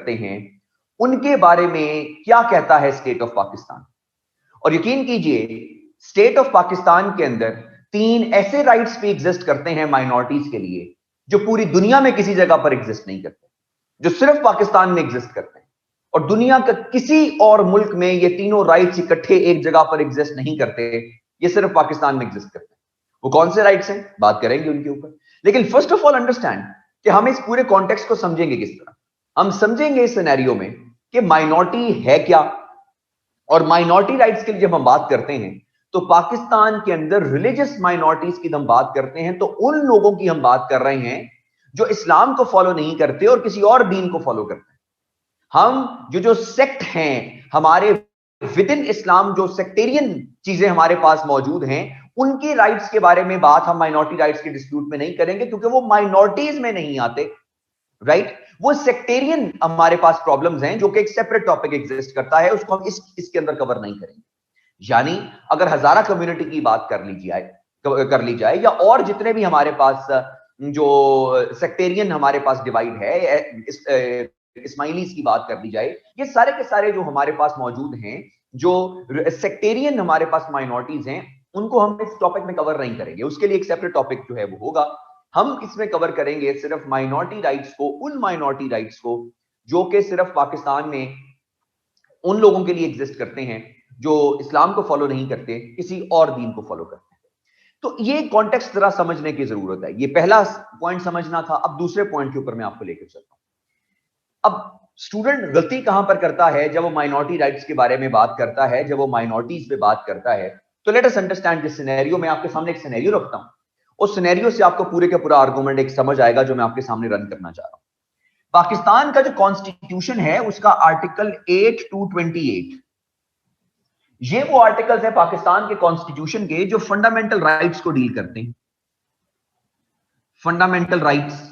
करते हैं उनके बारे में क्या कहता है स्टेट ऑफ पाकिस्तान। और यकीन कीजिए स्टेट ऑफ पाकिस्तान के अंदर 3 ऐसे राइट्स भी एग्जिस्ट करते हैं माइनॉरिटीज के लिए जो पूरी दुनिया में किसी जगह पर एग्जिस्ट नहीं करते, जो सिर्फ पाकिस्तान में एग्जिस्ट करते हैं। और दुनिया का किसी और मुल्क में ये तीनों राइट्स इकट्ठे एक जगह पर एग्जिस्ट नहीं करते, ये सिर्फ पाकिस्तान में एग्जिस्ट करते हैं। वो कौन से राइट्स हैं, बात करेंगे उनके ऊपर। लेकिन फर्स्ट ऑफ ऑल अंडरस्टैंड कि हम इस पूरे कॉन्टेक्स्ट को समझेंगे किस तरह। हम समझेंगे इस सिनेरियो में कि माइनॉरिटी है क्या, और माइनॉरिटी राइट्स के लिए जब हम बात करते हैं तो पाकिस्तान के अंदर रिलीजियस माइनॉरिटीज की हम बात करते हैं तो उन लोगों की हम बात कर रहे हैं जो इस्लाम को फॉलो नहीं करते और किसी और दीन को फॉलो करते हैं। हम जो सेक्ट हैं हमारे विद इन इस्लाम, जो सेक्टेरियन चीजें हमारे पास मौजूद हैं, उनके राइट्स के बारे में बात हम माइनॉरिटी राइट्स के डिस्प्यूट में नहीं करेंगे क्योंकि वो माइनॉरिटीज में नहीं आते, राइट। वो सेक्टेरियन हमारे पास प्रॉब्लम्स हैं जो कि एक सेपरेट टॉपिक एग्जिस्ट करता है, उसको हम इसके अंदर कवर नहीं करेंगे। यानी अगर हजारा कम्युनिटी की बात कर ली जाए या और जितने भी हमारे पास जो सेक्टेरियन हमारे पास डिवाइड है, इस्माइलीज की बात कर ली जाए, ये सारे के सारे जो हमारे पास मौजूद हैं, जो सेक्टेरियन हमारे पास माइनॉरिटीज हैं, उनको हम इस टॉपिक में कवर नहीं करेंगे। उसके लिए एक सेपरेट टॉपिक जो है वो होगा। हम इसमें कवर करेंगे सिर्फ माइनॉरिटी राइट्स को, उन माइनॉरिटी राइट्स को जो कि सिर्फ पाकिस्तान में उन लोगों के लिए एग्जिस्ट करते हैं जो इस्लाम को फॉलो नहीं करते, किसी और दीन को फॉलो करते हैं। तो ये कॉन्टेक्स्ट जरा समझने की जरूरत है। ये पहला पॉइंट समझना था। अब दूसरे पॉइंट के ऊपर मैं आपको लेकर चलता हूं। अब स्टूडेंट गलती कहां पर करता है जब वो माइनॉरिटी राइट्स के बारे में बात करता है, जब वो माइनॉरिटीज पे बात करता है। तो let us understand this scenario. मैं आपके सामने एक सिनेरियो रखता हूं, उस सिनेरियो से आपको पूरे का पूरा आर्गुमेंट एक समझ आएगा जो मैं आपके सामने रन करना चाह रहा हूं। पाकिस्तान का जो कॉन्स्टिट्यूशन है उसका आर्टिकल 8 to 28, ये वो आर्टिकल्स हैं पाकिस्तान के कॉन्स्टिट्यूशन के जो फंडामेंटल राइट्स को डील करते हैं। फंडामेंटल राइट्स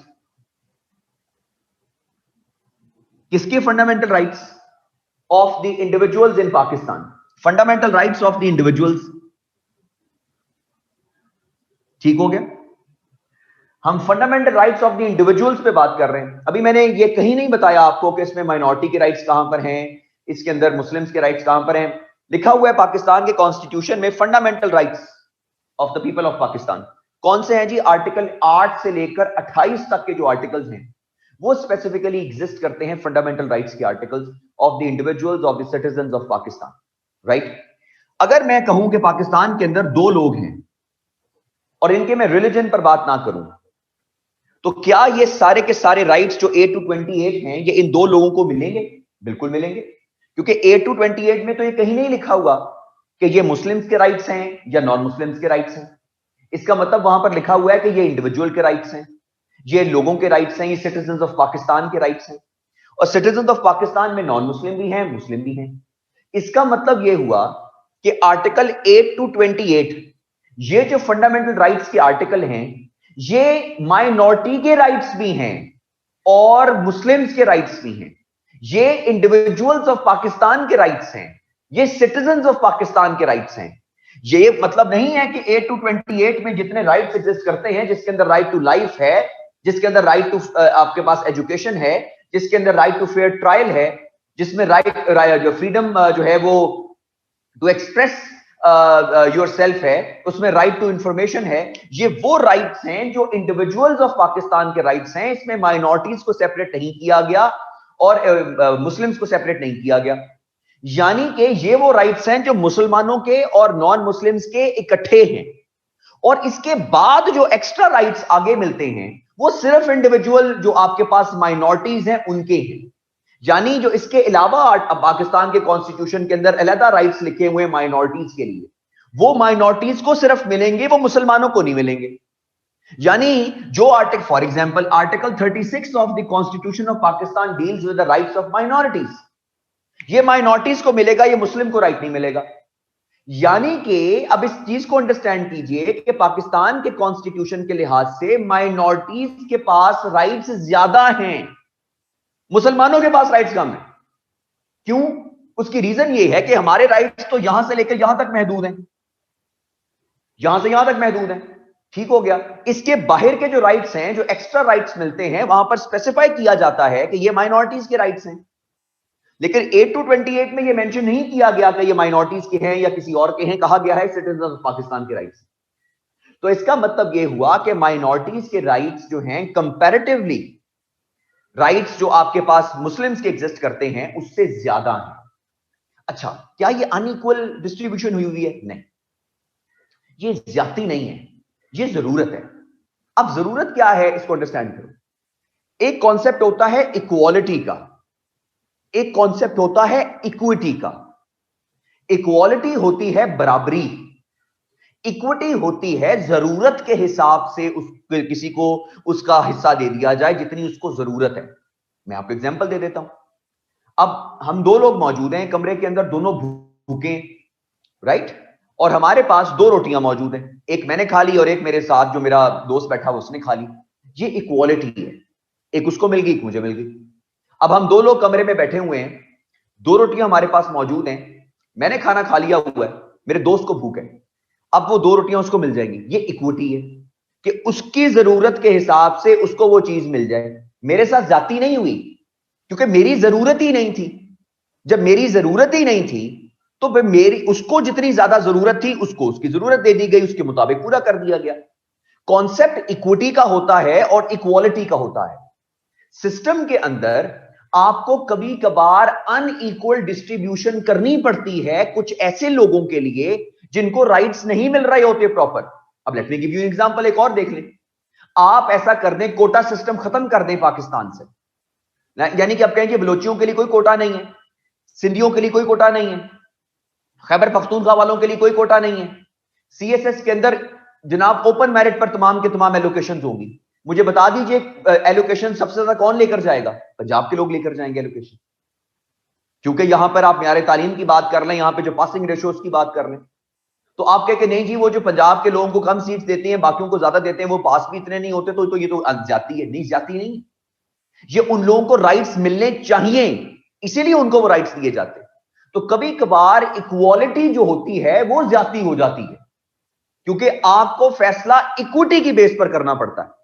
किसके? Fundamental rights of the individuals in Pakistan. Fundamental rights of the individuals, ठीक हो गया। हम fundamental rights of the individuals पे बात कर रहे हैं। अभी मैंने ये कहीं नहीं बताया आपको कि इसमें माइनॉरिटी के राइट्स कहां पर हैं, इसके अंदर मुस्लिम्स के राइट्स कहां पर हैं। लिखा हुआ है पाकिस्तान के कॉन्स्टिट्यूशन में fundamental rights of the people of Pakistan. कौन से हैं जी? आर्टिकल 8 से लेकर 28 तक के जो आर्टिकल्स हैं वो स्पेसिफिकली एग्जिस्ट करते हैं, फंडामेंटल राइट्स के articles of the individuals of the citizens of Pakistan, right. अगर मैं कहूं कि पाकिस्तान के अंदर 2 लोग हैं और इनके मैं रिलीजन पर बात ना करूं, तो क्या ये सारे के सारे राइट्स जो 8 to 28 हैं ये इन 2 लोगों को मिलेंगे? बिल्कुल मिलेंगे, क्योंकि 8 to 28 में तो ये कहीं नहीं लिखा हुआ कि ये मुस्लिम्स के राइट्स हैं या नॉन मुस्लिम्स के राइट्स हैं। इसका मतलब वहां पर लिखा हुआ है कि ये इंडिविजुअल के राइट्स हैं, ये लोगों के राइट्स हैं, ये सिटीजंस ऑफ पाकिस्तान के राइट्स हैं। और सिटीजंस ऑफ पाकिस्तान में नॉन मुस्लिम भी हैं, मुस्लिम भी हैं। इसका मतलब ये हुआ कि आर्टिकल 8 to 28 ये जो फंडामेंटल राइट्स के आर्टिकल हैं ये माइनॉरिटी के राइट्स भी हैं और मुस्लिम्स के राइट्स भी हैं। ये इंडिविजुअल्स ऑफ पाकिस्तान के राइट्स हैं, ये सिटीजंस ऑफ पाकिस्तान के राइट्स हैं। ये मतलब नहीं है कि 8 to 28 में जितने राइट्स एग्जिस्ट करते हैं, जिसके अंदर राइट टू लाइफ है, जिसके अंदर राइट टू आपके पास एजुकेशन है, जिसके अंदर राइट टू फेयर ट्रायल है, जिसमें राइट जो फ्रीडम जो है वो टू एक्सप्रेस योरसेल्फ है, उसमें राइट टू इंफॉर्मेशन है, ये वो राइट्स हैं जो इंडिविजुअल्स ऑफ पाकिस्तान के राइट्स हैं। इसमें माइनॉरिटीज को सेपरेट नहीं किया गया और मुस्लिम्स को सेपरेट नहीं किया गया। यानी कि ये वो राइट्स हैं जो मुसलमानों के और नॉन मुस्लिम्स के इकट्ठे हैं। और इसके बाद जो एक्स्ट्रा राइट्स आगे मिलते हैं वो सिर्फ इंडिविजुअल जो आपके पास माइनॉरिटीज हैं उनके हैं। यानी जो इसके अलावा पाकिस्तान के कॉन्स्टिट्यूशन के अंदर अलग राइट्स लिखे हुए माइनॉरिटीज के लिए, वो माइनॉरिटीज को सिर्फ मिलेंगे, वो मुसलमानों को नहीं मिलेंगे। यानी जो article, for example article 36 of the constitution of Pakistan deals with the rights of minorities, ये माइनॉरिटीज को मिलेगा, ये मुस्लिम को राइट नहीं मिलेगा। यानी कि अब इस चीज को अंडरस्टैंड कीजिए कि पाकिस्तान के कॉन्स्टिट्यूशन के लिहाज से माइनॉरिटीज के पास राइट्स ज्यादा हैं, मुसलमानों के पास राइट्स कम है। क्यों? उसकी रीजन ये है कि हमारे राइट्स तो यहां से लेकर यहां तक महदूद हैं, यहां से यहां तक महदूद हैं। ठीक हो गया। इसके बाहर के जो राइट्स हैं, जो एक्स्ट्रा राइट्स मिलते हैं, वहां पर स्पेसिफाई किया जाता है कि ये माइनॉरिटीज के राइट्स हैं। लेकिन 8 to 28 में ये मेंशन नहीं किया गया कि ये माइनॉरिटीज के हैं या किसी और के हैं, कहा गया है सिटीजन ऑफ पाकिस्तान के राइट्स। तो इसका मतलब ये हुआ कि माइनॉरिटीज के राइट्स जो हैं कंपैरेटिवली राइट्स जो आपके पास मुस्लिम्स के एग्जिस्ट करते हैं उससे ज्यादा हैं। अच्छा, क्या ये अनइक्वल डिस्ट्रीब्यूशन हुई है? नहीं, ये ज्यादती नहीं है, ये जरूरत है। अब जरूरत क्या है इसको अंडरस्टैंड करो। एक कॉन्सेप्ट होता है इक्वालिटी का, एक कॉन्सेप्ट होता है इक्विटी का। इक्वालिटी होती है बराबरी, इक्विटी होती है जरूरत के हिसाब से उस किसी को उसका हिस्सा दे दिया जाए जितनी उसको जरूरत है। मैं आपको एग्जांपल दे देता हूं। अब हम दो लोग मौजूद हैं कमरे के अंदर, दोनों भूखे, राइट, और हमारे पास दो रोटियां मौजूद हैं, एक मैंने खा ली और एक मेरे साथ जो मेरा दोस्त बैठा उसने खा ली। ये इक्वालिटी है, एक उसको मिल गई, एक मुझे मिल गई। अब हम दो लोग कमरे में बैठे हुए हैं, दो रोटियां हमारे पास मौजूद हैं, मैंने खाना खा लिया हुआ है, मेरे दोस्त को भूख है, अब वो दो रोटियां उसको मिल जाएंगी। ये इक्विटी है कि उसकी जरूरत के हिसाब से उसको वो चीज मिल जाए। मेरे साथ जाती नहीं हुई क्योंकि मेरी जरूरत ही नहीं थी। जब मेरी जरूरत ही नहीं थी तो मेरी उसको जितनी ज्यादा जरूरत थी उसको उसकी जरूरत दे दी गई, उसके मुताबिक पूरा कर दिया गया। कॉन्सेप्ट इक्विटी का होता है और इक्वालिटी का होता है। सिस्टम के अंदर आपको कभी कभार अनइक्वल डिस्ट्रीब्यूशन करनी पड़ती है कुछ ऐसे लोगों के लिए जिनको राइट्स नहीं मिल रहे होते प्रॉपर। अब let me give you example, एक और देख लें। आप ऐसा कर दें, कोटा सिस्टम खत्म कर दें पाकिस्तान से, यानी कि आप कहें कि बलोचियों के लिए कोई कोटा नहीं है, सिंधियों के लिए कोई कोटा नहीं है, खैबर पख्तूनख्वा वालों के लिए कोई कोटा नहीं है। सीएसएस के अंदर जनाब ओपन मेरिट पर तमाम के तमाम एलोकेशन होंगी। मुझे बता दीजिए एलोकेशन सबसे ज्यादा कौन लेकर जाएगा? पंजाब के लोग लेकर जाएंगे एलोकेशन, क्योंकि यहां पर आप म्यार तालीम की बात कर लें, यहां पे जो पासिंग रेशोस की बात कर लें, तो आप कहें कि नहीं जी वो जो पंजाब के लोगों को कम सीट्स देते हैं बाकियों को ज्यादा देते हैं, वो पास भी इतने नहीं होते, तो ये तो जाती है। नहीं, जाती नहीं, ये उन लोगों को राइट्स मिलने चाहिए, इसीलिए उनको वो राइट्स दिए जाते हैं। तो कभी कभार इक्वालिटी जो होती है वो ज्यादा हो जाती है, क्योंकि आपको फैसला इक्विटी की बेस पर करना पड़ता है।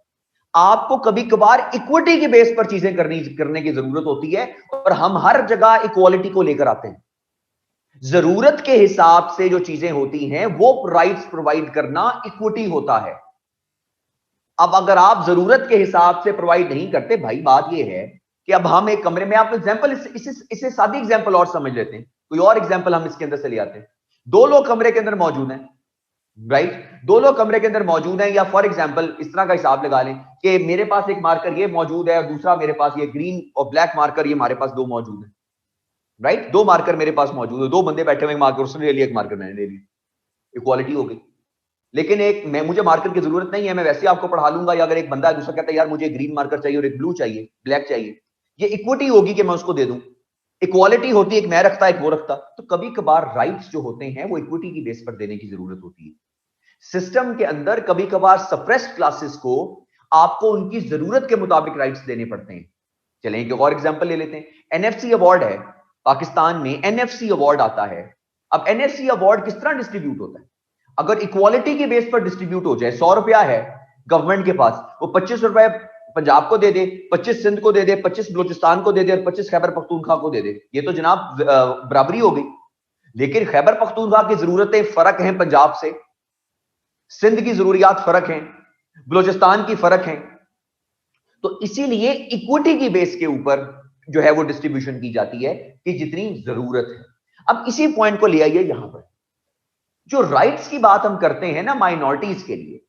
आपको कभी कभार इक्विटी की बेस पर चीजें करने की जरूरत होती है, और हम हर जगह इक्वालिटी को लेकर आते हैं। जरूरत के हिसाब से जो चीजें होती हैं वो राइट्स प्रोवाइड करना इक्विटी होता है। अब अगर आप जरूरत के हिसाब से प्रोवाइड नहीं करते, भाई बात ये है कि अब हम एक कमरे में, आपको एग्जांपल इसे सादी एग्जांपल और समझ लेते हैं, कोई और एग्जांपल हम इसके अंदर से ले आते हैं। दो लोग कमरे के अंदर मौजूद हैं, राइट, दो लोग कमरे के अंदर मौजूद हैं, या फॉर एग्जांपल इस तरह का हिसाब लगा लें कि मेरे पास एक मार्कर ये मौजूद है और दूसरा मेरे पास ये ग्रीन और ब्लैक मार्कर, ये हमारे पास दो मौजूद है, राइट, दो मार्कर मेरे पास मौजूद है, दो बंदे बैठे हुए, मार्कर उसने ले लिया, एक मार्कर मैंने ले लिया, इक्वालिटी हो गई। लेकिन एक मुझे मार्कर की जरूरत नहीं है, मैं वैसे आपको पढ़ा लूंगा, या अगर एक बंदा है दूसरा कहता है यार मुझे ग्रीन मार्कर चाहिए और एक ब्लू चाहिए, ब्लैक चाहिए, ये इक्विटी होगी कि मैं उसको दे दूं। इक्वालिटी होती है, एक मैं रखता एक वो रखता। तो कभी कभार राइट्स जो होते हैं वो इक्विटी की बेस पर देने की जरूरत होती है। सिस्टम के अंदर कभी कभार सप्रेस्ड क्लासेस को आपको उनकी जरूरत के मुताबिक राइट्स देने पड़ते हैं। चलें एक और एग्जांपल ले लेते हैं। एनएफसी अवार्ड है पाकिस्तान में, एनएफसी अवार्ड आता है। अब एनएफसी अवार्ड किस तरह डिस्ट्रीब्यूट होता है? अगर इक्वालिटी के बेस पर डिस्ट्रीब्यूट हो जाए, 100 रुपया है गवर्नमेंट के पास, वो 25 रुपए पंजाब को दे दे, 25 सिंध को दे दे, 25 बलूचिस्तान को दे दे और 25 खैबर पख्तूनख्वा को दे दे, ये तो जनाब बराबरी हो गई। लेकिन खैबर पख्तूनख्वा की जरूरतें फर्क हैं पंजाब से, सिंध की जरूरियात फर्क हैं, बलूचिस्तान की फर्क हैं। तो इसीलिए इक्विटी की बेस के ऊपर जो है वो डिस्ट्रीब्यूशन की जाती है कि जितनी जरूरत है। अब इसी पॉइंट को ले आइए यहां पर, जो राइट्स की बात हम करते हैं ना माइनॉरिटीज के लिए,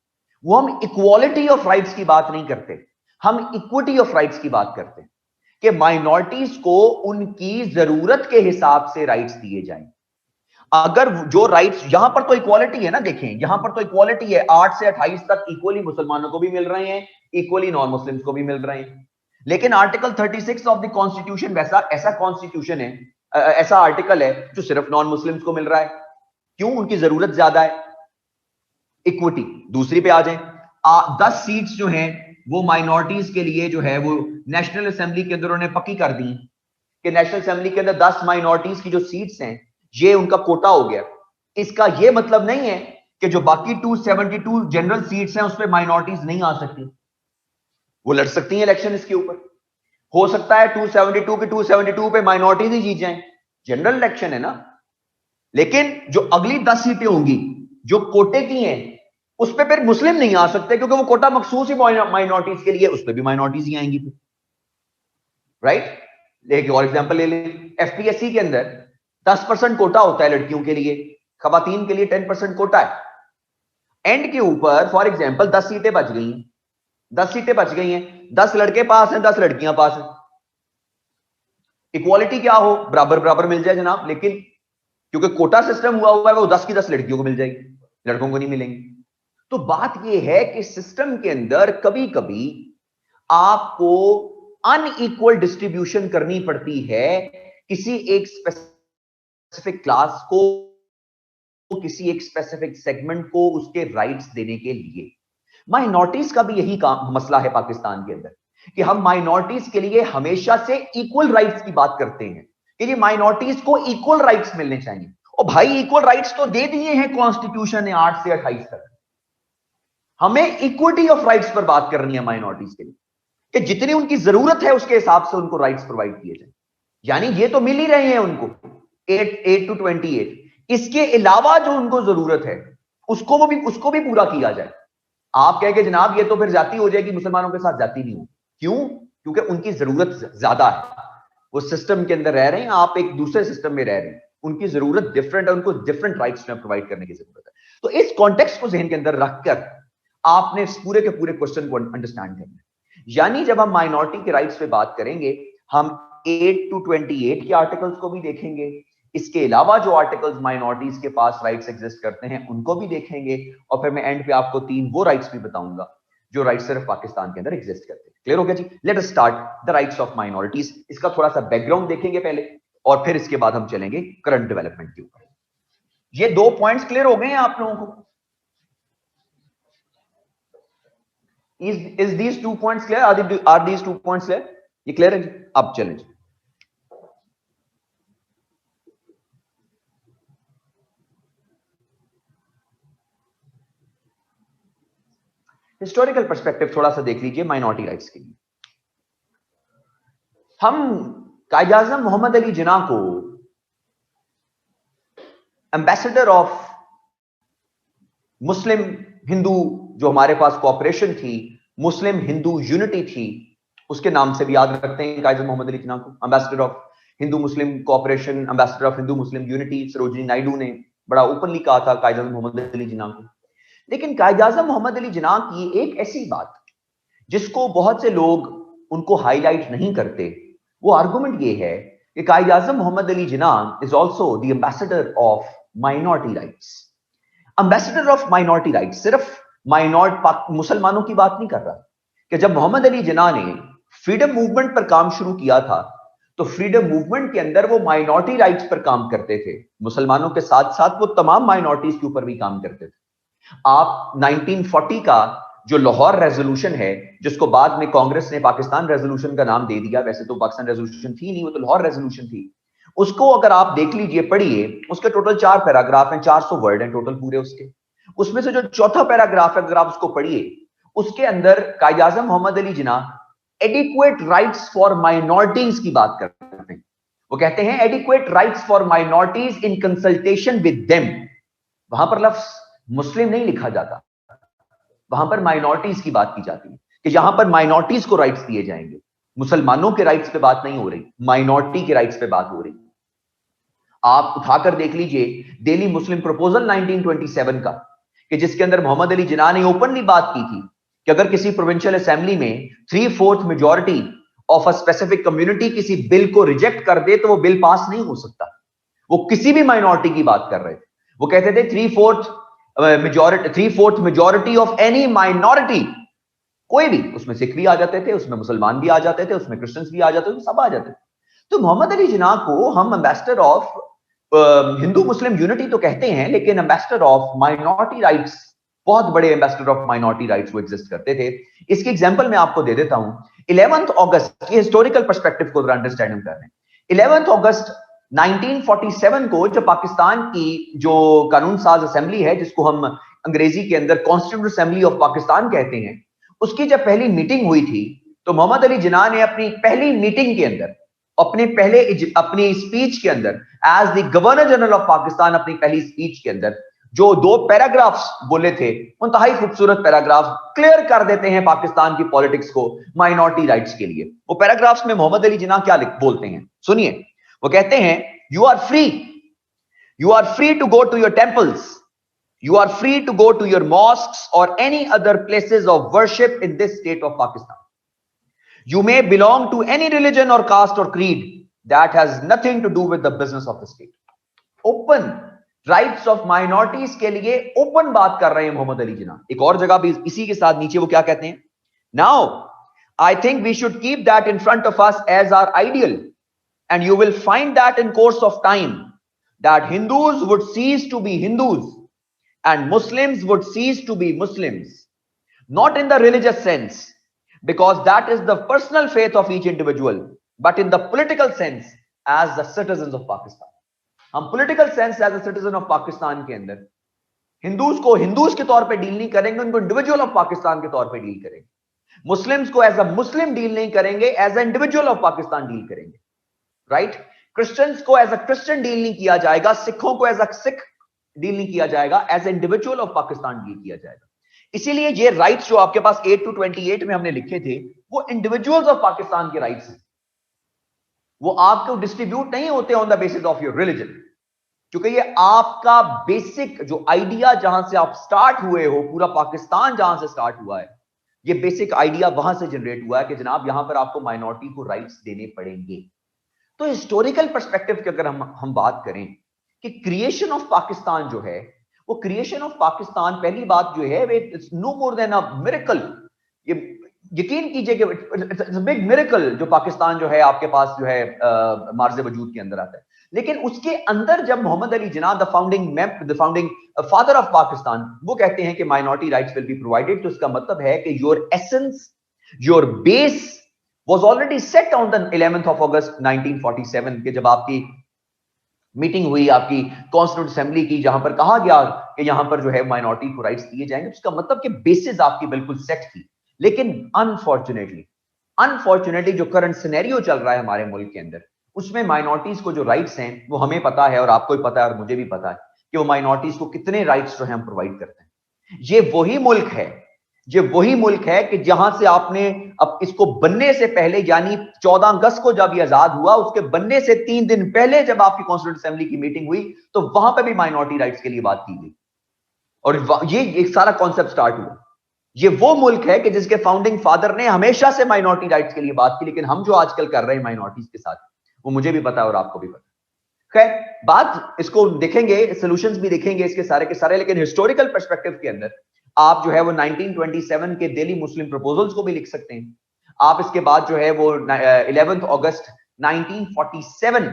वो हम इक्वालिटी ऑफ राइट्स की बात नहीं करते, हम इक्विटी ऑफ राइट्स की बात करते हैं कि माइनॉरिटीज को उनकी जरूरत के हिसाब से राइट्स दिए जाएं। अगर जो राइट्स, यहां पर तो इक्वालिटी है ना, देखें यहां पर तो इक्वालिटी है, 8 से 28 तक इक्वली मुसलमानों को भी मिल रहे हैं, इक्वली नॉन मुस्लिम्स को भी मिल रहे हैं। लेकिन आर्टिकल 36 ऑफ द कॉन्स्टिट्यूशन वैसा ऐसा कॉन्स्टिट्यूशन है, ऐसा आर्टिकल है जो सिर्फ नॉन मुस्लिम्स को मिल रहा है। क्यों? उनकी जरूरत ज्यादा है, इक्विटी। दूसरी पे आ जाए, 10 सीट्स जो हैं वो माइनॉरिटीज के लिए जो है वो नेशनल असेंबली के अंदर उन्होंने पक्की कर दी कि नेशनल असेंबली के अंदर 10 माइनॉरिटीज की जो सीट्स हैं ये उनका कोटा हो गया। इसका ये मतलब नहीं है कि जो बाकी 272 जनरल सीट्स हैं उस पर माइनॉरिटीज नहीं आ सकती, वो लड़ सकती हैं इलेक्शन इसके ऊपर। हो सकता है 272 के 272 पे माइनॉरिटीज ही जीत जाएं, जनरल इलेक्शन है ना। लेकिन जो अगली 10 सीटें होंगी जो कोटे की हैं उस पर फिर मुस्लिम नहीं आ सकते, क्योंकि वो कोटा मखसूस ही माइनॉरिटीज के लिए, उस पर भी माइनॉरिटीज ही आएंगी। राइट, एक और एग्जांपल ले लें, एफपीएससी के अंदर 10% कोटा होता है लड़कियों के लिए, खवातीन के लिए 10% कोटा है। एंड के ऊपर फॉर एग्जांपल 10 सीटें बच गई हैं, 10 सीटें बच गई हैं, 10 लड़के पास हैं, 10 लड़कियां पास हैं। इक्वालिटी क्या हो, बराबर बराबर मिल जाए जनाब, लेकिन क्योंकि कोटा सिस्टम हुआ है वो 10 की 10 लड़कियों को मिल जाएगी, लड़कों को नहीं मिलेंगी। तो बात यह है कि सिस्टम के अंदर कभी कभी आपको अनइक्वल डिस्ट्रीब्यूशन करनी पड़ती है किसी एक स्पेसिफिक क्लास को, किसी एक स्पेसिफिक सेगमेंट को उसके राइट्स देने के लिए। माइनॉरिटीज का भी यही मसला है पाकिस्तान के अंदर कि हम माइनॉरिटीज के लिए हमेशा से इक्वल राइट्स की बात करते हैं कि ये माइनॉरिटीज को इक्वल राइट्स मिलने चाहिए। और भाई इक्वल राइट्स तो दे दिए हैं कॉन्स्टिट्यूशन ने 8 से 28 तक। हमें इक्विटी ऑफ राइट्स पर बात करनी है माइनॉरिटीज के लिए कि जितनी उनकी जरूरत है उसके हिसाब से उनको राइट्स प्रोवाइड किए जाए। यानी ये तो मिल ही रहे हैं उनको 8 to 28, इसके अलावा जो उनको जरूरत है उसको भी पूरा किया जाए। आप कहेंगे जनाब ये तो फिर जाती हो जाएगी, मुसलमानों के साथ जाती नहीं हो। क्यों? क्योंकि उनकी जरूरत ज्यादा है, वो सिस्टम के अंदर रह रहे हैं, आप एक दूसरे सिस्टम में रह रहे हैं, उनकी जरूरत डिफरेंट है, उनको डिफरेंट राइट्स में प्रोवाइड करने की जरूरत है। तो इस कॉन्टेक्स्ट को जहन के अंदर रखकर आपने इस पूरे के पूरे क्वेश्चन को अंडरस्टैंड करना है। यानी जब हम माइनॉरिटी के राइट्स पे बात करेंगे, हम 8 to 28 के आर्टिकल्स को भी देखेंगे, इसके अलावा जो आर्टिकल्स माइनॉरिटीज के पास राइट्स एग्जिस्ट करते हैं उनको भी देखेंगे, और फिर मैं एंड पे आपको 3 वो राइट्स भी बताऊंगा जो राइट्स सिर्फ पाकिस्तान के अंदर एग्जिस्ट करते हैं। क्लियर हो गया जी? Let us start the rights of minorities. इसका थोड़ा सा बैकग्राउंड देखेंगे पहले, और फिर इसके बाद हम चलेंगे करंट डेवलपमेंट के ऊपर। ये 2 पॉइंट्स क्लियर हो गए हैं आप लोगों को? Is these 2 points clear? Are these 2 points clear? ये क्लियर है जी? अब चलें जी। हिस्टोरिकल पर्सपेक्टिव थोड़ा सा देख लीजिए माइनॉरिटी राइट्स के लिए। हम कायद-ए-आज़म मोहम्मद अली जिन्ना को एम्बेसडर ऑफ मुस्लिम हिंदू, जो हमारे पास कोऑपरेशन थी, मुस्लिम हिंदू यूनिटी थी, उसके नाम से भी याद रखते हैं कायद-ए-आज़म मोहम्मद अली जिन्ना को, ambassador of Hindu Muslim cooperation, ambassador of Hindu Muslim unity. Sarojini Naidu ने बड़ा ओपनली कहा था कायद-ए-आज़म मोहम्मद अली जिन्ना को। लेकिन कायद-ए-आज़म मोहम्मद अली जिन्ना की एक ऐसी बात जिसको बहुत से लोग उनको हाईलाइट नहीं करते, वो आर्गुमेंट ये है कि Quaid-e-Azam Mohammad Ali Jinnah is also the ambassador of minority rights. Ambassador of minority rights सिर्फ मुसलमानों की बात नहीं कर रहा, कि जब मोहम्मद अली जिन्ना ने फ्रीडम मूवमेंट पर काम शुरू किया था तो फ्रीडम मूवमेंट के अंदर वो माइनॉरिटी राइट्स पर काम करते थे, मुसलमानों के साथ साथ वो तमाम माइनॉरिटीज के ऊपर भी काम करते थे। आप 1940 का जो लाहौर रेजोल्यूशन है, जिसको बाद में कांग्रेस ने पाकिस्तान रेजोल्यूशन का नाम दे दिया, वैसे तो पाकिस्तान रेजोल्यूशन थी नहीं, वो तो लाहौर रेजोल्यूशन थी, उसको अगर आप देख लीजिए, पढ़िए, उसके टोटल 4 पैराग्राफ हैं, 400 वर्ड हैं टोटल पूरे उसके। उसमें से जो चौथा पैराग्राफ है अगर आप उसको पढ़िए, उसके अंदर कायद-ए-आज़म मोहम्मद अली जिन्ना एडिक्वेट राइट्स फॉर माइनॉरिटीज की बात करते हैं। वो कहते हैं adequate rights for minorities in consultation with them. वहां पर लफ्ज मुस्लिम नहीं लिखा जाता, वहां पर माइनॉरिटीज की बात की जाती है कि यहां पर माइनॉरिटीज को राइट्स दिए जाएंगे। मुसलमानों के राइट्स पे बात नहीं हो रही, माइनॉरिटी के राइट्स पे बात हो रही। आप उठाकर देख लीजिए दिल्ली मुस्लिम प्रपोजल 1927 का, कि जिसके अंदर मोहम्मद अली जिन्ना ने ओपनली बात की थी कि अगर किसी प्रोविंशियल असेंबली में 3/4 majority of a specific community किसी बिल को रिजेक्ट कर दे तो वो बिल पास नहीं हो सकता। वो किसी भी माइनॉरिटी की बात कर रहे थे, वो कहते थे 3/4 मेजॉरिटी ऑफ एनी माइनॉरिटी, कोई भी, उसमें सिख भी आ जाते थे, उसमें मुसलमान भी आ जाते थे, उसमें क्रिश्चियंस भी आ जाते थे, सब आ जाते थे। तो मोहम्मद अली जिन्ना को हम ambassador of Hindu Muslim unity तो कहते हैं, लेकिन एम्बेसडर ऑफ माइनॉरिटी राइट्स, बहुत बड़े एम्बेसडर ऑफ माइनॉरिटी राइट्स वो एग्जिस्ट करते थे। इसकी एग्जांपल मैं आपको दे देता हूं। 11 अगस्त, ये हिस्टोरिकल पर्सपेक्टिव को अंडरस्टैंड कर रहे हैं। 11 अगस्त 1947 को जब पाकिस्तान की जो कानून साज असेंबली है, जिसको हम अंग्रेजी के अंदर कॉन्स्टिट्यूंट असेंबली ऑफ पाकिस्तान कहते हैं, उसकी जब पहली मीटिंग हुई थी, तो मोहम्मद अली जिन्ना ने अपनी पहली मीटिंग के अंदर, अपनी स्पीच के अंदर, as the governor general of Pakistan, अपनी पहली स्पीच के अंदर जो 2 पैराग्राफ्स बोले थे, इंतहाई खूबसूरत पैराग्राफ, क्लियर कर देते हैं पाकिस्तान की पॉलिटिक्स को माइनॉरिटी राइट्स के लिए। वो पैराग्राफ्स में मोहम्मद अली जिन्ना क्या बोलते हैं, सुनिए। वो कहते हैं, you are free to go to your temples, you are free to go to your mosques or any other places of worship in this state of Pakistan. You may belong to any religion or caste or creed, that has nothing to do with the business of the state. Open rights of minorities के लिए open बात कर रहे हैं मोहम्मद अली जिन्ना। एक और जगह भी इसी के साथ नीचे वो क्या कहते हैं, now I think we should keep that in front of us as our ideal, and you will find that in course of time that Hindus would cease to be Hindus and Muslims would cease to be Muslims, not in the religious sense, because that is the personal faith of each individual, but in the political sense as the citizens of Pakistan. हम political sense as a citizen of Pakistan के अंदर Hindus को Hindus के तौर पे deal नहीं करेंगे, उनको इंडिविजुअल ऑफ पाकिस्तान के तौर पे डील करेंगे। मुस्लिम्स को एज अ मुस्लिम डील नहीं करेंगे, as a individual of Pakistan deal करेंगे, राइट। क्रिश्चियंस को एज अ क्रिश्चियन डील नहीं किया जाएगा, सिखों को एज अ सिख डील नहीं किया जाएगा, as individual of Pakistan deal किया जाएगा। इसीलिए ये राइट्स जो आपके पास 8 to 28 में हमने लिखे थे, वो इंडिविजुअल्स ऑफ पाकिस्तान के राइट्स हैं। वो आपको डिस्ट्रीब्यूट नहीं होते on the basis of your religion, क्योंकि ये आपका बेसिक जो आइडिया, जहां से आप स्टार्ट हुए हो, पूरा पाकिस्तान जहां से स्टार्ट हुआ है, ये बेसिक आइडिया वहां से जनरेट हुआ है कि जनाब यहां पर आपको माइनॉरिटी को राइट्स देने पड़ेंगे। तो हिस्टोरिकल पर्सपेक्टिव की अगर हम बात करें कि क्रिएशन ऑफ पाकिस्तान जो है, वो क्रिएशन ऑफ पाकिस्तान, पहली बात जो है, it's no more than a miracle. ये यकीन कीजिए कि इट्स अ बिग मिरेकल जो पाकिस्तान जो है आपके पास जो है मार्ज़े वजूद के अंदर आता है। लेकिन उसके अंदर जब Mohammad Ali Jinnah the founding father of Pakistan, वो कहते हैं कि minority rights will be provided, तो इसका मतलब है कि your essence, your base was already set on the 11th of August 1947 के जब आपकी मीटिंग हुई आपकी कॉन्स्टिट्यूंट असेंबली की, जहां पर कहा गया कि यहां पर जो है माइनॉरिटी को राइट्स दिए जाएंगे। उसका मतलब कि बेसिस आपकी बिल्कुल सेट थी। लेकिन अनफॉर्चुनेटली जो करंट सिनेरियो चल रहा है हमारे मुल्क के अंदर, उसमें माइनॉरिटीज को जो राइट्स हैं, वो हमें पता है और आपको भी पता है और मुझे भी पता है कि वो माइनॉरिटीज को कितने राइट्स जो है हम प्रोवाइड करते हैं। ये वही मुल्क है कि जहां से आपने अब इसको बनने से पहले, यानी 14 अगस्त को जब ये आजाद हुआ, उसके बनने से 3 दिन पहले जब आपकी कॉन्स्टिट्यूंट असेंबली की मीटिंग हुई, तो वहां पे भी माइनॉरिटी राइट्स के लिए बात की गई और ये एक सारा कॉन्सेप्ट स्टार्ट हुआ। ये वो मुल्क है कि जिसके फाउंडिंग फादर ने हमेशा से माइनॉरिटी राइट्स के लिए बात की, लेकिन हम जो आजकल कर रहे हैं माइनॉरिटीज के साथ, वो मुझे भी पता है और आपको भी पता है। खैर, बात इसको देखेंगे, सोल्यूशंस भी देखेंगे इसके सारे के सारे, लेकिन हिस्टोरिकल पर्सपेक्टिव के अंदर आप जो है वो 1927 के दिल्ली मुस्लिम प्रपोजल्स को भी लिख सकते हैं। आप इसके बाद जो है वो 11th August 1947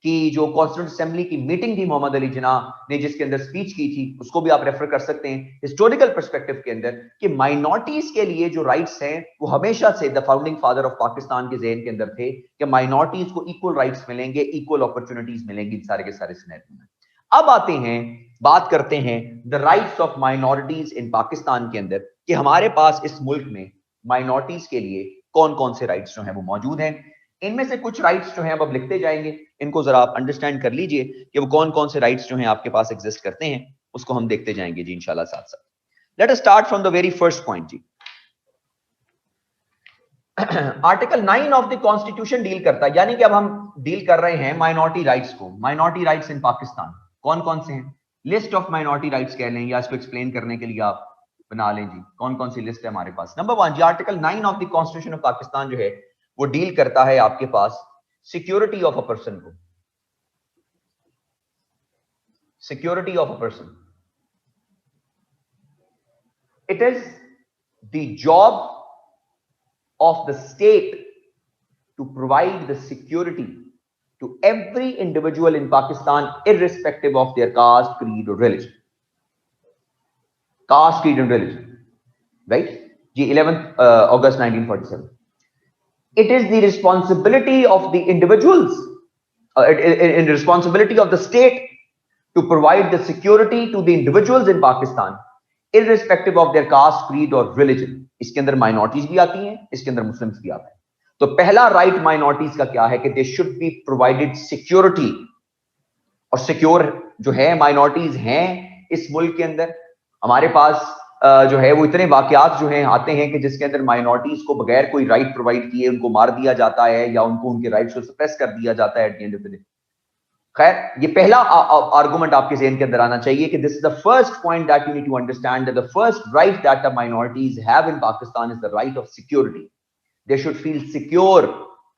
की जो कॉन्स्टिट्यूंट असेंबली की मीटिंग थी मोहम्मद अली जिन्ना ने, जिसके अंदर स्पीच की थी, उसको भी आप रेफर कर सकते हैं हिस्टोरिकल पर्सपेक्टिव के अंदर, कि माइनॉरिटीज के लिए जो राइट्स हैं वो हमेशा से the founding father of Pakistan के ज़हन के अंदर थे कि माइनॉरिटीज को इक्वल राइट्स मिलेंगे, इक्वल अपॉर्चुनिटीज मिलेंगी सारे के सारे सिनेरियो में। अब आते हैं, बात करते हैं द राइट्स ऑफ माइनॉरिटीज इन पाकिस्तान के अंदर, कि हमारे पास इस मुल्क में माइनॉरिटीज के लिए कौन कौन से राइट्स जो हैं वो मौजूद हैं। इनमें से कुछ राइट्स जो हैं अब लिखते जाएंगे, इनको जरा आप अंडरस्टैंड कर लीजिए कि वो कौन कौन से राइट्स जो हैं आपके पास एग्जिस्ट करते हैं, उसको हम देखते जाएंगे जी इंशाल्लाह साथ साथ। Let us start from the very first point जी। Article 9 of the constitution deal करता है, यानी कि अब हम डील कर रहे हैं माइनॉरिटी राइट्स को। माइनॉरिटी राइट्स इन पाकिस्तान कौन कौन से हैं, लिस्ट ऑफ माइनॉरिटी राइट्स कह लें या इसको एक्सप्लेन करने के लिए आप बना लें जी, कौन कौन सी लिस्ट है हमारे पास। नंबर 1 जी, article 9 of the constitution of Pakistan जो है वो डील करता है आपके पास सिक्योरिटी ऑफ अ पर्सन को। Security of a person, it is the job of the state to provide the security to every individual in Pakistan irrespective of their caste, creed or religion. Caste, creed and religion, right? 11th August 1947. It is the responsibility of the individuals in responsibility of the state to provide the security to the individuals in Pakistan irrespective of their caste, creed or religion. इसके अंदर minorities भी आती हैं, इसके अंदर Muslims भी आते हैं. तो पहला right minorities का क्या है कि they should be provided security. और सिक्योर जो है माइनॉरिटीज हैं इस मुल्क के अंदर. हमारे पास जो है वो इतने वाकयात जो हैं आते हैं कि जिसके अंदर माइनॉरिटीज को बगैर कोई राइट प्रोवाइड किए उनको मार दिया जाता है या उनको उनके राइट्स को सप्रेस कर दिया जाता है eight the end of the day. खैर, ये पहला आर्गुमेंट आपके ज़हन के अंदर आना चाहिए कि this is the first point that you need to understand that the first right that the minorities have in Pakistan is the right of security. They should feel secure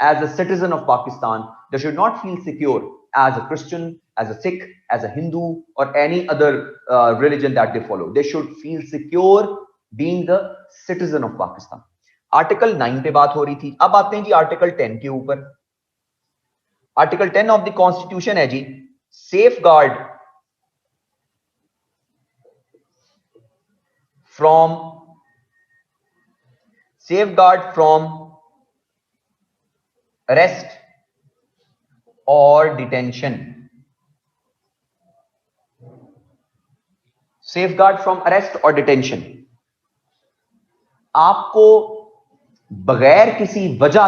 as a citizen of Pakistan. They should not feel secure as a Christian, as a Sikh, as a Hindu, or any other religion that they follow. They should feel secure being the citizen of Pakistan. Article 9 पे बात हो रही थी. अब आते हैं जी Article 10 के ऊपर. Article 10 of the Constitution है जी, safeguard from arrest or detention. Safeguard from arrest or detention. आपको बगैर किसी वजह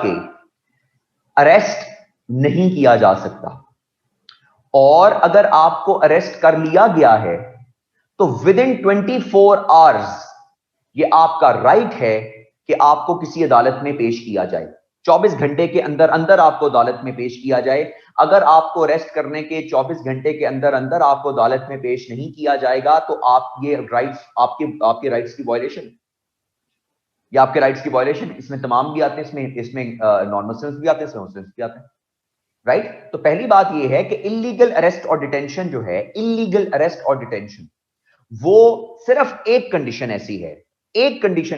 के अरेस्ट नहीं किया जा सकता. और अगर आपको अरेस्ट कर लिया गया है तो विद इन 24 आवर्स ये आपका राइट है कि आपको किसी अदालत में पेश किया जाए. 24 घंटे के अंदर अंदर आपको अदालत में पेश किया जाए. अगर आपको अरेस्ट करने के 24 घंटे के अंदर अंदर आपको अदालत में पेश नहीं किया जाएगा तो आप ये राइट्स आपके राइट्स की वायलेशन या आपके राइट्स की वायलेशन. इसमें तमाम भी आते हैं, इसमें नॉन मुस्लिम्स भी आते हैं, इसमें मुस्लिम्स भी आते हैं. राइट. तो पहली बात ये है कि इलीगल अरेस्ट और डिटेंशन जो है, इलीगल अरेस्ट और डिटेंशन, वो सिर्फ एक कंडीशन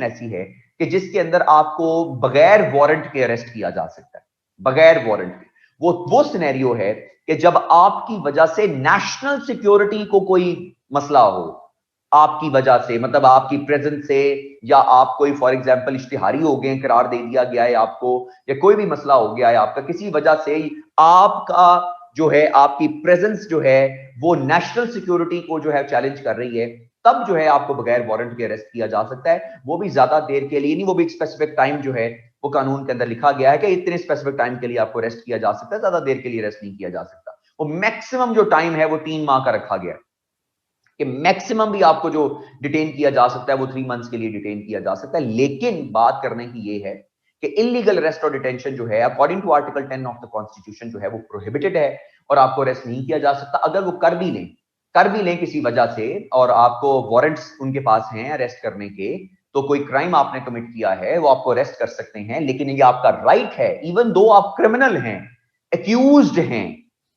ऐसी है कि जिसके अंदर आपको बगैर वारंट के अरेस्ट किया जा सकता है. बगैर वारंट के वो सिनेरियो है कि जब आपकी वजह से नेशनल सिक्योरिटी को कोई मसला हो, आपकी वजह से, मतलब आपकी प्रेजेंस से, या आप कोई फॉर एग्जांपल इश्तिहारी हो गए, करार दे दिया गया है आपको, या कोई भी मसला हो गया है आपका, किसी वजह से आपका जो है आपकी प्रेजेंस जो है वो नेशनल सिक्योरिटी को जो है चैलेंज कर रही है, तब जो है आपको बगैर वारंट के अरेस्ट किया जा सकता है. वो भी ज्यादा देर के लिए नहीं, वो भी एक स्पेसिफिक टाइम जो है वो कानून के अंदर लिखा गया है कि इतने स्पेसिफिक टाइम के लिए आपको अरेस्ट किया जा सकता है, ज्यादा देर के लिए अरेस्ट नहीं किया जा सकता. वो मैक्सिमम जो टाइम है वो 3 माह का रखा गया है कि मैक्सिमम भी आपको जो डिटेन किया जा सकता है वो 3 मंथ्स के लिए डिटेन किया जा सकता है. लेकिन बात करने की ये है कि इलीगल अरेस्ट और डिटेंशन जो है according to article 10 of the constitution जो है वो प्रोहिबिटेड है और आपको अरेस्ट नहीं किया जा सकता. अगर वो कर भी लें किसी वजह से और आपको वारंट्स उनके पास हैं अरेस्ट करने के, तो कोई क्राइम आपने कमिट किया है वो आपको अरेस्ट कर सकते हैं. लेकिन ये आपका राइट है, इवन दो आप क्रिमिनल हैं, एक्यूज्ड हैं,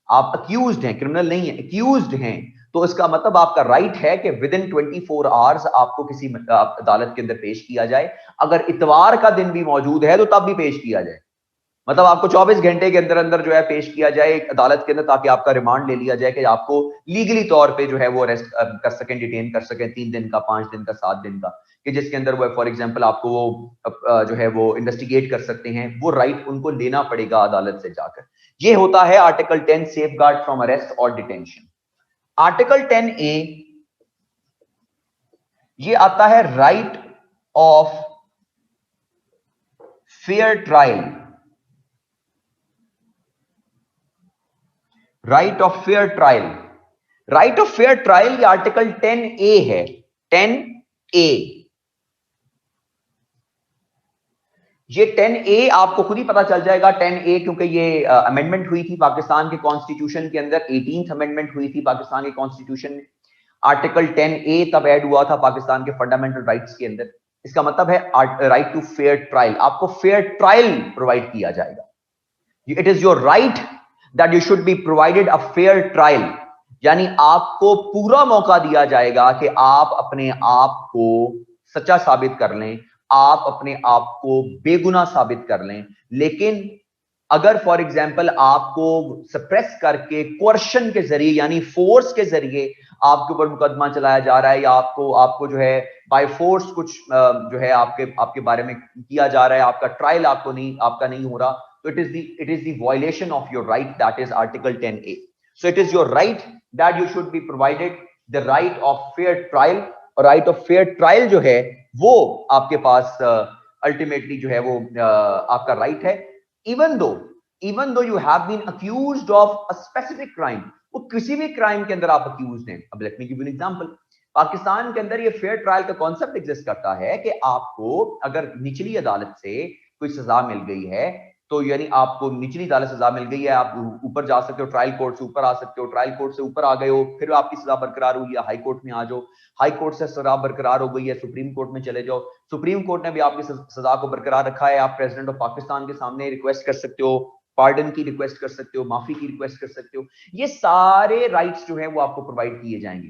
आप अक्यूज्ड हैं, क्रिमिनल नहीं है, एक्यूज्ड हैं, तो इसका मतलब आपका राइट है कि विद इन 24 आवर्स आपको किसी अदालत के अंदर पेश किया जाए. अगर इतवार का दिन भी मौजूद है तो तब भी पेश किया जाए. मतलब आपको 24 घंटे के अंदर अंदर जो है पेश किया जाए एक अदालत के अंदर, ताकि आपका रिमांड ले लिया जाए कि आपको लीगली तौर पे जो है वो अरेस्ट कर सकें, डिटेन कर सकें 3 दिन का, 5 दिन का, 7 दिन का, कि जिसके अंदर वो फॉर एग्जांपल आपको वो जो है वो इन्वेस्टिगेट कर सकते हैं. वो राइट उनको लेना पड़ेगा अदालत से जाकर. ये होता है आर्टिकल 10 सेफगार्ड फ्रॉम अरेस्ट और डिटेंशन. आर्टिकल 10A ये आता है right of fair trial. Right of fair trial, right of fair trial ये आर्टिकल 10A है. 10A, ये 10A आपको खुद ही पता चल जाएगा 10A, क्योंकि ये अमेंडमेंट हुई थी पाकिस्तान के कॉन्स्टिट्यूशन के अंदर. 18th अमेंडमेंट हुई थी पाकिस्तान के कॉन्स्टिट्यूशन में. आर्टिकल 10A तब ऐड हुआ था पाकिस्तान के फंडामेंटल राइट्स के अंदर. इसका मतलब है राइट टू फेयर ट्रायल. आपको फेयर ट्रायल प्रोवाइड किया जाएगा. It is your right that you should be provided a fair trial. यानी आपको पूरा मौका दिया जाएगा कि आप अपने आप को सच्चा साबित कर लें, आप अपने आप को बेगुनाह साबित कर लें. लेकिन अगर फॉर एग्जांपल आपको सप्रेस करके कोर्शन के जरिए यानी फोर्स के जरिए आपके ऊपर मुकदमा चलाया जा रहा है, या आपको जो है बाय फोर्स कुछ जो है आपके बारे में किया जा रहा है, आपका ट्रायल आपका नहीं हो रहा, तो it is the violation of your right, that is article 10A. So it is your right that you should be provided the right of fair trial, और right of fair trial जो है वो आपके पास ultimately जो है वो आपका right है, even though you have been accused of a specific crime, वो किसी भी क्राइम के अंदर आप अक्यूज्ड हैं। अब let me give you an example. Pakistan के अंदर ये फेयर ट्रायल का कॉन्सेप्ट एग्जिस्ट करता है कि आपको अगर निचली अदालत से कोई सजा मिल गई है, तो यानी आपको निचली अदालत से सजा मिल गई है, आप ऊपर जा सकते हो, ट्रायल कोर्ट से ऊपर आ सकते हो, ट्रायल कोर्ट से ऊपर आ गए हो, फिर आपकी सजा बरकरार हुई है, हाई कोर्ट में आ जाओ, हाई कोर्ट से सजा बरकरार हो गई है, सुप्रीम कोर्ट में चले जाओ, सुप्रीम कोर्ट ने भी आपकी सजा को बरकरार रखा है, आप प्रेसिडेंट ऑफ पाकिस्तान के सामने रिक्वेस्ट कर सकते हो, पार्डन की रिक्वेस्ट कर सकते हो, माफी की रिक्वेस्ट कर सकते हो। ये सारे राइट्स जो है वो आपको प्रोवाइड किए जाएंगे।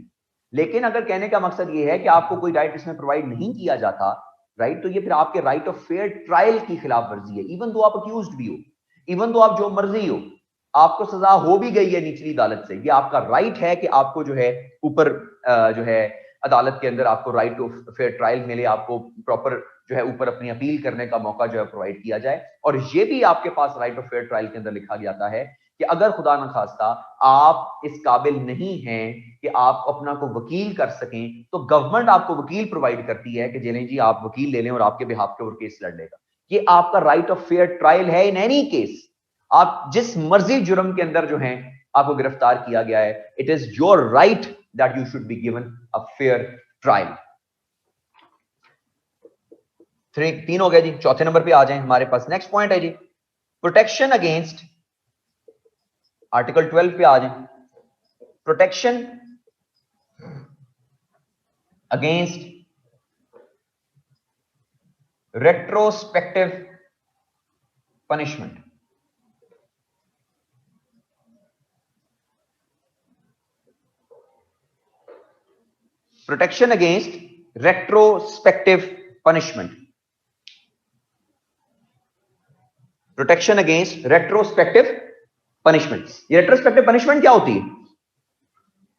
लेकिन अगर कहने का मकसद ये है कि आपको कोई राइट इसमें प्रोवाइड नहीं किया जाता, राइट, तो ये फिर आपके राइट ऑफ फेयर ट्रायल की खिलाफ वर्जी है। इवन दो आप अक्यूज्ड भी हो, इवन दो आप जो मर्जी हो, आपको सजा हो भी गई है निचली अदालत से, ये आपका राइट है कि आपको जो है ऊपर जो है अदालत के अंदर आपको राइट ऑफ फेयर ट्रायल मिले, आपको प्रॉपर जो है ऊपर अपनी अपील करने का मौका जो है प्रोवाइड किया जाए। और ये भी आपके पास राइट ऑफ फेयर ट्रायल के अंदर लिखा जाता है कि अगर खुदा न खास्ता आप इस काबिल नहीं हैं कि आप अपना को वकील कर सकें, तो गवर्नमेंट आपको वकील प्रोवाइड करती है कि चलें जी आप वकील ले लें और आपके बिहाफ के ऊपर केस लड़ लेगा। ये आपका राइट ऑफ फेयर ट्रायल है इन एनी केस। आप जिस मर्जी जुर्म के अंदर जो है आपको गिरफ्तार किया गया है, it is your right that you should be given a fair trial. 3 हो गया जी। चौथे नंबर पे आ जाएं, हमारे पास नेक्स्ट पॉइंट है जी प्रोटेक्शन अगेंस्ट, आर्टिकल 12 पे आ जाएं, protection against retrospective punishment. Protection against retrospective punishment. Protection against retrospective punishment. ये रेट्रोस्पेक्टिव पनिशमेंट क्या होती है?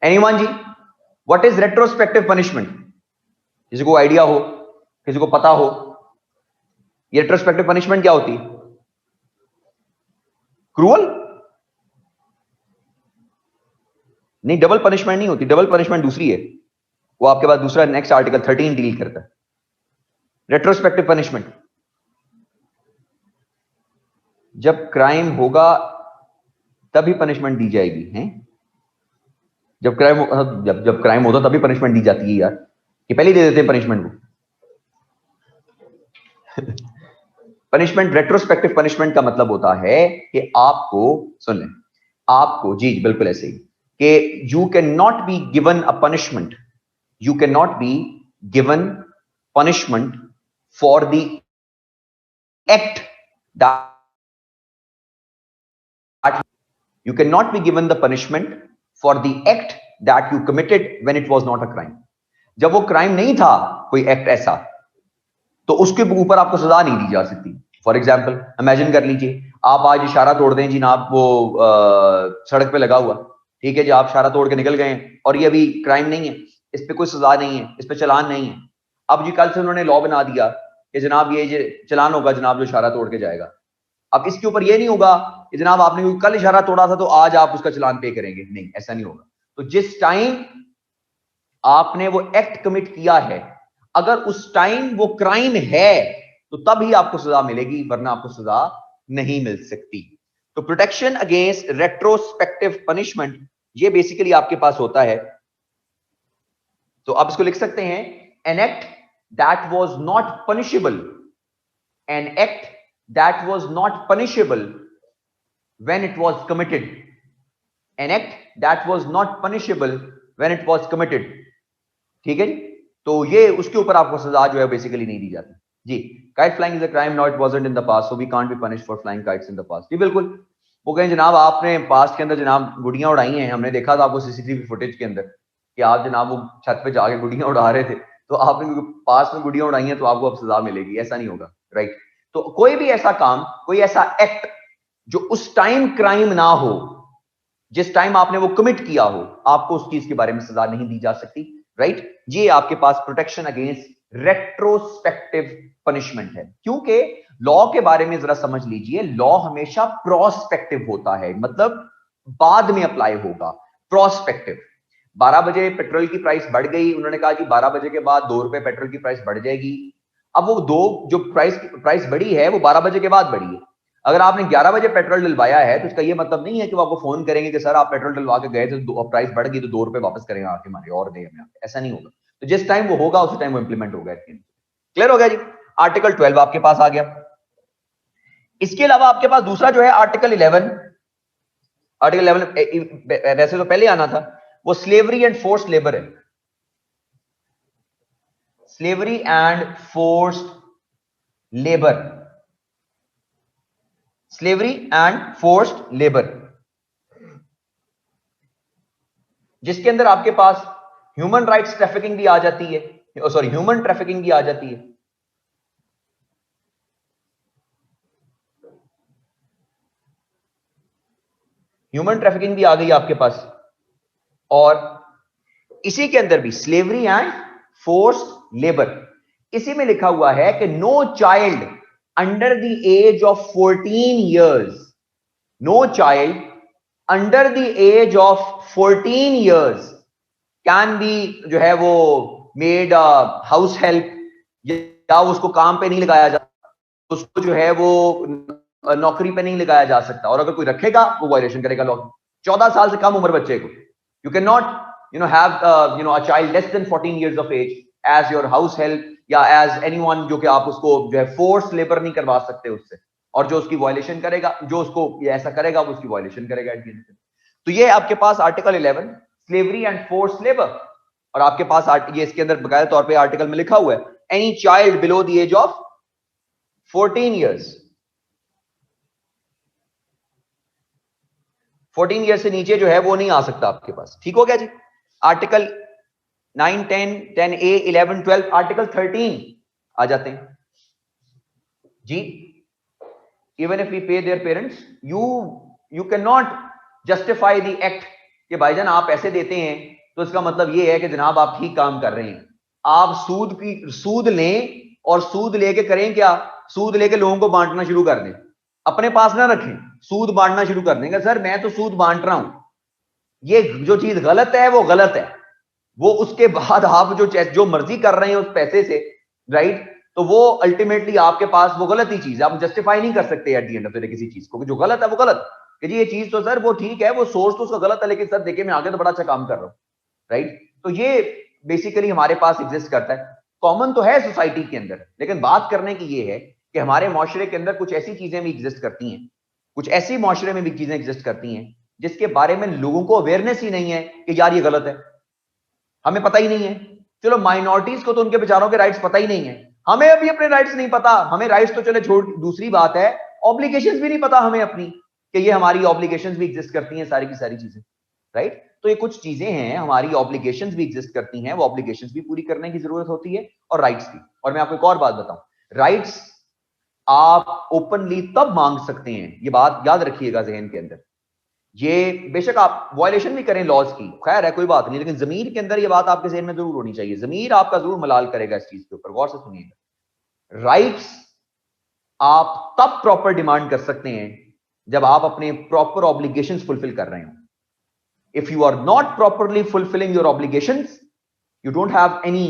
एनीवन जी, व्हाट इज रेट्रोस्पेक्टिव पनिशमेंट? किसी को आइडिया हो, किसी को पता हो, ये रेट्रोस्पेक्टिव पनिशमेंट क्या होती है? क्रूअल नहीं, डबल पनिशमेंट नहीं होती। डबल पनिशमेंट दूसरी है, वो आपके पास दूसरा नेक्स्ट आर्टिकल 13 डील करता है। रेट्रोस्पेक्टिव पनिशमेंट जब क्राइम होगा तभी पनिशमेंट दी जाएगी, हैं? जब क्राइम होता तभी पनिशमेंट दी जाती है यार, कि पहले ही दे देते हैं पनिशमेंट को। पनिशमेंट, रेट्रोस्पेक्टिव पनिशमेंट का मतलब होता है कि आपको, सुन लें, आपको जी बिल्कुल ऐसे ही कि you can not be given a punishment, you can not be given punishment for the act that you cannot be given the punishment for the act that you committed when it was not a crime। जब वो crime नहीं था कोई act ऐसा, तो उसके ऊपर आपको सजा नहीं दी जा सकती। फॉर एग्जाम्पल इमेजिन कर लीजिए, आप आज इशारा तोड़ दें जी, आप वो सड़क पे लगा हुआ, ठीक है जी, आप इशारा तोड़ के निकल गए हैं और ये अभी क्राइम नहीं है, इस पे कोई सजा नहीं है, इस पे चलान नहीं है। अब जी कल से उन्होंने लॉ बना दिया कि जनाब ये चलान होगा जनाब जो इशारा तोड़ के जाएगा। अब इसके ऊपर ये नहीं होगा कि जनाब आपने कल इशारा तोड़ा था तो आज आप उसका चलान पे करेंगे, नहीं, ऐसा नहीं होगा। तो जिस टाइम आपने वो एक्ट कमिट किया है, अगर उस टाइम वो क्राइम है तो तभी आपको सजा मिलेगी, वरना आपको सजा नहीं मिल सकती। तो प्रोटेक्शन अगेंस्ट रेट्रोस्पेक्टिव पनिशमेंट ये बेसिकली आपके पास होता है। तो आप इसको लिख सकते हैं, an act that was not punishable, an act that was not punishable when it was committed, an act that was not punishable when it was committed। ठीक है जी, तो ये उसके ऊपर आपको सजा जो है बेसिकली नहीं दी जाती जी। Kite flying is a crime, now it wasn't in the past, so we can't be punished for flying kites in the past. जी बिल्कुल, वो कहें जनाब आपने पास्ट के अंदर जनाब गुड़ियां उड़ाई हैं, हमने देखा था आपको सीसीटीवी फुटेज के अंदर कि आप जनाब वो छत पे जाके गुड़ियां उड़ा रहे थे, तो आपने पास्ट में गुड़ियां उड़ाई हैं तो आपको अब सजा मिलेगी, ऐसा नहीं होगा, राइट। तो कोई भी ऐसा काम, कोई ऐसा एक्ट जो उस टाइम क्राइम ना हो, जिस टाइम आपने वो कमिट किया हो, आपको उस चीज के बारे में सजा नहीं दी जा सकती, राइट। ये आपके पास प्रोटेक्शन अगेंस्ट रेट्रोस्पेक्टिव पनिशमेंट है, क्योंकि लॉ के बारे में जरा समझ लीजिए, लॉ हमेशा प्रोस्पेक्टिव होता है, मतलब बाद में अप्लाई होगा। प्रोस्पेक्टिव, 12 बजे पेट्रोल की प्राइस बढ़ गई, उन्होंने कहा कि 12 बजे के बाद 2 रुपए पेट्रोल की प्राइस बढ़ जाएगी। अब वो दो जो प्राइस बढ़ी है वो 12 बजे के बाद बढ़ी है। अगर आपने 11 बजे पेट्रोल डलवाया है तो इसका ये मतलब नहीं है कि वो आपको फोन करेंगे कि सर आप पेट्रोल डलवा के गए थे तो प्राइस बढ़ गई तो 2 रुपए वापस करेंगे आके हमारे और दे हमें, ऐसा नहीं होगा। तो जिस टाइम वो होगा उसी टाइम वो इंप्लीमेंट होगा। क्लियर हो गया जी? आर्टिकल 12 आपके पास आ गया। इसके अलावा आपके पास दूसरा जो है आर्टिकल 11। आर्टिकल 11 वैसे तो पहले आना था, वो स्लेवरी एंड फोर्स्ड लेबर है। Slavery and forced labour, slavery and forced labour, जिसके अंदर आपके पास ह्यूमन राइट्स ट्रैफिकिंग भी आ जाती है, सॉरी ह्यूमन ट्रैफिकिंग भी आ जाती है। ह्यूमन ट्रैफिकिंग भी आ गई आपके पास। और इसी के अंदर भी स्लेवरी एंड फोर्स्ड लेबर, इसी में लिखा हुआ है कि no child under the age of 14 years, no child under the age of 14 years can be जो है वो मेड हाउस हेल्प, या उसको काम पे नहीं लगाया जा, उसको जो है वो नौकरी पे नहीं लगाया जा सकता, और अगर कोई रखेगा वो वायलेशन करेगा लॉ। 14 साल से कम उम्र बच्चे को, you can not have a child less than 14 years of age as your house help या as anyone, जो कि आप उसको जो है फोर्स लेबर नहीं करवा सकते उससे, और जो उसकी वायलेशन करेगा, जो उसको ऐसा करेगा वो उसकी वायलेशन करेगा। तो ये आपके पास article 11 slavery and force labour, और आपके पास ये इसके अंदर बकायदा तौर पे आर्टिकल में लिखा हुआ है any child below the age of 14 years, 14 year से नीचे जो है वो नहीं आ सकता आपके पास। ठीक हो गया जी? आर्टिकल 9, 10, 10A, 11, 12, आर्टिकल 13 आ जाते हैं जी। इवन इफ वी पे their parents, you can not justify the act कि भाईजान आप पैसे देते हैं तो इसका मतलब ये है कि जनाब आप ठीक काम कर रहे हैं। आप सूद लें और सूद लेके करें क्या? सूद लेके लोगों को बांटना शुरू कर दें, अपने पास ना रखें, सूद बांटना शुरू कर देंगे। सर मैं तो सूद बांट रहा हूं, ये जो चीज गलत है वो गलत है। वो उसके बाद आप जो मर्जी कर रहे हैं उस पैसे से, राइट, तो वो अल्टीमेटली आपके पास वो गलत ही चीज है, आप जस्टिफाई नहीं कर सकते at the end of the day किसी चीज को, जो गलत है वो गलत, कि जी ये चीज तो सर वो ठीक है, वो सोर्स तो उसका गलत है, लेकिन सर देखिए मैं आगे तो बड़ा अच्छा काम कर रहा हूं, राइट। तो ये बेसिकली हमारे पास एग्जिस्ट करता है, कॉमन तो है सोसाइटी के अंदर, लेकिन बात करने की ये है कि हमारे माशरे के अंदर कुछ ऐसी चीजें भी एग्जिस्ट करती हैं, कुछ ऐसी माशरे में भी चीजें एग्जिस्ट करती हैं जिसके बारे में लोगों को अवेयरनेस ही नहीं है कि यार ये गलत है, हमें पता ही नहीं है। चलो माइनॉरिटीज को तो उनके बेचारों के राइट्स पता ही नहीं है, हमें अभी अपने राइट्स नहीं पता, हमें राइट्स तो चले छोड़, दूसरी बात है ऑब्लिगेशंस भी नहीं पता हमें अपनी, कि ये हमारी ऑब्लिगेशंस भी एग्जिस्ट करती हैं, सारी की सारी चीजें, राइट। तो ये कुछ चीजें हैं, हमारी ऑब्लिगेशंस भी एग्जिस्ट करती हैं, वो ऑब्लिगेशंस भी पूरी करने की जरूरत होती है, और राइट्स भी। और मैं आपको एक और बात बताऊं, राइट्स आप ओपनली तब मांग सकते हैं, ये बात याद रखिएगा जहन के अंदर, ये बेशक आप वायलेशन भी करें लॉज की, खैर है कोई बात नहीं, लेकिन जमीर के अंदर ये बात आपके जहन में जरूर होनी चाहिए, जमीर आपका जरूर मलाल करेगा इस चीज के ऊपर, गौर से सुनिएगा। राइट्स आप तब प्रॉपर डिमांड कर सकते हैं जब आप अपने प्रॉपर ऑब्लिगेशंस फुलफिल कर रहे हो। If you are not properly fulfilling your obligations, you don't have any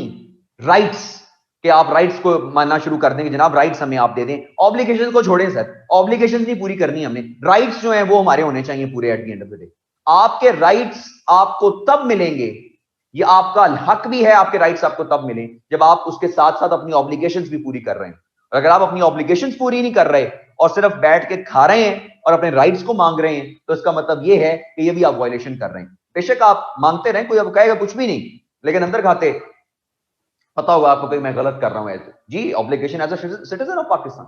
rights कि आप राइट्स को मानना शुरू कर देंगे, जनाब राइट्स हमें आप दे दें। ऑब्लिगेशन को छोड़ें सर, ऑब्लिगेशन नहीं पूरी करनी हमने, राइट्स जो हैं वो हमारे होने चाहिए पूरे eight the end of the day. आपके राइट्स आपको तब मिलेंगे, ये आपका हक भी है, आपके राइट्स आपको तब मिले जब आप उसके साथ साथ अपनी ऑब्लिगेशंस भी पूरी कर रहे हैं। और अगर आप अपनी ऑब्लिगेशंस पूरी नहीं कर रहे और सिर्फ बैठ के खा रहे हैं और अपने राइट्स को मांग रहे हैं, तो इसका मतलब ये है कि ये भी आप वायलेशन कर रहे हैं। बेशक आप मांगते रहें, कोई अब कहेगा कुछ भी नहीं, लेकिन अंदर खाते पता होगा आपको कि मैं गलत कर रहा हूं ऐसे जी। Obligation as a citizen of Pakistan,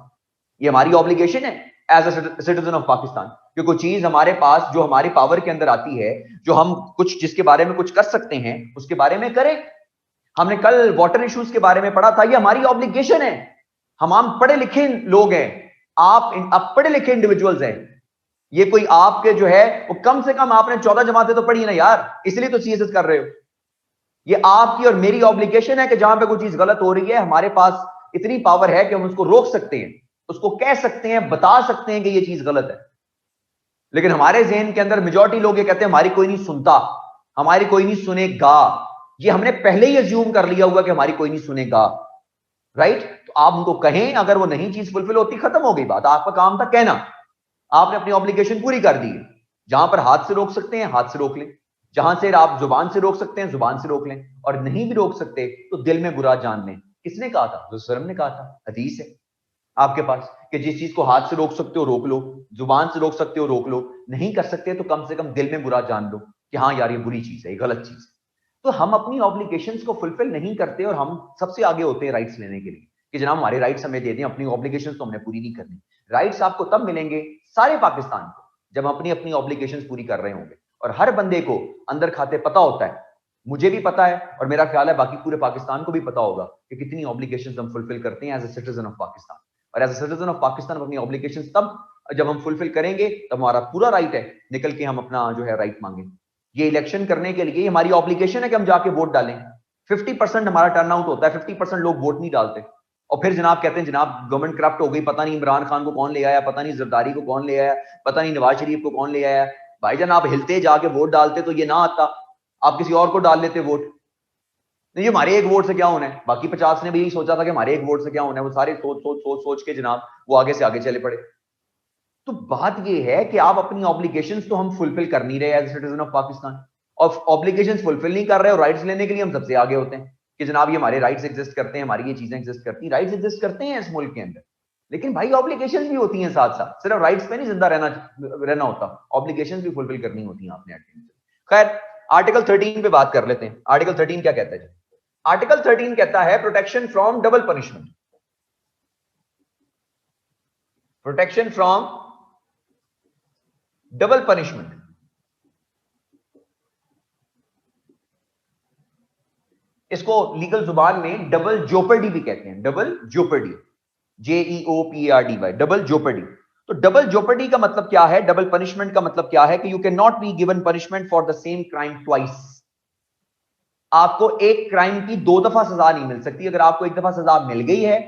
ये हमारी ऑब्लिगेशन है as a citizen of Pakistan, कि कोई चीज हमारे पास जो हमारी पावर के अंदर आती है, जो हम कुछ जिसके बारे में कुछ कर सकते हैं उसके बारे में करें। हमने कल वाटर इश्यूज के बारे में पढ़ा था, ये हमारी ऑब्लिगेशन है। हम पढ़े लिखे लोग हैं, आप पढ़े लिखे इंडिविजुअल्स हैं, ये कोई आपके जो है वो कम से कम आपने 14 जमातें तो पढ़ी ना यार, इसलिए तो सीएसएस कर रहे हो। ये आपकी और मेरी ऑब्लिगेशन है कि जहां पे कोई चीज गलत हो रही है, हमारे पास इतनी पावर है कि हम उसको रोक सकते हैं, उसको कह सकते हैं, बता सकते हैं कि ये चीज गलत है। लेकिन हमारे जहन के अंदर मेजॉरिटी लोग ये कहते हैं हमारी कोई नहीं सुनता, हमारी कोई नहीं सुनेगा। ये हमने पहले ही अज्यूम कर लिया हुआ कि हमारी कोई नहीं सुनेगा, राइट? तो आप उनको कहें, अगर वो नहीं चीज फुलफिल होती, खत्म हो गई बात। आपका काम था कहना, आपने अपनी ऑब्लिगेशन पूरी कर दी है। जहां पर हाथ से रोक सकते हैं हाथ से रोक लें, जहां से आप जुबान से रोक सकते हैं जुबान से रोक लें, और नहीं भी रोक सकते तो दिल में बुरा जान लें। किसने कहा था? रसूल ने कहा था। हदीस है आपके पास कि जिस चीज को हाथ से रोक सकते हो रोक लो, जुबान से रोक सकते हो रोक लो, नहीं कर सकते तो कम से कम दिल में बुरा जान लो कि हाँ यार ये बुरी चीज है, ये गलत चीज है। तो हम अपनी ऑब्लिगेशंस को फुलफिल नहीं करते और हम सबसे आगे होते हैं राइट्स लेने के लिए कि जनाब हमारे राइट्स हमें दे दें, अपनी ऑब्लिगेशंस तो हमने पूरी नहीं करनी। राइट्स आपको तब मिलेंगे सारे पाकिस्तान को जब अपनी अपनी ऑब्लिगेशंस पूरी कर रहे होंगे। और हर बंदे को अंदर खाते पता होता है, मुझे भी पता है और मेरा ख्याल है बाकी पूरे पाकिस्तान को भी पता होगा कि कितनी ऑब्लिगेशंस हम फुलफिल करते हैं as a citizen of Pakistan. और as a citizen of Pakistan अपनी ऑब्लिगेशंस तब जब हम फुलफिल करेंगे तब हमारा पूरा राइट है निकल के हम अपना जो है राइट मांगे। ये इलेक्शन करने के लिए हमारी ऑब्लिगेशन है कि हम जाके वोट डालें। 50% हमारा टर्नआउट होता है, 50% लोग वोट नहीं डालते और फिर जनाब कहते हैं जनाब गवर्नमेंट करप्ट हो गई, पता नहीं इमरान खान को कौन ले आया, पता नहीं जरदारी को कौन ले आया, पता नहीं नवाज शरीफ को कौन ले आया। भाईजान आप हिलते जाके वोट डालते तो ये ना आता, आप किसी और को डाल लेते वोट। नहीं, हमारे एक वोट से क्या होना है? बाकी 50 ने भी यही सोचा था कि हमारे एक वोट से क्या होना है, वो सारे सोच के जनाब वो आगे से आगे चले पड़े। तो बात ये है कि आप अपनी ऑब्लिगेशंस तो हम फुलफिल कर नहीं रहे as a citizen of Pakistan, और ऑब्लिगेशंस फुलफिल नहीं कर रहे और राइट्स लेने के लिए हम सबसे आगे होते हैं कि जनाब ये हमारे राइट्स एग्जिस्ट करते हैं, हमारी ये चीजें एग्जिस्ट करती हैं। राइट्स एग्जिस्ट करते हैं इस मुल्क के अंदर, लेकिन भाई ऑब्लिगेशंस भी होती हैं साथ साथ, सिर्फ राइट्स पे नहीं जिंदा रहना होता, ऑब्लिगेशंस भी फुलफिल करनी होती हैं आपने। खैर आर्टिकल 13 पे बात कर लेते हैं। आर्टिकल 13 क्या कहता है? आर्टिकल 13 कहता है protection from double punishment. Protection from double punishment. इसको लीगल जुबान में डबल जोपर्डी भी कहते हैं। Double jeopardy, JEOPARDY, double jeopardy. तो डबल जोपर्डी का मतलब क्या है? डबल पनिशमेंट का मतलब क्या है कि you can not be given punishment for the same crime twice. आपको एक क्राइम की दो दफा सजा नहीं मिल सकती। अगर आपको एक दफा सजा मिल गई है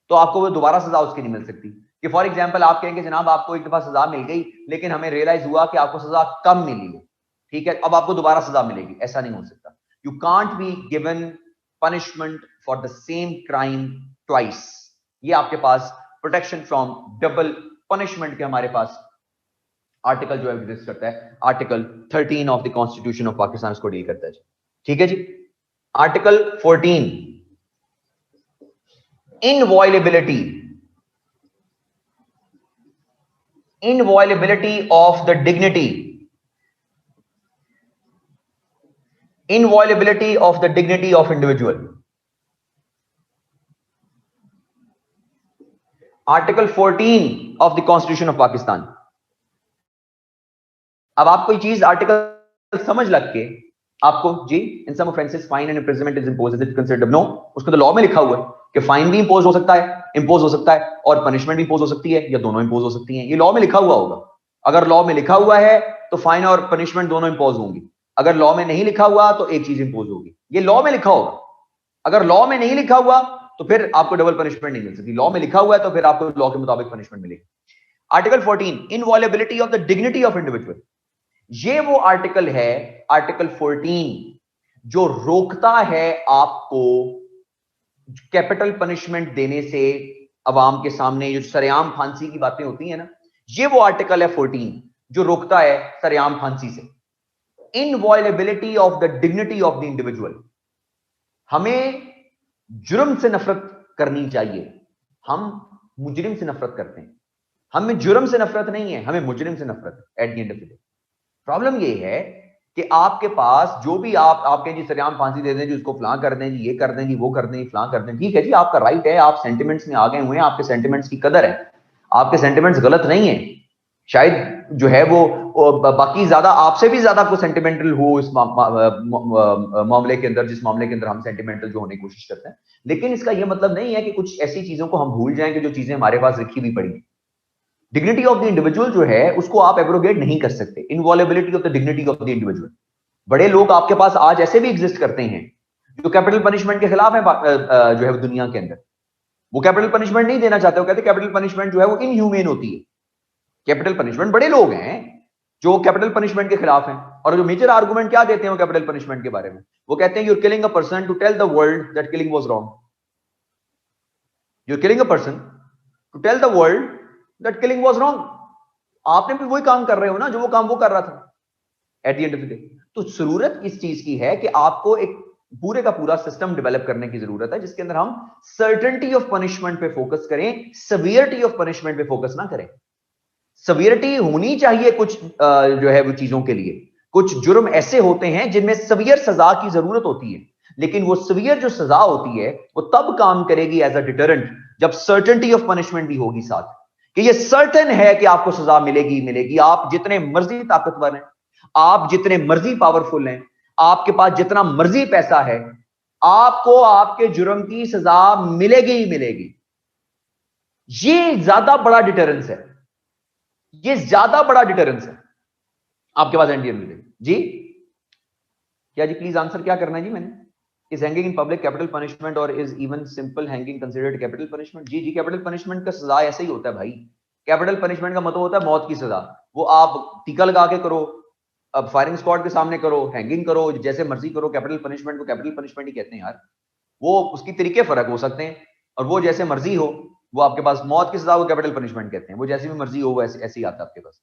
तो आपको वो दोबारा सजा उसकी नहीं मिल सकती। कि फॉर एग्जांपल आप कहेंगे जनाब आपको एक दफा सजा मिल गई लेकिन हमें रियलाइज हुआ कि आपको सजा कम मिली है, ठीक है, अब आपको दोबारा सजा मिलेगी, ऐसा नहीं हो सकता। You can't be given punishment for the same crime twice. ये आपके पास प्रोटेक्शन फ्रॉम डबल पनिशमेंट के हमारे पास आर्टिकल जो एग्जिस्ट करता है, article 13 of the constitution of Pakistan इसको डील करता है। ठीक है जी। Article 14, inviolability, inviolability of the dignity, inviolability of the dignity of individual। Article 14 of the Constitution of Pakistan। अब आपको ये चीज आर्टिकल समझ लग के आपको जी in some offences fine and imprisonment is imposed, is it considered? No, उसको तो लॉ में लिखा हुआ है कि फाइन भी इंपोज हो सकता है और पनिशमेंट भी इंपोज हो सकती है, या दोनों इंपोज हो सकती हैं। ये लॉ में लिखा हुआ होगा। अगर लॉ में लिखा हुआ है तो फाइन और पनिशमेंट दोनों इंपोज होंगी। अगर लॉ में नहीं लिखा हुआ तो एक चीज इंपोज होगी। ये लॉ में लिखा होगा। अगर लॉ में नहीं लिखा हुआ तो फिर आपको डबल पनिशमेंट नहीं मिल सकती। लॉ में लिखा हुआ है तो फिर आपको लॉ के मुताबिक पनिशमेंट मिलेगी। Article 14, inviolability of the dignity of individual. ये वो आर्टिकल है, आर्टिकल 14, जो रोकता है आपको कैपिटल पनिशमेंट देने से। अवाम के सामने जो सरेआम फांसी की बातें होती है ना, ये वो आर्टिकल है 14 जो रोकता है सरेआम फांसी से। Inviolability of the dignity of the individual. हमें जुर्म से नफरत करनी चाहिए। हम मुजरिम से नफरत करते हैं, हमें जुर्म से नफरत नहीं है, हमें मुजरिम से नफरत है। Eight the end of the day problem ये है कि आपके पास जो भी आप कहें जी सरेआम फांसी दे दें जी, उसको फलां कर दें जी, ये कर दें जी, वो कर दें, फलां कर दें, ठीक है जी, आपका राइट है, आप सेंटिमेंट्स में आ गए हुए हैं, आपके सेंटिमेंट्स की कदर है, आपके सेंटिमेंट्स गलत नहीं है। शायद जो है वो बाकी ज्यादा आपसे भी ज्यादा को सेंटिमेंटल हो इस मामले के अंदर, जिस मामले के अंदर हम सेंटिमेंटल जो होने की कोशिश करते हैं। लेकिन इसका यह मतलब नहीं है कि कुछ ऐसी चीजों को हम भूल जाएंगे जो चीजें हमारे पास लिखी हुई पड़ी। डिग्निटी ऑफ द इंडिविजुअल जो है उसको आप एब्रोगेट नहीं कर सकते। Inviolability of the dignity of the individual. बड़े लोग आपके पास आज ऐसे भी एग्जिस्ट करते हैं जो कैपिटल पनिशमेंट के खिलाफ है जो है दुनिया के अंदर। वो कैपिटल पनिशमेंट नहीं देना चाहते, वो कहते कैपिटल पनिशमेंट जो है वो इनह्यूमेन होती है। कैपिटल पनिशमेंट, बड़े लोग हैं जो कैपिटल पनिशमेंट के खिलाफ हैं, और जो मेजर आर्गुमेंट क्या देते हैं वो कैपिटल पनिशमेंट के बारे में, वो कहते हैं you're killing a person to tell the world that killing was wrong. You're killing a person to tell the world that killing was wrong. आपने भी वही काम कर रहे हो ना जो वो काम वो कर रहा था eight the end of the day. तो जरूरत इस चीज की है कि आपको एक पूरे का पूरा सिस्टम डेवलप करने की जरूरत है जिसके अंदर हम सर्टेनिटी ऑफ पनिशमेंट पे फोकस करें, सेवियरिटी ऑफ पनिशमेंट पे फोकस ना करें। सेवियरिटी होनी चाहिए कुछ जो है वो चीजों के लिए, कुछ जुर्म ऐसे होते हैं जिनमें सवियर सजा की जरूरत होती है, लेकिन वो सवियर जो सजा होती है वो तब काम करेगी एज अ डिटरेंट जब सर्टेनिटी ऑफ पनिशमेंट भी होगी साथ, कि ये सर्टेन है कि आपको सजा मिलेगी मिलेगी। आप जितने मर्जी ताकतवर हैं, आप जितने मर्जी पावरफुल हैं, आपके पास जितना मर्जी पैसा है, आपको आपके जुर्म की सजा मिलेगी ही मिलेगी। ये ज्यादा बड़ा डिटरेंस है, ये ज्यादा बड़ा डिटरेंस है आपके पास एनडीएम मिलेगी। जी क्या जी, प्लीज आंसर क्या करना है जी मैंने? Is hanging in public capital punishment और is even simple hanging considered capital punishment? जी जी, कैपिटल पनिशमेंट का सजा ऐसे ही होता है भाई। कैपिटल पनिशमेंट का मतलब होता है मौत की सजा। वो आप टीका लगा के करो, अब फायरिंग स्क्वाड के सामने करो, हैंगिंग करो, जैसे मर्जी करो, कैपिटल पनिशमेंट को कैपिटल पनिशमेंट ही कहते हैं यार। वो उसकी तरीके फर्क हो सकते हैं, और वो जैसे मर्जी हो, वो आपके पास मौत की सजा को कैपिटल पनिशमेंट कहते हैं, वो जैसी भी मर्जी हो वो ऐसे ऐसे ही आता है आपके पास।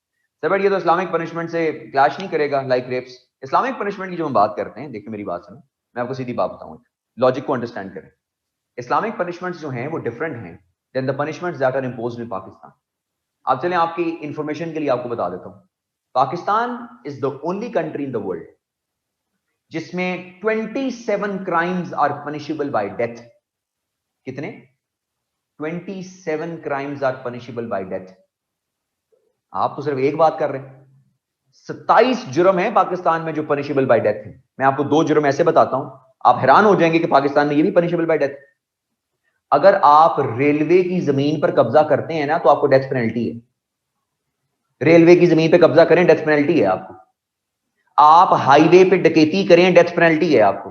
सर बट ये तो इस्लामिक पनिशमेंट से क्लैश नहीं करेगा, लाइक रेप्स। इस्लामिक पनिशमेंट की जो हम बात करते हैं, देखिए मेरी बात सुनो, मैं आपको सीधी बात बताऊं, लॉजिक को अंडरस्टैंड करें। इस्लामिक पनिशमेंट्स जो हैं वो डिफरेंट हैं than the punishments that are imposed in Pakistan. आप चलें, आपकी इंफॉर्मेशन के लिए आपको बता देता हूं, Pakistan is the only country in the world जिसमें 27 crimes are punishable by death. कितने? 27 crimes are punishable by death. आप तो सिर्फ एक बात कर रहे हैं, 27 जुर्म है पाकिस्तान में जो पनिशेबल बाय डेथ है। मैं आपको दो जुर्म ऐसे बताता हूं, आप हैरान हो जाएंगे कि पाकिस्तान में ये भी पनिशेबल बाय डेथ। अगर आप रेलवे की जमीन पर कब्जा करते हैं ना तो आपको डेथ पेनल्टी है। रेलवे की जमीन पर कब्जा करें, डेथ पेनल्टी है आपको। आप हाईवे पे डकैती करें, डेथ पेनल्टी है आपको।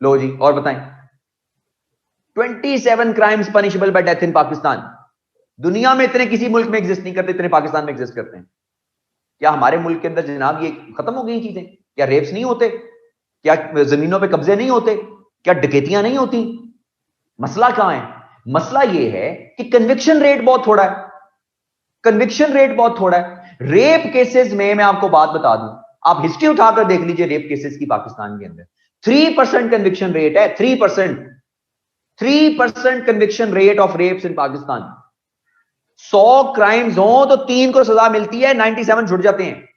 लो जी, और बताएं। 27 crimes punishable by death in Pakistan. दुनिया में इतने किसी मुल्क में एग्जिस्ट नहीं करते, इतने पाकिस्तान में एग्जिस्ट करते हैं। क्या हमारे मुल्क के अंदर जनाब ये खत्म हो गई चीजें? क्या रेप्स नहीं होते? क्या जमीनों पे कब्जे नहीं होते? क्या डकैतियां नहीं होती? मसला कहां है? मसला ये है कि कन्विक्शन रेट बहुत थोड़ा है। कन्विक्शन रेट बहुत थोड़ा है रेप केसेस में। मैं आपको बात बता दूं, आप हिस्ट्री उठाकर देख लीजिए रेप केसेस की पाकिस्तान के अंदर 3% कन्विक्शन रेट है। 3%, 3% conviction rate of rapes in Pakistan. 100 crimes हो तो 3 को सजा मिलती है, 97 छुट जाते हैं।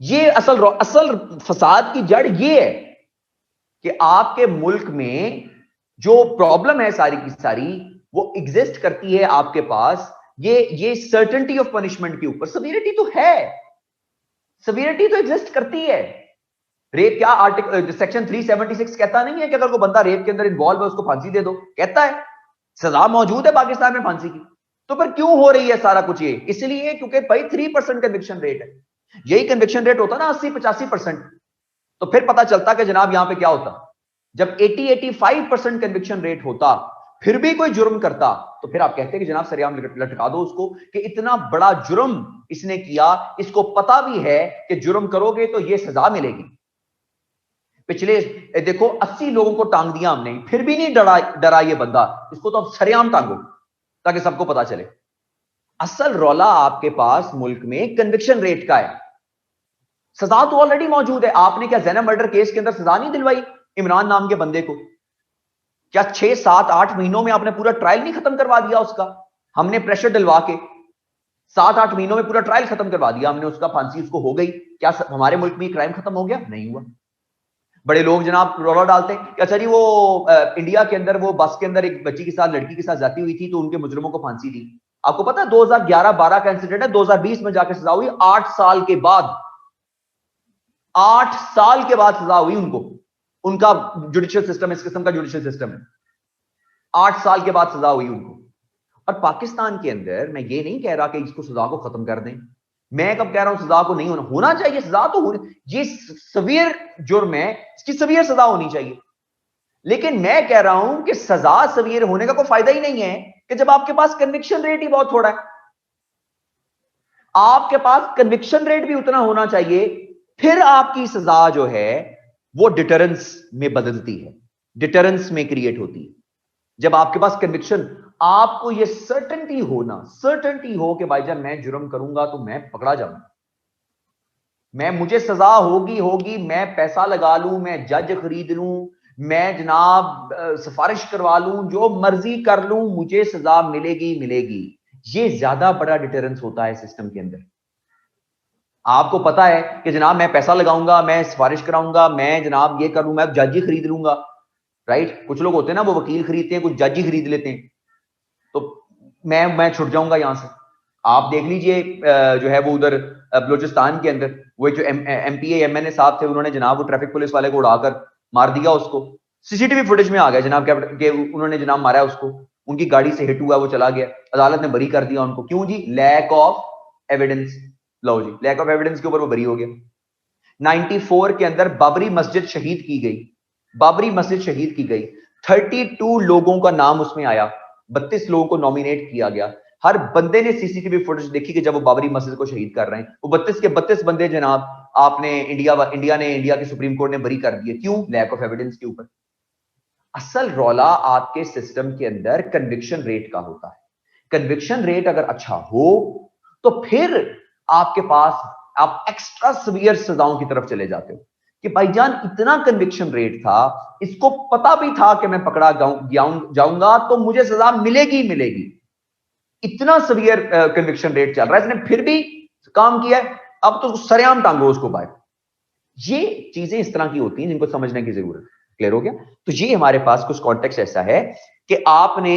ये असल फसाद की जड़ ये है कि आपके मुल्क में जो प्रॉब्लम है सारी की सारी वो एग्जिस्ट करती है आपके पास ये सर्टेनिटी ऑफ पनिशमेंट के ऊपर। सवियरिटी तो है, सवियरिटी तो एग्जिस्ट करती है। रेप क्या आर्टिकल सेक्शन 376 कहता नहीं है कि अगर कोई बंदा रेप के अंदर इन्वॉल्व है उसको फांसी दे दो? कहता है, सजा मौजूद है पाकिस्तान में फांसी की। तो पर क्यों हो रही है सारा कुछ ये? इसलिए क्योंकि भाई 3% कन्विक्शन रेट है। यही कन्विक्शन रेट होता ना 80-85%, तो फिर पता चलता कि जनाब यहां पे क्या होता। जब 80-85% कन्विक्शन रेट होता फिर भी कोई जुर्म करता तो फिर आप कहते कि जनाब सरेआम लटका दो उसको, कि इतना बड़ा जुर्म इसने किया, इसको पता भी है कि जुर्म करोगे तो ये सजा मिलेगी। पिछले देखो 80 लोगों को टांग दिया हमने, फिर भी नहीं डरा ये बंदा, इसको तो अब सरेआम टांगो ताकि सबको पता चले। असल रौला आपके पास मुल्क में कन्विक्शन रेट का है। सजा तो ऑलरेडी मौजूद है। आपने क्या ज़ैनब मर्डर केस के अंदर सजा नहीं दिलवाई इमरान नाम के बंदे को? क्या 6, 7, 8 महीनों में आपने पूरा ट्रायल नहीं खत्म करवा दिया उसका? हमने प्रेशर दिलवा के 7, 8 महीनों में पूरा ट्रायल खत्म करवा दिया हमने उसका, फांसी उसको हो गई। क्या हमारे मुल्क में क्राइम खत्म हो गया? नहीं हुआ। बड़े लोग जनाब रौला डालते हैं कि अच्छा जी वो इंडिया के अंदर वो बस के अंदर एक बच्ची के साथ, लड़की के साथ जाती हुई थी तो उनके मुजरिमों को फांसी दी। आपको पता है 2011-12 का इंसिडेंट है, 2020 में जाके सजा हुई 8 साल के बाद। 8 साल के बाद सजा हुई उनको। उनका जुडिशियल सिस्टम इस किस्म का जुडिशियल सिस्टम है। 8 साल के बाद सजा हुई उनको। और पाकिस्तान के अंदर मैं ये नहीं कह रहा कि इसको सजा को खत्म कर दें, मैं कब कह रहा हूं सजा को नहीं होना चाहिए, सजा तो होनी, ये सवियर जुर्म है, इसकी सवियर सजा होनी चाहिए। लेकिन मैं कह रहा हूं कि सजा सवीर होने का कोई फायदा ही नहीं है कि जब आपके पास कन्विक्शन रेट ही बहुत थोड़ा है। आपके पास कन्विक्शन रेट भी उतना होना चाहिए, फिर आपकी सजा जो है वो डिटरेंस में बदलती है, डिटरेंस में क्रिएट होती है। जब आपके पास कन्विक्शन, आपको ये सर्टेनिटी हो कि भाईजान मैं जुर्म करूंगा तो मैं पकड़ा जाऊंगा, मुझे सजा होगी, मैं पैसा लगा लूं, मैं जज खरीद लूं, मैं जनाब सिफारिश करवा लूं, जो मर्जी कर लूं, मुझे सजा मिलेगी। ये ज्यादा बड़ा डिटरेंस होता है सिस्टम के अंदर। आपको पता है कि जनाब मैं पैसा लगाऊंगा, मैं सिफारिश कराऊंगा, मैं जनाब ये कर लूं, मैं जज ही खरीद लूंगा, राइट। कुछ लोग होते हैं ना, वो वकील खरीदते हैं, कुछ जज ही खरीद लेते हैं, तो मैं छुट जाऊंगा यहां से। आप देख लीजिए जो है वो उधर बलूचिस्तान के अंदर वो जो एमपीए एमएनए साहब थे, उन्होंने जनाब वो ट्रैफिक पुलिस वाले को उड़ाकर मार दिया उसको। सीसीटीवी फुटेज में आ गया जनाब के उन्होंने जनाब मारा उसको, उनकी गाड़ी से हिट हुआ, वो चला गया, अदालत ने बरी कर दिया उनको। क्यों जी? Lack of evidence. लो जी, लैक ऑफ एविडेंस के ऊपर वो बरी हो गया। 94 के अंदर बाबरी मस्जिद शहीद की गई, 32 लोगों का नाम उसमें आया, 32 लोगों को नॉमिनेट किया गया। हर बंदे ने सीसीटीवी फुटेज देखी कि जब वो बाबरी मस्जिद को शहीद कर रहे हैं, वो 32 के 32 बंदे जनाब आपने इंडिया के सुप्रीम कोर्ट ने बरी कर दिए। क्यों? लैक ऑफ एविडेंस के ऊपर। असल रौला आपके सिस्टम के अंदर कन्विक्शन रेट का होता है। कन्विक्शन रेट अगर अच्छा हो तो फिर आपके पास आप एक्स्ट्रा सीवियर सजाओं की तरफ चले जाते हो कि भाईजान इतना कन्विक्शन रेट था, इसको पता भी था कि मैं पकड़ा जाऊंगा तो मुझे सजा मिलेगी। इतना सीवियर कन्विक्शन रेट चल रहा है, इसने फिर भी काम किया है, अब तो सरेआम टांगो उसको बाहर। ये चीजें इस तरह की होती हैं जिनको समझने की जरूरत है। क्लियर हो गया? तो ये हमारे पास कुछ कॉन्टेक्स्ट ऐसा है कि आपने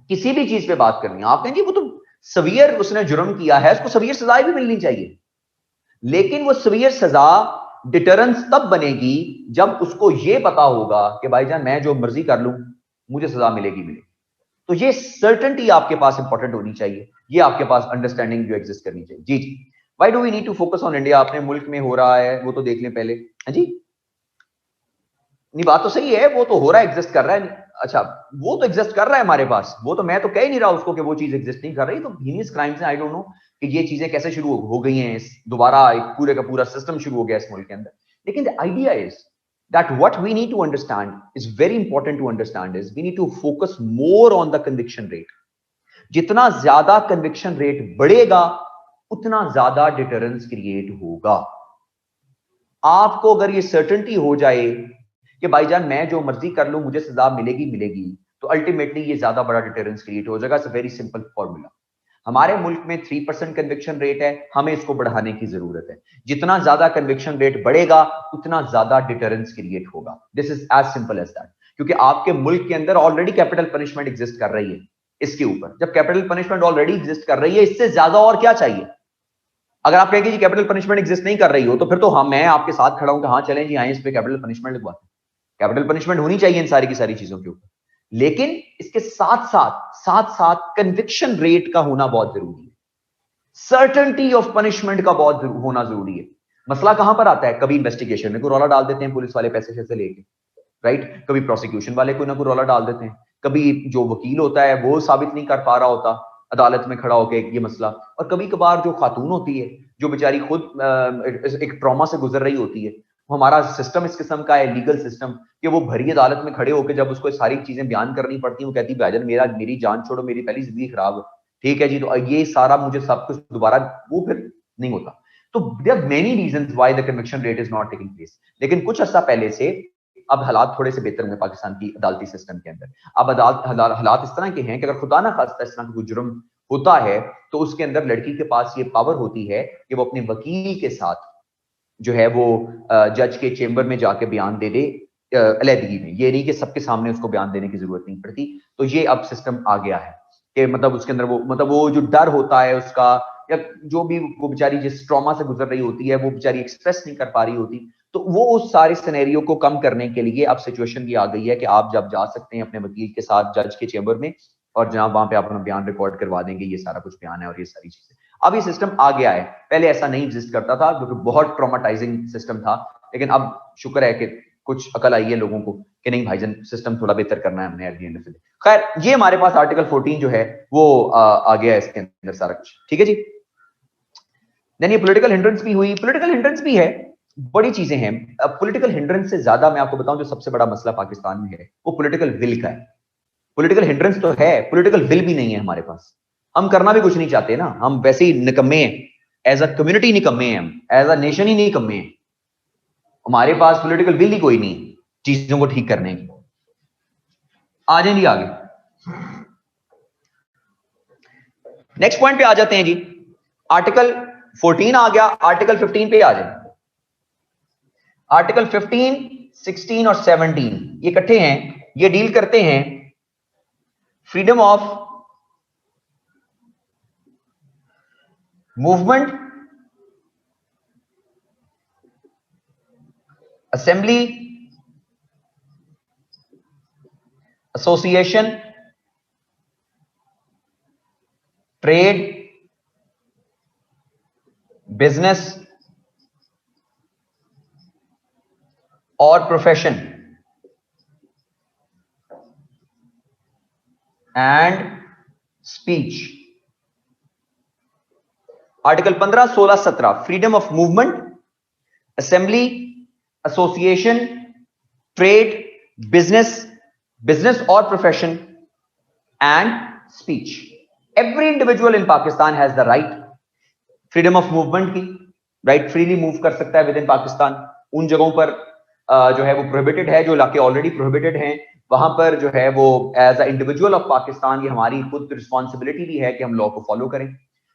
किसी भी चीज पे बात करनी है, आपने जी वो तो सवियर उसने जुर्म किया है, उसको सवियर सजा भी मिलनी चाहिए, लेकिन वो सवियर सजा डिटरेंस तब बनेगी जब उसको ये पता होगा कि भाईजान मैं जो मर्जी कर लूं, मुझे सजा मिलेगी। तो ये सर्टेनिटी आपके पास इंपॉर्टेंट होनी चाहिए, ये आपके पास अंडरस्टैंडिंग जो एग्जिस्ट करनी चाहिए। जी why do we need to focus on India? अपने मुल्क में हो रहा है वो तो देख लें पहले। हाँ जी, नहीं बात तो सही है, वो तो हो रहा है, एग्जिस्ट कर रहा है। अच्छा, वो तो एग्जिस्ट कर रहा है हमारे पास, वो तो मैं तो कह ही नहीं रहा उसको कि वो चीज एग्जिस्ट नहीं कर रही। तो हीनियस क्राइम्स हैं, आई डोंट नो कि ये चीजें कैसे शुरू हो गई हैं, दोबारा एक पूरे का पूरा सिस्टम शुरू हो गया इस मुल्क के अंदर। लेकिन the idea is that what we need to understand is very important to understand is we need to focus more on the conviction rate. जितना ज्यादा conviction rate बढ़ेगा उतना ज्यादा deterrence create होगा। आपको अगर ये certainty हो जाए कि भाईजान मैं जो मर्जी कर लूं मुझे सजा मिलेगी, तो अल्टीमेटली ये ज्यादा बड़ा deterrence create हो जाएगा। It's a very simple formula. हमारे मुल्क में 3% कन्विक्शन रेट है, हमें इसको बढ़ाने की जरूरत है। जितना ज्यादा कन्विक्शन रेट बढ़ेगा उतना ज्यादा डिटरेंस क्रिएट होगा। This is as simple as that. क्योंकि आपके मुल्क के अंदर ऑलरेडी कैपिटल पनिशमेंट एग्जिस्ट कर रही है। इसके ऊपर जब कैपिटल पनिशमेंट ऑलरेडी एग्जिस्ट कर रही है, इससे ज्यादा और क्या चाहिए? अगर आप कहेंगे जी कैपिटल पनिशमेंट एग्जिस्ट नहीं कर रही हो, तो फिर तो हाँ मैं आपके साथ खड़ा हूं कि हाँ चलें जी, हाँ इस पे कैपिटल पनिशमेंट लगवाते हैं। कैपिटल पनिशमेंट होनी चाहिए इन सारी की सारी चीजों के ऊपर, लेकिन इसके साथ साथ कन्विक्शन रेट का होना बहुत जरूरी है। सर्टेनिटी ऑफ पनिशमेंट का बहुत होना जरूरी है। मसला कहां पर आता है? कभी इन्वेस्टिगेशन में कोई रौला डाल देते हैं पुलिस वाले पैसे शैसे लेके, राइट। कभी प्रोसिक्यूशन वाले कोई ना कोई रौला डाल देते हैं, कभी जो वकील होता है वो साबित नहीं कर पा रहा होता अदालत में खड़ा होकर ये मसला, और कभी कभार जो खातून होती है जो बेचारी खुद एक ट्रॉमा से गुजर रही होती है। हमारा सिस्टम इस किस्म का है, लीगल सिस्टम, कि वो भरी अदालत में खड़े होकर जब उसको सारी चीजें बयान करनी पड़ती है, वो कहती भाईजान मेरी जान छोड़ो, मेरी पहली जिंदगी खराब है, ठीक है जी, तो ये सारा मुझे सब कुछ दोबारा, वो फिर नहीं होता। तो there are many reasons why the conviction rate is not taking place. लेकिन कुछ अर्सा पहले से अब हालात थोड़े से बेहतर हुए पाकिस्तान की अदालती सिस्टम के अंदर। अब हालात इस तरह के हैं कि अगर खुदा ना खास्ता इस तरह का जुर्म होता है तो उसके अंदर लड़की के पास ये पावर होती है कि वो अपने वकील के साथ जो है वो जज के चेंबर में जाके बयान दे दे अलहदगी में। ये नहीं कि सबके सामने उसको बयान देने की जरूरत नहीं पड़ती। तो ये अब सिस्टम आ गया है कि मतलब उसके अंदर वो जो डर होता है उसका, या जो भी वो बेचारी जिस ट्रॉमा से गुजर रही होती है वो बेचारी एक्सप्रेस नहीं कर पा रही होती, तो वो उस सारे सिनेरियो को कम करने के लिए अब सिचुएशन ये आ गई है कि आप जब जा सकते हैं अपने वकील के साथ जज के चेंबर में, और जनाब वहां पे आप अपना बयान रिकॉर्ड करवा देंगे, ये सारा कुछ बयान है और ये सारी चीजें। अब ये सिस्टम आ गया है, पहले ऐसा नहीं एग्जिस्ट करता था, जो कि बहुत ट्रॉमाटाइजिंग सिस्टम था। लेकिन अब शुक्र है कि कुछ अकल आई है लोगों को कि नहीं भाईजान सिस्टम थोड़ा बेहतर करना है हमने eight the end of the day. खैर ये हमारे पास आर्टिकल 14 जो है वो आ गया है इसके अंदर सारा कुछ, ठीक है जी। देन ये पॉलिटिकल हिंड्रेंस भी हुई, पॉलिटिकल हिंड्रेंस भी है, बड़ी चीजें हैं। अब पॉलिटिकल हिंड्रेंस से ज्यादा मैं आपको बताऊं जो सबसे बड़ा मसला पाकिस्तान में है वो पॉलिटिकल विल का है। पॉलिटिकल हिंड्रेंस तो है, पॉलिटिकल विल भी नहीं है हमारे पास। हम करना भी कुछ नहीं चाहते ना, हम वैसे ही निकम्मे हैं, एज अ कम्युनिटी निकम्मे हैं, हम एज अ नेशन ही निकम्मे हैं। हमारे पास पॉलिटिकल विल ही कोई नहीं चीजों को ठीक करने की। आ जाएंगे आगे, नेक्स्ट पॉइंट पे आ जाते हैं जी। आर्टिकल 14 आ गया, आर्टिकल 15 पे आ जाए। आर्टिकल 15, 16 और 17 ये इकट्ठे हैं, ये डील करते हैं freedom of movement, assembly, association, trade, business और profession and speech. Article 15, 16, 17 freedom of movement, assembly, association, trade, business और profession and speech. Every individual in Pakistan has the right freedom of movement की, right freely move कर सकता है with in Pakistan. उन जगहों पर जो है वो प्रोहिबिटेड है, जो इलाके ऑलरेडी प्रोहिबिटेड हैं वहां पर जो है वो as a individual of Pakistan ये हमारी खुद रिस्पॉन्सिबिलिटी भी है कि हम लॉ को फॉलो करें।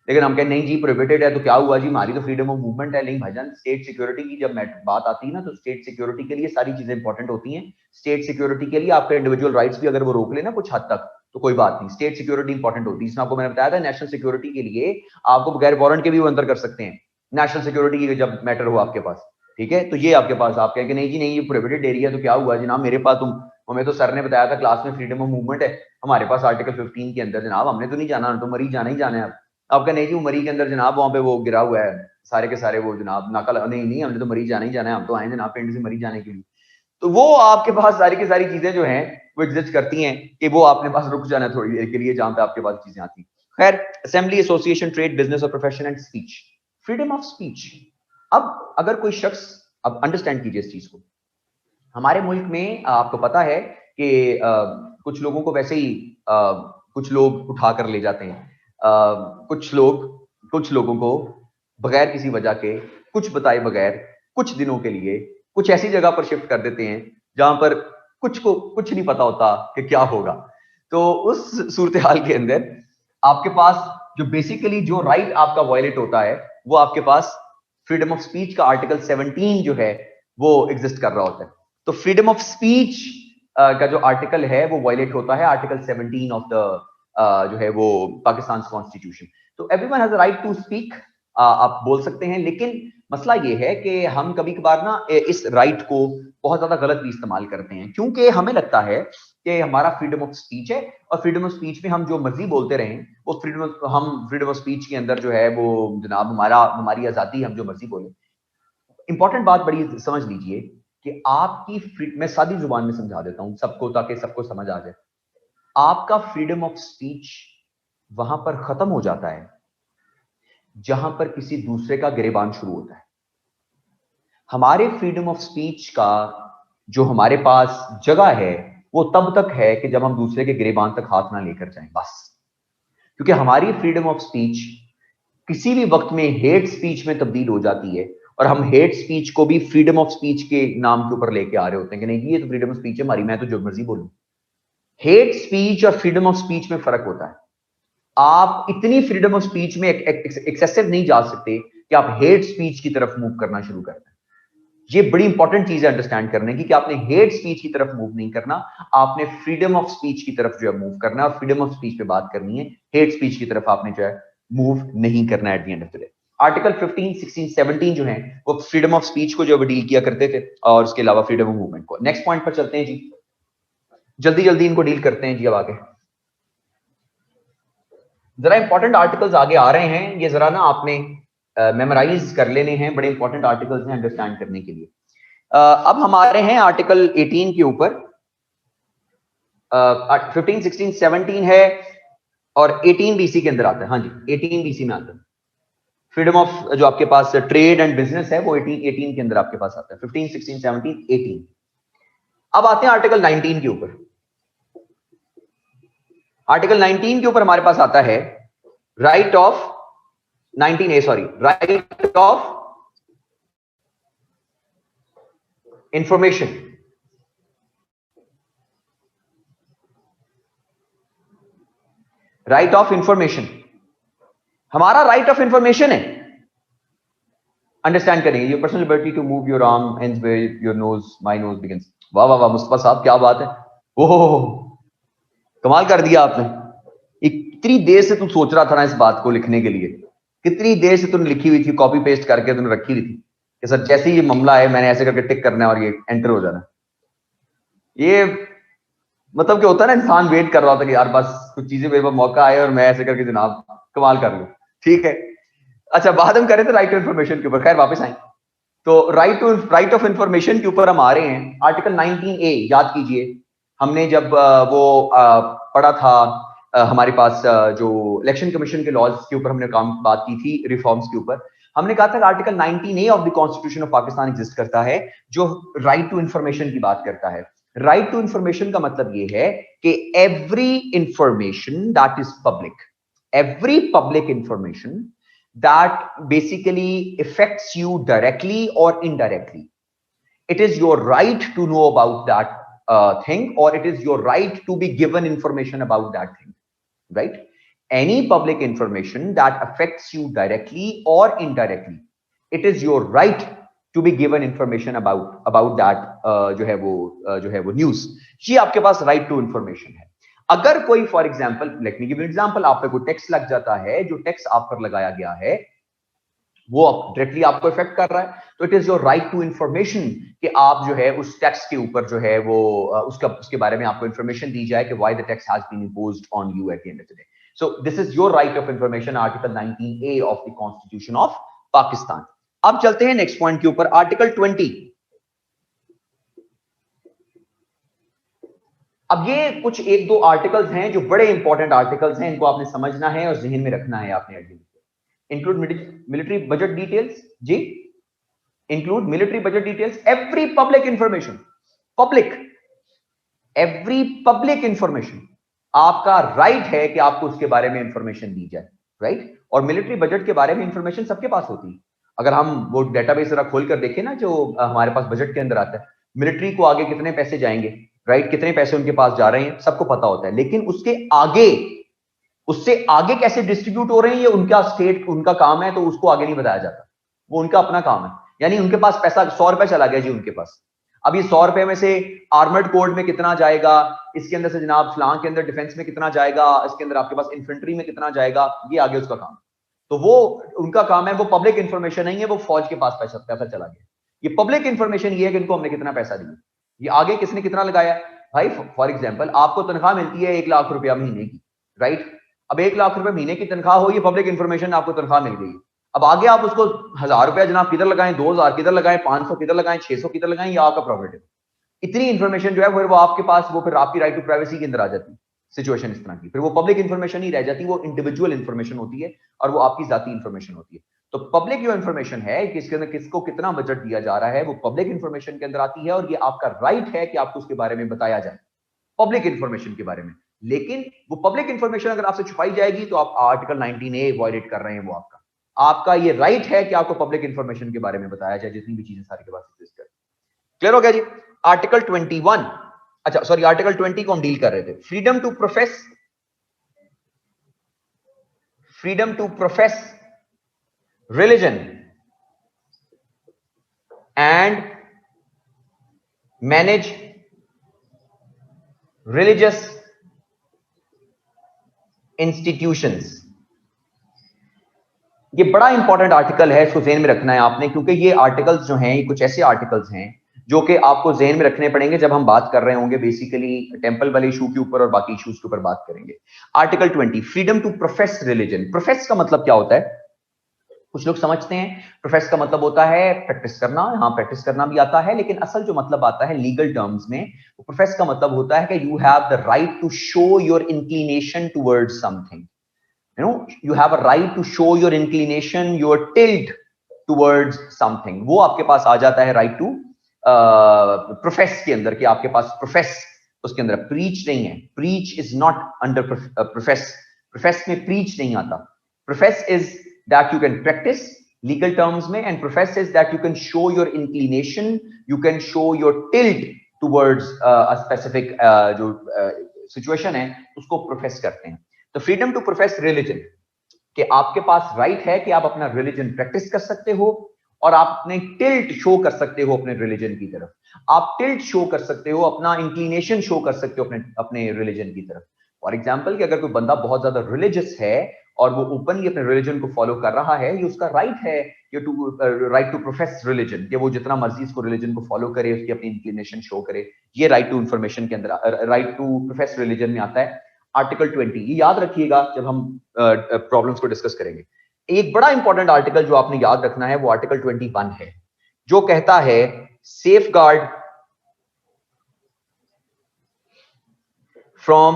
लेकिन हम कहें नहीं जी प्रोहिबिटेड है तो क्या हुआ जी, हमारी तो फ्रीडम ऑफ मूवमेंट है। नहीं भाईजान, स्टेट सिक्योरिटी की जब बात आती है ना तो स्टेट सिक्योरिटी के लिए सारी चीजें इंपॉर्टेंट होती हैं। स्टेट सिक्योरिटी के लिए आपके इंडिविजुअल राइट्स भी अगर वो रोक लेना कुछ हद तक तो कोई बात नहीं, स्टेट सिक्योरिटी इंपॉर्टेंट होती है। इसमें आपको मैंने बताया था नेशनल सिक्योरिटी के लिए आपको बगैर वारंट के भी वो अंदर कर सकते हैं, नेशनल सिक्योरिटी की जब मैटर हो आपके पास, ठीक है। तो ये आपके पास आप कहें कि नहीं जी नहीं ये प्रोहिबिटेड एरिया तो क्या हुआ जनाब, मेरे पास तुम हमें तो सर ने बताया था क्लास में फ्रीडम ऑफ मूवमेंट है, हमारे पास आर्टिकल 15 के अंदर जनाब हमने तो नहीं जाना, तो मरी जाना ही जाना है। आपका नहीं जी मरी के अंदर जनाब वहां पे वो गिरा हुआ है सारे के सारे वो जनाब नाका, नहीं नहीं हमने तो मरी जाना ही जाना है, हम तो आए जनाब पिंड से मरी जाने के लिए। तो वो आपके पास सारी की सारी चीजें जो हैं वो एग्जिस्ट करती हैं कि वो आपने पास रुक जाना थोड़ी देर के लिए जहां पे आपके पास चीजें आती। खैर असेंबली, एसोसिएशन, ट्रेड, बिजनेस और profession and speech, freedom of speech. अब अगर कोई शख्स, अब अंडरस्टैंड कीजिए इस चीज को, हमारे मुल्क में आपको पता है कि कुछ लोगों को वैसे ही कुछ लोग उठा कर ले जाते हैं, कुछ लोगों को बगैर किसी वजह के कुछ बताए बगैर कुछ दिनों के लिए कुछ ऐसी जगह पर शिफ्ट कर देते हैं जहां पर कुछ को कुछ नहीं पता होता कि क्या होगा। तो उस सूरत हाल के अंदर आपके पास जो बेसिकली जो राइट आपका वायलेट होता है वो आपके पास फ्रीडम ऑफ स्पीच का आर्टिकल 17 जो है वो एग्जिस्ट कर रहा होता है। तो फ्रीडम ऑफ स्पीच का जो आर्टिकल है वो वायलेट होता है आर्टिकल 17 ऑफ द जो है वो पाकिस्तान कॉन्स्टिट्यूशन। तो everyone has a right to speak, आप बोल सकते हैं, लेकिन मसला ये है कि हम कभी कभार ना इस राइट को बहुत ज्यादा गलत भी इस्तेमाल करते हैं, क्योंकि हमें लगता है कि हमारा फ्रीडम ऑफ स्पीच है और फ्रीडम ऑफ स्पीच में हम जो मर्जी बोलते रहें, वो हम फ्रीडम ऑफ स्पीच के अंदर जो है वो जनाब हमारी आजादी, हम जो मर्जी बोले। इंपॉर्टेंट बात बड़ी समझ लीजिए कि आपकी मैं सादी जुबान में समझा देता हूं सबको ताकि सबको समझ आ जाए। आपका फ्रीडम ऑफ स्पीच वहां पर खत्म हो जाता है जहां पर किसी दूसरे का गिरेबान शुरू होता है। हमारे फ्रीडम ऑफ स्पीच का जो हमारे पास जगह है वो तब तक है कि जब हम दूसरे के गिरेबान तक हाथ ना लेकर जाएं, बस। क्योंकि हमारी फ्रीडम ऑफ स्पीच किसी भी वक्त में हेट स्पीच में तब्दील हो जाती है और हम हेट स्पीच को भी फ्रीडम ऑफ स्पीच के नाम के ऊपर लेके आ रहे होते हैं कि नहीं ये तो फ्रीडम ऑफ स्पीच है हमारी, मैं तो जो मर्जी बोलूं। हेट स्पीच और फ्रीडम ऑफ स्पीच में फर्क होता है। आप इतनी फ्रीडम ऑफ स्पीच में एक्सेसिव नहीं जा सकते कि आप हेट स्पीच की तरफ मूव करना शुरू कर दें। ये बड़ी इंपॉर्टेंट चीज है अंडरस्टैंड करने की कि आपने हेट स्पीच की तरफ मूव नहीं करना, आपने फ्रीडम ऑफ स्पीच की तरफ जो है मूव करना है और फ्रीडम ऑफ स्पीच पे बात करनी है। हेट स्पीच की तरफ आपने जो है मूव नहीं करना eight the end of the day. Article 15, 16, 17 जो है वो फ्रीडम ऑफ स्पीच को जो डील किया करते थे और उसके अलावा फ्रीडम ऑफ मूवमेंट को। नेक्स्ट पॉइंट पर चलते हैं जी, जल्दी जल्दी इनको डील करते हैं जी। अब आगे जरा इंपॉर्टेंट आर्टिकल्स आगे आ रहे हैं, ये जरा ना आपने मेमोराइज कर लेने हैं, बड़े इंपॉर्टेंट आर्टिकल्स हैं अंडरस्टैंड करने के लिए। अब हमारे हैं आर्टिकल 18 के ऊपर। 15, 16, 17 है और 18 बीसी के अंदर आता है। हाँ जी, 18 बीसी में आता है। फ्रीडम ऑफ जो आपके पास ट्रेड एंड बिजनेस है वो 18 के अंदर आपके पास आता है। 15, 16, 17, 18। अब आते हैं आर्टिकल 19 के ऊपर। आर्टिकल 19 के ऊपर हमारे पास आता है right of 19A, sorry, right of information. Right of information हमारा राइट ऑफ इंफॉर्मेशन है। अंडरस्टैंड करेंगे। Your personal liberty to move your arm ends where your nose my nose begins. वाह वाह वाह मुस्तफा साहब, क्या बात है। ओह, कमाल कर दिया आपने। इतनी देर से तू सोच रहा था ना इस बात को लिखने के लिए, कितनी देर से तूने लिखी हुई थी, कॉपी पेस्ट करके तूने रखी हुई थी कि सर जैसे ही ये मामला है मैंने ऐसे करके टिक करना है और ये एंटर हो जाना। ये मतलब क्या होता है ना, इंसान वेट कर रहा होता है कि यार बस कुछ चीजें मेरे पास मौका आए और मैं ऐसे करके जनाब कमाल कर लूं। ठीक है, अच्छा बात हम करें थे राइट टू इन्फॉर्मेशन के ऊपर। खैर वापस आए तो राइट ऑफ इंफॉर्मेशन के ऊपर हम आ रहे हैं। आर्टिकल 19A याद कीजिए, हमने जब वो पढ़ा था हमारे पास जो इलेक्शन कमीशन के लॉज के ऊपर हमने बात की थी, रिफॉर्म्स के ऊपर। हमने कहा था कि article 19A of the constitution of Pakistan exist करता है जो राइट टू इंफॉर्मेशन की बात करता है। राइट टू इंफॉर्मेशन का मतलब ये है कि every information that is public, every public information that basically affects you directly or indirectly, it is your right to know about that thing, or it is your right to be given information about that thing, right? Any public information that affects you directly or indirectly, it is your right to be given information about that जो है वो news. ये आपके पास right to information है। अगर कोई for example, late me give example, आप पे कोई टैक्स लग जाता है, जो टैक्स आप पर लगाया गया है वो डायरेक्टली आपको इफेक्ट कर रहा है, तो it is your right to information कि आप जो है उस टैक्स के ऊपर जो है वो उसके बारे में आपको इंफॉर्मेशन दी जाए कि why the tax has been imposed on you at the end of the day. So this is your right of information, article 19A of the constitution of Pakistan. अब चलते हैं नेक्स्ट पॉइंट के ऊपर, आर्टिकल 20। अब ये कुछ एक दो आर्टिकल्स हैं जो बड़े इंपॉर्टेंट आर्टिकल्स हैं, इनको आपने समझना है और जहन में रखना है आपने। इंक्लूड मिलिट्री बजट डिटेल्स, जी, include military budget details, every public information, public, every public information, आपका राइट है कि आपको उसके बारे में इंफॉर्मेशन दी जाए, राइट? और मिलिट्री बजट के बारे में इंफॉर्मेशन सबके पास होती है। अगर हम वो डेटाबेस जरा खोल कर देखें ना, जो हमारे पास बजट के अंदर आता है, मिलिट्री को आगे कितने पैसे जाएंगे, राइट, कितने पैसे उनके पास जा रहे हैं, सबको पता होता है। लेकिन उसके आगे, उससे आगे कैसे डिस्ट्रीब्यूट हो रहे हैं ये उनका स्टेट, उनका काम है, तो उसको आगे नहीं बताया जाता, वो उनका अपना काम है। यानी उनके पास पैसा 100 रुपए चला गया जी उनके पास, अब ये 100 रुपए में से आर्मर्ड कोड में कितना जाएगा, इसके अंदर से जनाब फ्लां के अंदर डिफेंस में कितना जाएगा, इसके अंदर आपके पास इन्फेंट्री में कितना जाएगा, ये आगे उसका काम। तो वो उनका काम है, वो पब्लिक इंफॉर्मेशन नहीं है, वो फौज के पास पैसा चला गया। ये पब्लिक इंफॉर्मेशन ये है कि इनको हमने कितना पैसा दिया, ये आगे किसने कितना लगाया। भाई फॉर एग्जाम्पल आपको तनख्वाह मिलती है 1 लाख रुपया महीने की, राइट? अब 1 लाख रुपए महीने की तनख्वाह हो, ये पब्लिक इंफॉर्मेशन, आपको तनख्वाह मिल गई। अब आगे आप उसको 1000 रुपया जनाब किधर लगाएं, 2000 किधर लगाएं, 500 किधर लगाएं, 600 किधर लगाएं, ये आपका प्रॉफिट है। इतनी इंफॉर्मेशन जो है फिर वो आपके पास, वो फिर आपकी राइट टू प्राइवेसी के अंदर आ जाती है। सिचुएशन इस तरह की, फिर वो पब्लिक इंफॉर्मेशन ही रह जाती, वो इंडिविजुअल इंफॉर्मेशन होती है और वो आपकी जाती इंफॉर्मेशन होती है। तो पब्लिक जो इंफॉर्मेशन है कि इसके अंदर किसको कितना बजट दिया जा रहा है, वो पब्लिक इंफॉर्मेशन के अंदर आती है और ये आपका राइट है कि आपको उसके बारे में बताया जाए, पब्लिक इंफॉर्मेशन के बारे में। लेकिन वो पब्लिक इंफॉर्मेशन अगर आपसे छुपाई जाएगी तो आप आर्टिकल 19A वायलेट कर रहे हैं। वो आपका ये राइट है कि आपको पब्लिक इंफॉर्मेशन के बारे में बताया जाए, जितनी भी चीजें सारी के पास एग्जिस्ट कर। क्लियर हो गया जी? आर्टिकल 21, अच्छा सॉरी, आर्टिकल 20 को हम डील कर रहे थे। Freedom to profess religion and manage religious institutions. ये बड़ा इंपॉर्टेंट आर्टिकल है, इसको ज़हन में रखना है आपने, क्योंकि ये आर्टिकल्स जो हैं, ये कुछ ऐसे आर्टिकल्स हैं जो कि आपको ज़हन में रखने पड़ेंगे जब हम बात कर रहे होंगे बेसिकली टेंपल वाले इशू के ऊपर और बाकी इश्यूज के ऊपर बात करेंगे। Article 20, freedom to profess religion. Profess का मतलब क्या होता है, कुछ लोग समझते हैं प्रोफेस का मतलब होता है प्रैक्टिस करना, हाँ प्रैक्टिस करना भी आता है, लेकिन असल जो मतलब आता है लीगल टर्म्स में, वो प्रोफेस का मतलब होता है कि you have the right to show your inclination towards something, you know, you have a right to show your inclination, your tilt towards something. वो आपके पास आ जाता है right to profess के अंदर, कि आपके पास profess उसके अंदर, preach नहीं है, preach is not under profess, profess में preach नहीं आता, profess is that you can practice legal terms में, and profess is that you can show your inclination, you can show your tilt towards a specific जो situation है उसको profess करते हैं। तो फ्रीडम टू प्रोफेस रिलीजन, कि आपके पास राइट है कि आप अपना रिलीजन प्रैक्टिस कर सकते हो और आप अपने टिल्ट शो कर सकते हो अपने रिलीजन की तरफ, आप टिल्ट शो कर सकते हो, अपना इंक्लिनेशन शो कर सकते हो अपने रिलीजन की तरफ। फॉर एग्जांपल कि अगर कोई बंदा बहुत ज्यादा रिलीजियस है और वो ओपनली अपने रिलीजन को फॉलो कर रहा है, ये उसका राइट है, ये राइट टू प्रोफेस रिलीजन, कि वो जितना मर्जी इसको रिलीजन को फॉलो करे, उसकी अपनी इंक्लिनेशन शो करे, ये राइट टू इंफॉर्मेशन के अंदर, राइट टू प्रोफेस रिलीजन में आता है। आर्टिकल 20, ये याद रखिएगा जब हम प्रॉब्लम्स को डिस्कस करेंगे। एक बड़ा इंपॉर्टेंट आर्टिकल जो आपने याद रखना है वो आर्टिकल 21 है, जो कहता है safe guard from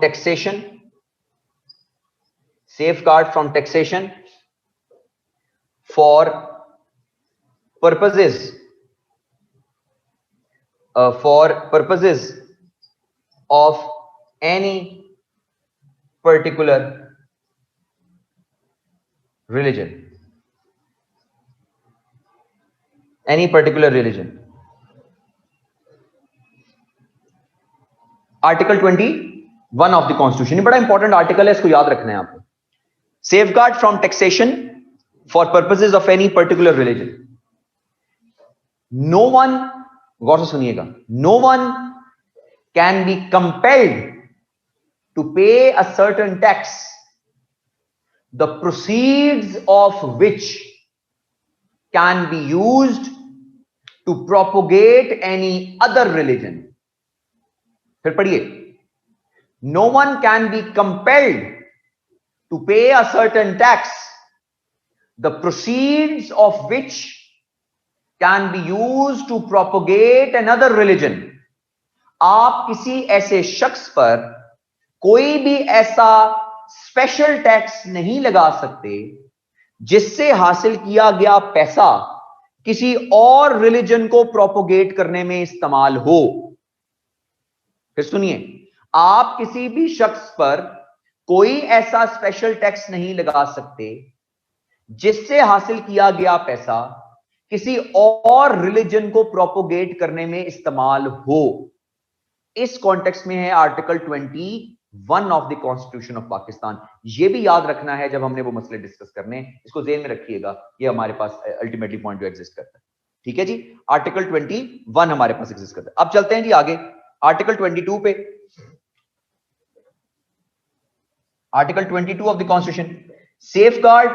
taxation, safeguard from taxation for purposes of any particular religion, article 21 of the constitution, ये बड़ा इंपॉर्टेंट आर्टिकल है, इसको याद रखना है आपको। Safeguard from taxation for purposes of any particular religion. No one, गौर से सुनिएगा, no one can be compelled to pay a certain tax, the proceeds of which can be used to propagate any other religion. फिर पढ़िए, no one can be compelled to pay a certain tax, the proceeds of which can be used to propagate another religion। आप किसी ऐसे शख्स पर कोई भी ऐसा स्पेशल टैक्स नहीं लगा सकते जिससे हासिल किया गया पैसा किसी और रिलीजन को प्रोपोगेट करने में इस्तेमाल हो। फिर सुनिए, आप किसी भी शख्स पर कोई ऐसा स्पेशल टैक्स नहीं लगा सकते जिससे हासिल किया गया पैसा किसी और रिलीजन को प्रोपोगेट करने में इस्तेमाल हो। इस कॉन्टेक्स्ट में है article 21 of the constitution of Pakistan. ये भी याद रखना है जब हमने वो मसले डिस्कस करने, इसको जेहन में रखिएगा, ये हमारे पास अल्टीमेटली पॉइंट जो एग्जिस्ट करता है। ठीक है जी, आर्टिकल 21 हमारे पास एग्जिस्ट करता है। अब चलते हैं जी आगे आर्टिकल 22 पे। Article 22 of the constitution, safeguard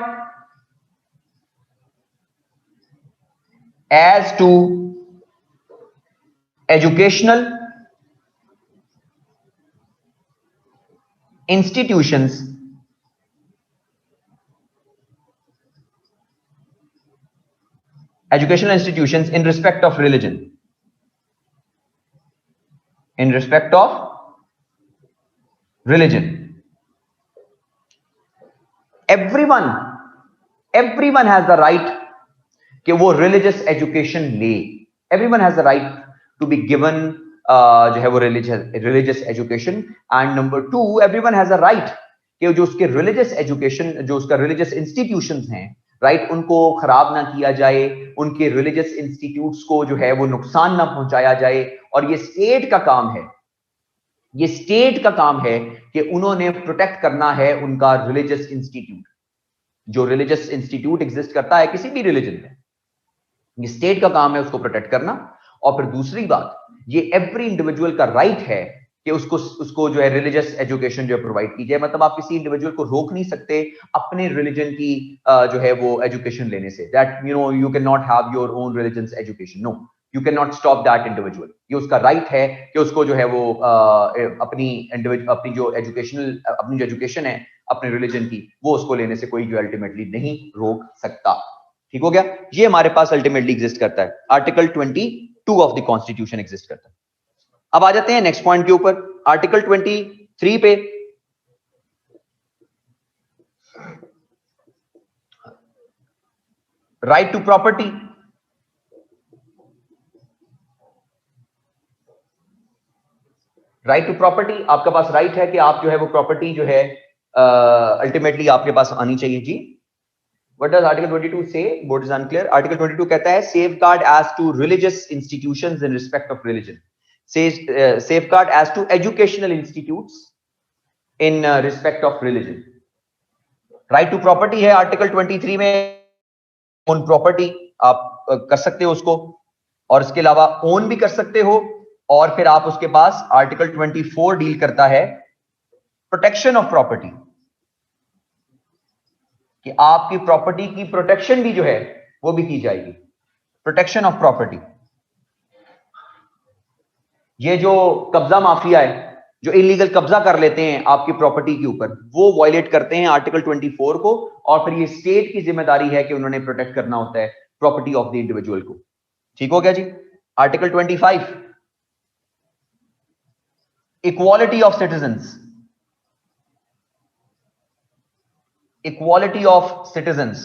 as to educational institutions in respect of religion, everyone has the right कि वो religious education ले। everyone has the right to be given जो है वो religious education, and number 2 everyone has a right कि जो उसके religious education, जो उसका religious institutions हैं, right, उनको खराब ना किया जाए, उनके religious institutes को जो है वो नुकसान ना पहुंचाया जाए। और ये स्टेट का काम है, ये स्टेट का काम है कि उन्होंने प्रोटेक्ट करना है उनका रिलीजियस इंस्टीट्यूट। जो रिलीजियस इंस्टीट्यूट एग्जिस्ट करता है किसी भी रिलीजन में, ये स्टेट का काम है उसको प्रोटेक्ट करना। और फिर दूसरी बात, ये एवरी इंडिविजुअल का राइट है कि उसको जो है रिलीजियस एजुकेशन जो प्रोवाइड की जाए। मतलब आप किसी इंडिविजुअल को रोक नहीं सकते अपने रिलीजन की जो है वो एजुकेशन लेने से, that you know you can not have your own religion education, no, you can not stop that individual. ये उसका राइट है कि उसको जो है वो अपनी जो एजुकेशन है अपने रिलीजन की, वो उसको लेने से कोई जो अल्टीमेटली नहीं रोक सकता। ठीक हो गया? ये हमारे पास अल्टीमेटली एग्जिस्ट करता है, article 22 of the constitution exist करता है। अब आ जाते हैं नेक्स्ट पॉइंट के ऊपर, आर्टिकल 23 पे। Right to property. Right to property, आपके पास राइट है कि आप जो है वो प्रॉपर्टी जो है अल्टीमेटली आपके पास आनी चाहिए जी। What does Article 22 say? What is unclear? Article 22 कहता है safeguard as to religious institutions in respect of religion. Says safeguard as to educational institutes in respect of religion. Right to property है Article 23 में, own property आप कर सकते हो उसको, और इसके अलावा own भी कर सकते हो, और फिर आप उसके पास Article 24 डील करता है प्रोटेक्शन ऑफ प्रॉपर्टी, कि आपकी प्रॉपर्टी की प्रोटेक्शन भी जो है वो भी की जाएगी। प्रोटेक्शन ऑफ प्रॉपर्टी, ये जो कब्जा माफिया है, जो इलीगल कब्जा कर लेते हैं आपकी प्रॉपर्टी के ऊपर, वो वायलेट करते हैं आर्टिकल 24 को, और फिर ये स्टेट की जिम्मेदारी है कि उन्होंने प्रोटेक्ट करना होता है प्रॉपर्टी ऑफ द इंडिविजुअल को। ठीक हो गया जी? Article 25, equality of citizens. Equality of citizens,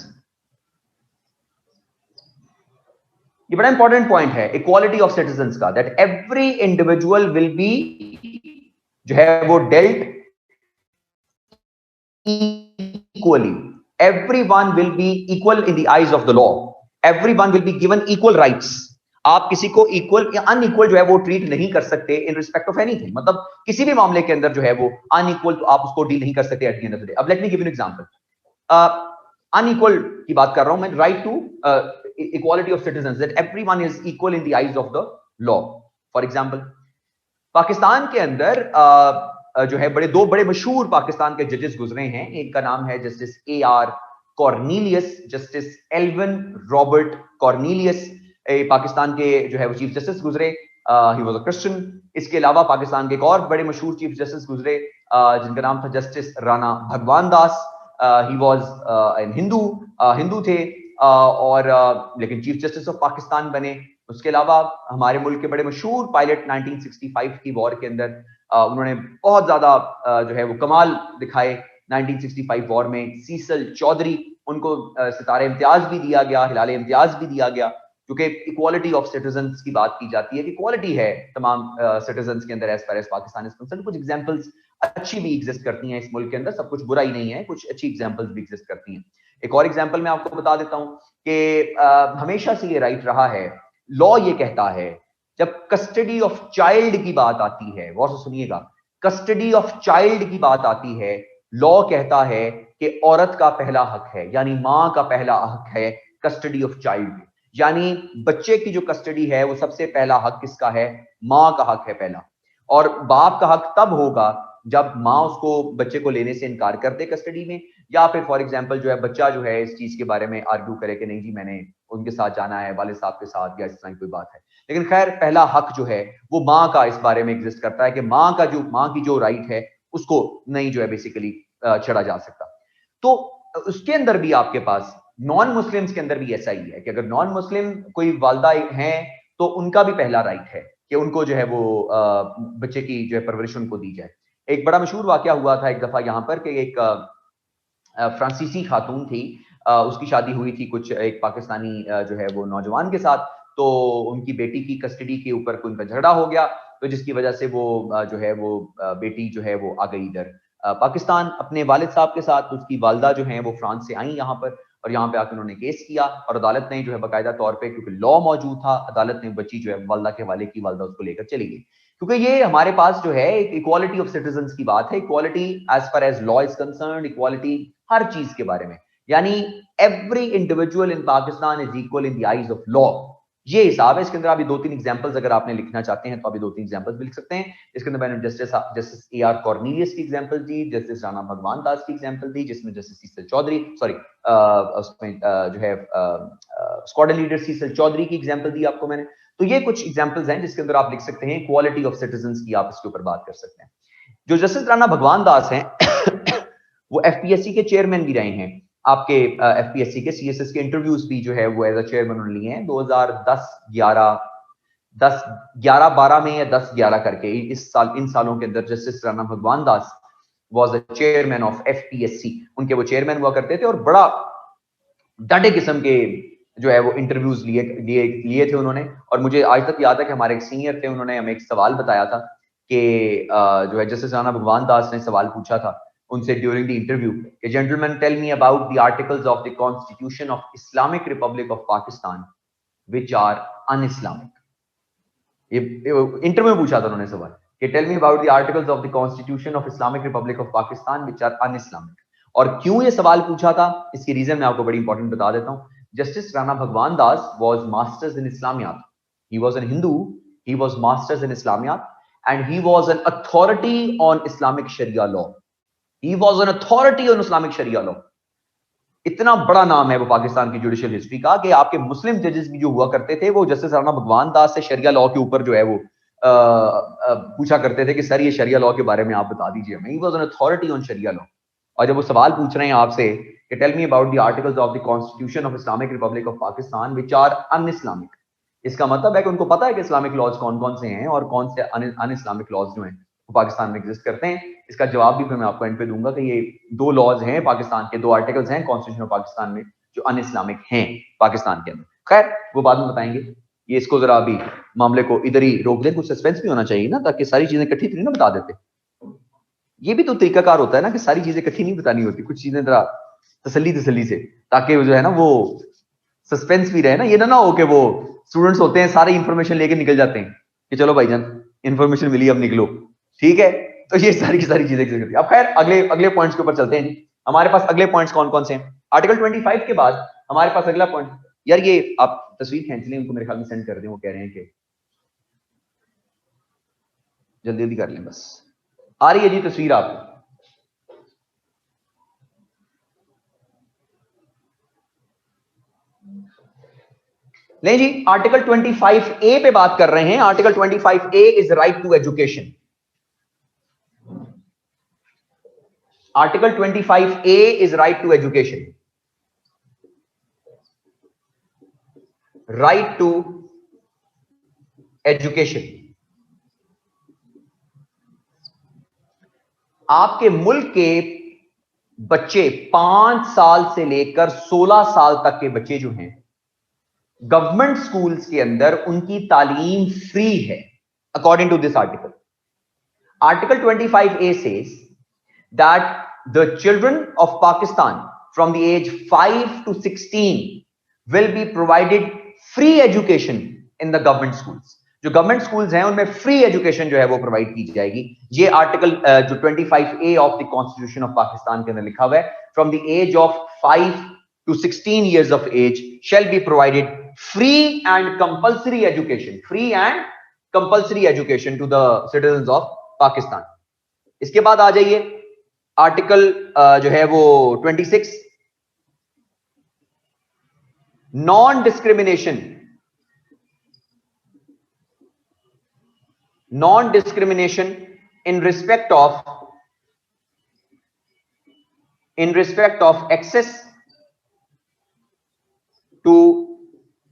ये बड़ा इंपॉर्टेंट पॉइंट है इक्वालिटी ऑफ सिटीजन्स का, that every individual will be जो है वो dealt equally, everyone will be equal in the eyes of the law, everyone will be given equal rights. आप किसी को इक्वल या अनइक्वल जो है वो ट्रीट नहीं कर सकते इन रिस्पेक्ट ऑफ एनीथिंग, मतलब किसी भी मामले के अंदर जो है वो अनइक्वल तो आप उसको डील नहीं कर सकते at the end of the day. अब let me give you an example, unequal की बात कर रहा हूं मैं, right to equality of citizens, that everyone is equal in the eyes of the law. For example, Pakistan के अंदर जो है दो बड़े मशहूर पाकिस्तान के जजेस गुजरे हैं। एक का नाम है justice AR Cornelius, justice Alvin Robert Cornelius, Pakistan के जो है वो चीफ जस्टिस गुजरे, ही वाज अ क्रिश्चियन। इसके अलावा पाकिस्तान के एक और बड़े मशहूर चीफ जस्टिस गुजरे जिनका नाम था justice Rana Bhagwan Das, he was an Hindu थे, और लेकिन चीफ जस्टिस ऑफ पाकिस्तान बने। उसके अलावा हमारे मुल्क के बड़े मशहूर पायलट 1965 की वॉर के अंदर उन्होंने बहुत ज्यादा जो है वो कमाल दिखाए 1965 वॉर में, सीसल चौधरी, उनको सितारे इम्तियाज भी दिया गया, हिलाले इम्तियाज भी दिया गया, क्योंकि इक्वालिटी ऑफ सिटीजन्स की बात की जाती है कि इक्वालिटी है तमाम सिटीजन्स के अंदर as far as Pakistan is concerned. कुछ एग्जांपल्स अच्छी भी एग्जिस्ट करती हैं इस मुल्क के अंदर, सब कुछ बुरा ही नहीं है, कुछ अच्छी एग्जांपल्स भी एग्जिस्ट करती हैं। एक और एग्जांपल मैं आपको बता देता हूं कि हमेशा से ये राइट रहा है, लॉ ये कहता है जब कस्टडी ऑफ चाइल्ड की बात आती है, गौर से सुनिएगा, कस्टडी ऑफ चाइल्ड की बात आती है, लॉ कहता है कि औरत का पहला हक है, यानी मां का पहला हक है कस्टडी ऑफ चाइल्ड, यानी बच्चे की जो कस्टडी है वो सबसे पहला हक किसका है? मां का हक है पहला। और बाप का हक तब होगा जब मां उसको बच्चे को लेने से इनकार कर दे कस्टडी में, या फिर फॉर एग्जांपल जो है बच्चा जो है इस चीज के बारे में आर्ग्यू करे कि नहीं जी मैंने उनके साथ जाना है, वालिद साहब के साथ, या इस तरह की कोई बात है। लेकिन खैर पहला हक जो है वो मां का इस बारे में एग्जिस्ट करता है कि मां की जो राइट है उसको नहीं जो है बेसिकली छड़ा जा सकता। तो उसके अंदर भी आपके पास नॉन मुस्लिम्स के अंदर भी ऐसा ही है कि अगर नॉन मुस्लिम कोई वालदा हैं तो उनका भी पहला राइट है कि उनको जो है वो बच्चे की जो है परवरिश उनको दी जाए। एक बड़ा मशहूर वाकया हुआ था एक दफा यहाँ पर कि एक फ्रांसीसी खातून थी, उसकी शादी हुई थी कुछ एक पाकिस्तानी जो है वो नौजवान के साथ, तो उनकी बेटी की कस्टडी के ऊपर कोई उनका झगड़ा हो गया, तो जिसकी वजह से वो जो है वो बेटी जो है वो आ गई इधर पाकिस्तान अपने वालिद साहब के साथ। उसकी वालदा जो है वो फ्रांस से आई यहाँ पर, और यहाँ पे आकर उन्होंने केस किया, और अदालत ने जो है बाकायदा तौर पे, क्योंकि लॉ मौजूद था, अदालत ने बच्ची जो है वालदा के वाले की वालदा उसको लेकर चली गई, क्योंकि ये हमारे पास जो है एक इक्वालिटी ऑफ सिटीजन्स की बात है, equality as far as law is concerned, equality हर चीज के बारे में, यानी every individual in Pakistan is equal in the eyes of law. ये हिसाब है। इसके अंदर अभी 2-3 एग्जांपल्स अगर आपने लिखना चाहते हैं तो अभी 2-3 एग्जांपल्स भी लिख सकते हैं। इसके अंदर मैंने जस्टिस ए.आर. कॉर्नेलियस की एग्जांपल दी, जस्टिस राणा भगवान दास की एग्जांपल दी, जिसमें जस्टिस सीसल चौधरी उसमें जो है स्क्वाड्रन लीडर सीसल चौधरी की एग्जांपल दी आपको मैंने। तो ये कुछ एग्जांपल्स हैं जिसके अंदर आप लिख सकते हैं क्वालिटी ऑफ सिटीजंस की, आप इसके ऊपर बात कर सकते हैं। जो जस्टिस राणा भगवान दास हैं वो एफपीएससी के चेयरमैन भी रहे हैं। आपके एफपीएससी के सीएसएस के इंटरव्यूज भी जो है वो एज अ चेयरमैन उन्होंने लिए हैं 2010-11 में या 10-11 करके इस साल, इन सालों के अंदर justice Rana Bhagwan Das was the chairman of FPSC. उनके वो चेयरमैन हुआ करते थे और बड़ा डटे किस्म के जो है वो इंटरव्यूज लिए थे उन्होंने। और मुझे आज तक याद है कि हमारे एक सीनियर थे, उन्होंने हमें एक सवाल बताया था कि जो है जस्टिस राणा भगवान दास ने सवाल पूछा था उनसे ड्यूरिंग द इंटरव्यू कि gentleman tell me about the articles of the constitution of Islamic republic of Pakistan which are unislamic. ये इंटरव्यू में पूछा था उन्होंने सवाल कि tell me about the articles of the constitution of Islamic republic of Pakistan which are unislamic. और क्यों ये सवाल पूछा था, इसकी रीजन मैं आपको बड़ी इंपॉर्टेंट बता देता हूं। Justice Rana Bhagwan Das was masters in Islamiyat, he was an Hindu, he was masters in Islamiyat and he was an authority on Islamic Sharia law. He was an authority on Islamic Sharia law. इतना बड़ा नाम है वो पाकिस्तान की जुडिशियल हिस्ट्री का कि आपके मुस्लिम जजेस भी जो हुआ करते थे वो जस्टिस राणा भगवान दास से शरिया लॉ के ऊपर जो है वो पूछा करते थे कि सर ये शरिया लॉ के बारे में आप बता दीजिए हमें। He was an authority on sharia law. और जब वो सवाल पूछ रहे हैं आपसे कि tell me about the articles of the constitution of Islamic republic of Pakistan which are unislamic, इसका मतलब है कि उनको पता है कि इस्लामिक लॉज कौन कौन से हैं और कौन से अन इस्लामिक लॉज जो हैं वो पाकिस्तान में एग्जिस्ट करते हैं। इसका जवाब भी फिर मैं आपको एंड पे दूंगा कि ये 2 लॉज हैं पाकिस्तान के, 2 आर्टिकल्स हैं कॉन्स्टिट्यूशन ऑफ पाकिस्तान में जो अन इस्लामिक हैं पाकिस्तान के अंदर। खैर वो बाद में बताएंगे, ये इसको जरा अभी मामले को इधर ही रोक दें। कुछ सस्पेंस भी होना चाहिए ना, ताकि सारी चीजें इकट्ठी तो नहीं ना बता देते। ये भी तो तरीकाकार होता है ना कि सारी चीजें इकट्ठी नहीं बतानी होती, कुछ चीजें जरा तसल्ली से, ताकि जो है ना वो सस्पेंस भी रहे ना। ये ना हो कि वो स्टूडेंट्स होते हैं सारी इंफॉर्मेशन लेके निकल जाते हैं कि चलो भाईजान इंफॉर्मेशन मिली अब निकलो, ठीक है। तो ये सारी की सारी चीजें करती है। अब खैर अगले पॉइंट्स के ऊपर चलते हैं। हमारे पास अगले पॉइंट्स कौन कौन से हैं? आर्टिकल 25 के बाद हमारे पास अगला पॉइंट, यार ये आप तस्वीर खींच लें, उनको मेरे ख्याल में सेंड कर दें, वो कह रहे हैं कि जल्दी जल्दी कर लें। बस आ रही है जी तस्वीर आपको? नहीं जी, आर्टिकल 25A पे बात कर रहे हैं। Article 25A is right to education. Article 25A is right to education, right to education. आपके मुल्क के बच्चे 5 साल से लेकर 16 साल तक के बच्चे जो हैं गवर्नमेंट स्कूल्स के अंदर उनकी तालीम फ्री है according to this article. Article 25A says that the children of Pakistan from the age 5 to 16 will be provided free education in the government schools. जो गवर्नमेंट स्कूल्स हैं उनमें फ्री एजुकेशन जो है वो प्रोवाइड की जाएगी। ये आर्टिकल जो 25A of the constitution of Pakistan के अंदर लिखा हुआ है, from the age of 5 to 16 years of age shall be provided free and compulsory education, free and compulsory education to the citizens of Pakistan. इसके बाद आ जाइए आर्टिकल जो है वो 26, non discrimination in respect of access to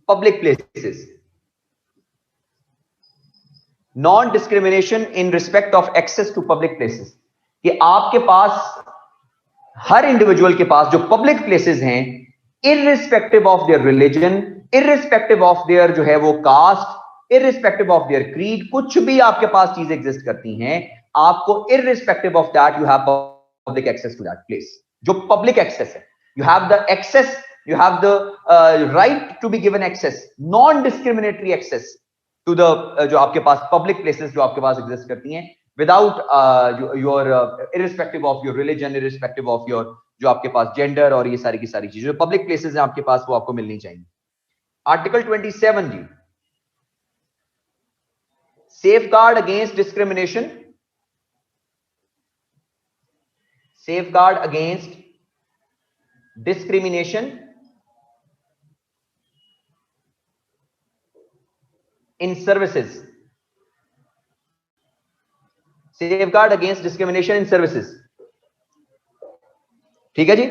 public places. Non discrimination in respect of access to public places, कि आपके पास हर इंडिविजुअल के पास जो पब्लिक प्लेसेस हैं, irrespective of their religion, irrespective of their जो है वो caste, irrespective of their creed, कुछ भी आपके पास चीजें एग्जिस्ट करती हैं, आपको irrespective of that you have public access to that place. जो पब्लिक एक्सेस है, you have the access, you have the right to be given access, non discriminatory access to the जो आपके पास public places जो आपके पास exist करती हैं, without your irrespective of your religion, irrespective of your जो आपके पास gender और ये सारी की सारी चीजें जो public places हैं आपके पास वो आपको मिलनी चाहिए। Article 27 ji, safeguard against discrimination, safeguard against discrimination in services, safeguard against discrimination in services. ठीक है जी,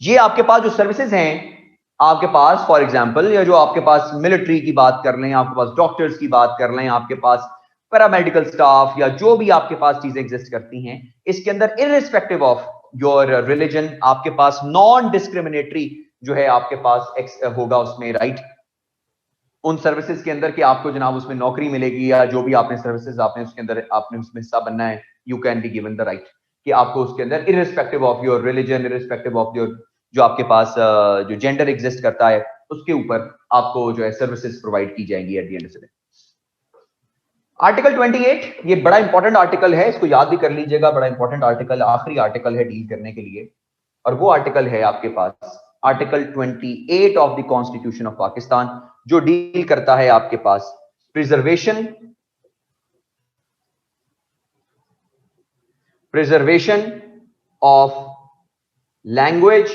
ये आपके पास जो सर्विसेज हैं आपके पास, फॉर एग्जांपल, या जो आपके पास मिलिट्री की बात कर लें, आपके पास डॉक्टर्स की बात कर लें, आपके पास पैरामेडिकल स्टाफ, या जो भी आपके पास चीजें एग्जिस्ट करती हैं, इसके अंदर इररिस्पेक्टिव ऑफ योर रिलीजन आपके पास नॉन डिस्क्रिमिनेटरी जो है आपके पास होगा उसमें राइट, उन सर्विसेज के अंदर कि आपको जनाब उसमें नौकरी मिलेगी, या जो भी आपने सर्विसेज आपने उसके अंदर आपने उसमें हिस्सा बनना है, you can be given the right कि आपको उसके अंदर irrespective of your religion, irrespective of your जो आपके पास जो जेंडर एग्जिस्ट करता है उसके ऊपर आपको जो है सर्विसेज प्रोवाइड की जाएंगी eight the end of the day. Article 28 ये बड़ा इंपॉर्टेंट आर्टिकल है, इसको याद भी कर लीजिएगा, बड़ा इंपॉर्टेंट आर्टिकल, आखिरी आर्टिकल है डील करने के लिए, और वो आर्टिकल है आपके पास article 28 of the constitution of Pakistan, जो डील करता है आपके पास preservation of language,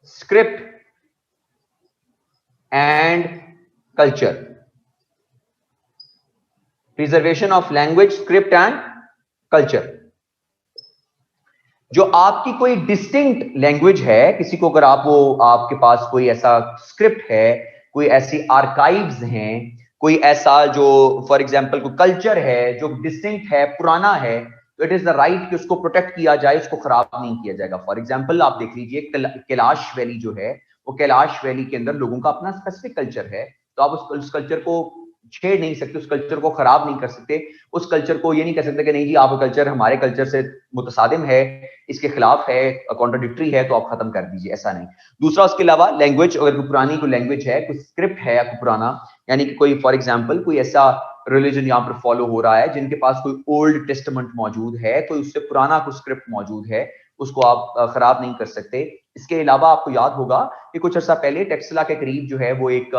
script and culture, preservation of language, script and culture. जो आपकी कोई डिस्टिंक्ट लैंग्वेज है, किसी को अगर आप वो आपके पास कोई ऐसा स्क्रिप्ट है, कोई ऐसी आर्काइव्स हैं, कोई ऐसा जो फॉर एग्जांपल कोई कल्चर है जो डिस्टिंक्ट है, पुराना है, तो इट इज द राइट कि उसको प्रोटेक्ट किया जाए, उसको खराब नहीं किया जाएगा। फॉर एग्जांपल आप देख लीजिए कैलाश वैली जो है, वो कैलाश वैली के अंदर लोगों का अपना स्पेसिफिक कल्चर है, तो आप उस कल्चर को छेड़ नहीं सकते, उस कल्चर को खराब नहीं कर सकते, उस कल्चर को ये नहीं कह सकते कि नहीं जी आप कल्चर हमारे कल्चर से मुतसादिम है, इसके खिलाफ है, कॉन्ट्राडिक्टरी है, तो आप खत्म कर दीजिए, ऐसा नहीं। दूसरा, उसके अलावा लैंग्वेज, अगर कोई पुरानी कोई लैंग्वेज है, कोई स्क्रिप्ट है कोई पुराना, यानी कि कोई फॉर एग्जांपल कोई ऐसा रिलीजन यहाँ पर फॉलो हो रहा है जिनके पास कोई ओल्ड टेस्टामेंट मौजूद है, कोई उससे पुराना कोई स्क्रिप्ट मौजूद है, उसको आप खराब नहीं कर सकते। इसके अलावा आपको याद होगा कि कुछ अर्सा पहले टेक्सला के करीब जो है वो एक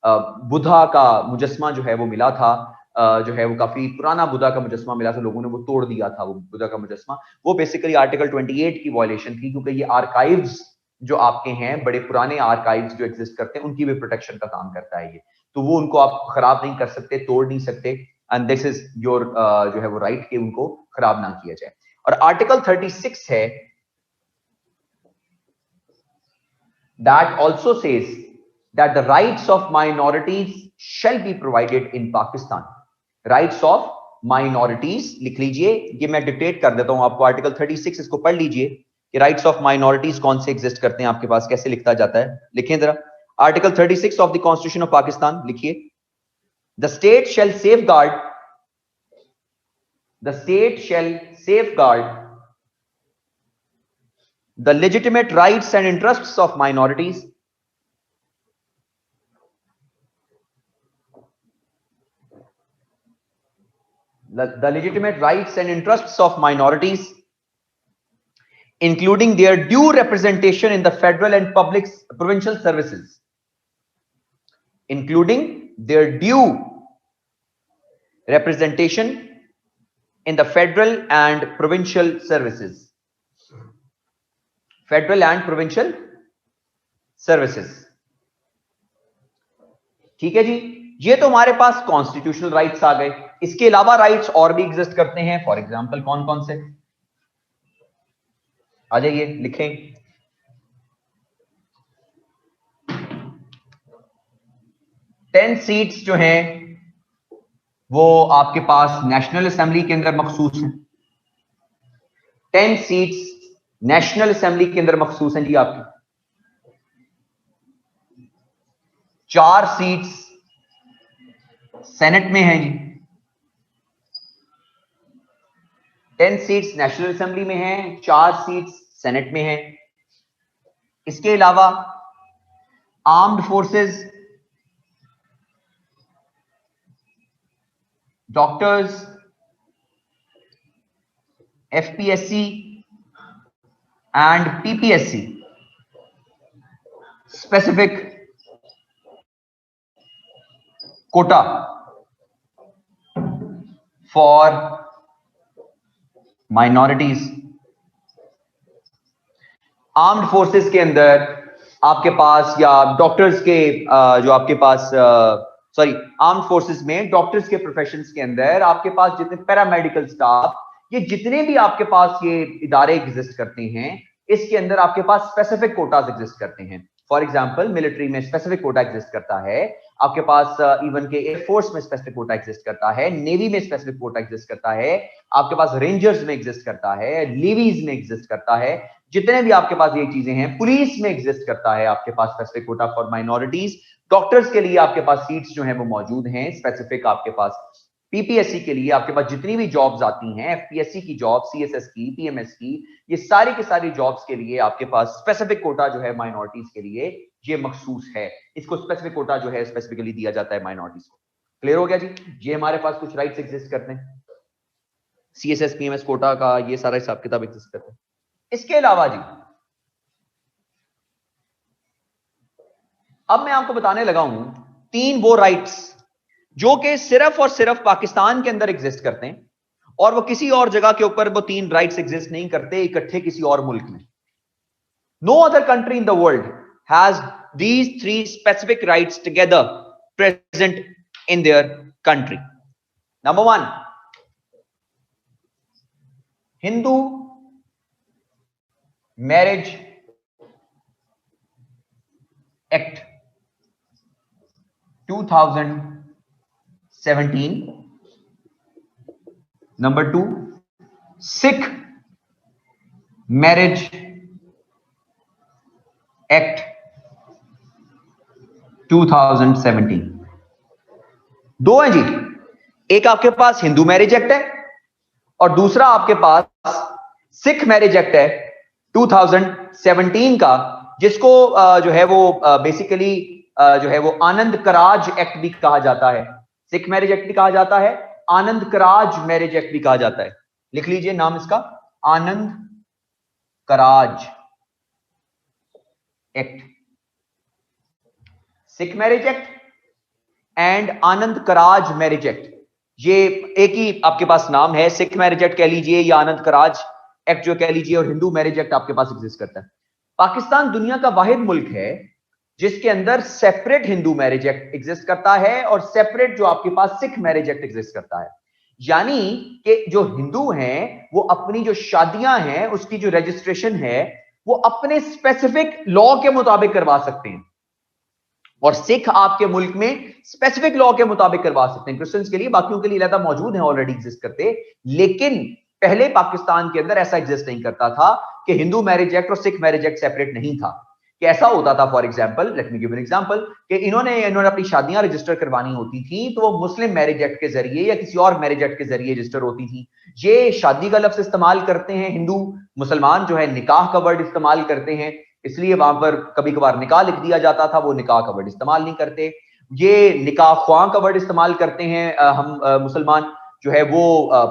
बुद्धा का मुजस्मा जो है वो मिला था, जो है वो काफी पुराना बुद्धा का मुजस्मा मिला था, लोगों ने वो तोड़ दिया था वो बुद्धा का मुजस्मा। वो बेसिकली आर्टिकल 28 की वायलेशन थी, क्योंकि ये आर्काइव्स जो आपके हैं, बड़े पुराने आर्काइव्स जो एग्जिस्ट करते हैं, उनकी भी प्रोटेक्शन का काम करता है ये, तो वो उनको आप खराब नहीं कर सकते, तोड़ नहीं सकते, एंड दिस इज योर जो है वो राइट कि उनको खराब ना किया जाए। और आर्टिकल 36 है, that also says that the rights of minorities shall be provided in Pakistan. Rights of minorities लिख लीजिए, ये मैं डिक्टेट कर देता हूं आपको, आर्टिकल 36 इसको पढ़ लीजिए कि राइट्स ऑफ माइनॉरिटीज कौन से एग्जिस्ट करते हैं आपके पास, कैसे लिखता जाता है, लिखें जरा। Article 36 of the constitution of Pakistan लिखिए, the state shall safeguard the legitimate rights and interests of minorities the legitimate rights and interests of minorities, including their due representation in the federal and public provincial services, including their due representation in the federal and provincial services, federal and provincial services। ठीक है जी, ये तो हमारे पास constitutional rights आ गए। इसके अलावा rights और भी एग्जिस्ट करते हैं, फॉर एग्जांपल कौन कौन से, आ जाइए लिखें। 10 सीट्स जो हैं वो आपके पास नेशनल असेंबली के अंदर मखसूस हैं, 10 सीट्स नेशनल असेंबली के अंदर मखसूस हैं जी आपकी, 4 सीट्स सेनेट में हैं जी, 10 सीट्स नेशनल असेंबली में हैं, 4 सीट्स सेनेट में हैं। इसके अलावा armed forces, doctors, FPSC and PPSC, specific quota for minorities. Armed forces के अंदर आपके पास या डॉक्टर्स के जो आपके पास सॉरी आर्म्ड फोर्सेस में डॉक्टर्स के प्रोफेशंस के अंदर आपके पास जितने पैरामेडिकल स्टाफ, ये जितने भी आपके पास ये इदारे एग्जिस्ट करते हैं, इसके अंदर आपके पास स्पेसिफिक कोटास एग्जिस्ट करते हैं। फॉर एग्जांपल मिलिट्री में स्पेसिफिक कोटा एग्जिस्ट करता है, आपके पास इवन के एयरफोर्स में स्पेसिफिक कोटा एग्जिस्ट करता है, नेवी में स्पेसिफिक कोटा एग्जिस्ट करता है, आपके पास रेंजर्स में एग्जिस्ट करता है, नेवीज में एग्जिस्ट करता है, जितने भी आपके पास ये चीजें हैं, पुलिस में एग्जिस्ट करता है आपके पास specific quota for minorities. Doctors के लिए आपके पास सीट्स जो है वो मौजूद हैं स्पेसिफिक आपके पास। पीपीएससी के लिए आपके पास जितनी भी जॉब्स आती हैं, एफपीएससी की जॉब, सीएसएस की, पीएमएस की, ये सारी की सारी जॉब्स के लिए आपके पास स्पेसिफिक कोटा जो है माइनॉरिटीज के लिए ये मखसूस है। इसको स्पेसिफिक कोटा जो है स्पेसिफिकली दिया जाता है माइनॉरिटीज को। क्लियर हो गया जी? ये हमारे पास कुछ राइट्स एग्जिस्ट करते हैं, सीएसएस पीएमएस कोटा का ये सारा हिसाब किताब एग्जिस्ट करते हैं। इसके अलावा जी अब मैं आपको बताने लगा हूं तीन वो राइट्स जो कि सिर्फ और सिर्फ पाकिस्तान के अंदर एग्जिस्ट करते हैं और वो किसी और जगह के ऊपर वो तीन राइट्स एग्जिस्ट नहीं करते इकट्ठे किसी और मुल्क में। No other country in the world has these three specific rights together present in their country. Number one, Hindu marriage act 2017। Number two, Sikh marriage act 2017। दो है जी, एक आपके पास हिंदू मैरिज एक्ट है और दूसरा आपके पास सिख मैरिज एक्ट है 2017 का, जिसको जो है वो बेसिकली जो है वो आनंद कराज एक्ट भी कहा जाता है। सिख मैरिज एक्ट भी कहा जाता है, आनंद कराज मैरिज एक्ट भी कहा जाता है। लिख लीजिए नाम इसका, Anand Karaj act, Sikh marriage act and Anand Karaj marriage act. ये एक ही आपके पास नाम है, सिख मैरिज एक्ट कह लीजिए या आनंद कराज एक्ट जो कह लीजिए, और हिंदू मैरिज एक्ट आपके पास एग्जिस्ट करता है। पाकिस्तान दुनिया का वाहिद मुल्क है जिसके अंदर separate Hindu marriage act exist करता है और सेपरेट जो आपके पास सिख मैरिज एक्ट एग्जिस्ट करता है। यानी कि जो हिंदू हैं वो अपनी जो शादियां हैं उसकी जो रजिस्ट्रेशन है वो अपने स्पेसिफिक लॉ के मुताबिक करवा सकते हैं, और सिख आपके मुल्क में स्पेसिफिक लॉ के मुताबिक करवा सकते हैं। क्रिश्चियंस के लिए, बाकियों के लिए अलग मौजूद है, ऑलरेडी एग्जिस्ट करते। लेकिन पहले पाकिस्तान के अंदर ऐसा एग्जिस्ट नहीं करता था कि हिंदू मैरिज एक्ट और सिख मैरिज एक्ट सेपरेट नहीं था। कैसा होता था, for example let me give an example, कि इन्होंने अपनी शादियां रजिस्टर करवानी होती थी तो वो मुस्लिम मैरिज एक्ट के जरिए या किसी और मैरिज एक्ट के जरिए रजिस्टर होती थी। ये शादी का लफ्ज इस्तेमाल करते हैं हिंदू, मुसलमान जो है निकाह का वर्ड इस्तेमाल करते हैं, इसलिए वहां पर कभी कभार निकाह लिख दिया जाता था, वो निकाह का वर्ड इस्तेमाल नहीं करते। ये निकाह ख्वां का वर्ड इस्तेमाल करते हैं, हम मुसलमान जो है वो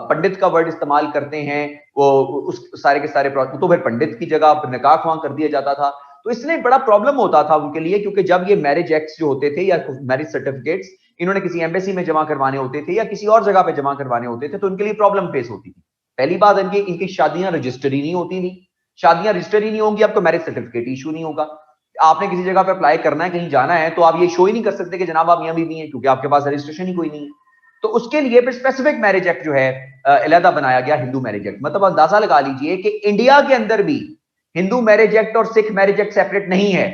पंडित का वर्ड इस्तेमाल करते हैं, वो उस सारे के सारे तो फिर पंडित की जगह निकाह ख्वां कर दिया जाता था। तो इसलिए बड़ा प्रॉब्लम होता था उनके लिए, क्योंकि जब ये मैरिज एक्ट्स जो होते थे या मैरिज सर्टिफिकेट्स इन्होंने किसी एम्बेसी में जमा करवाने होते थे या किसी और जगह पे जमा करवाने होते थे, तो उनके लिए प्रॉब्लम फेस होती थी। पहली बात, इनकी शादियां रजिस्टर ही नहीं होती थी। शादियां रजिस्टर ही नहीं होंगी, आपको मैरिज सर्टिफिकेट इशू नहीं होगा। आपने किसी जगह पे अप्लाई करना है, कहीं जाना है, तो आप ये शो ही नहीं कर सकते कि जनाब आप मियां बीवी हैं, क्योंकि आपके पास रजिस्ट्रेशन ही कोई नहीं है। तो उसके लिए फिर स्पेसिफिक मैरिज एक्ट जो है अलहदा बनाया गया, हिंदू मैरिज एक्ट। मतलब अंदाजा लगा लीजिए कि इंडिया के अंदर भी हिंदू मैरिज एक्ट और सिख मैरिज एक्ट सेपरेट नहीं है।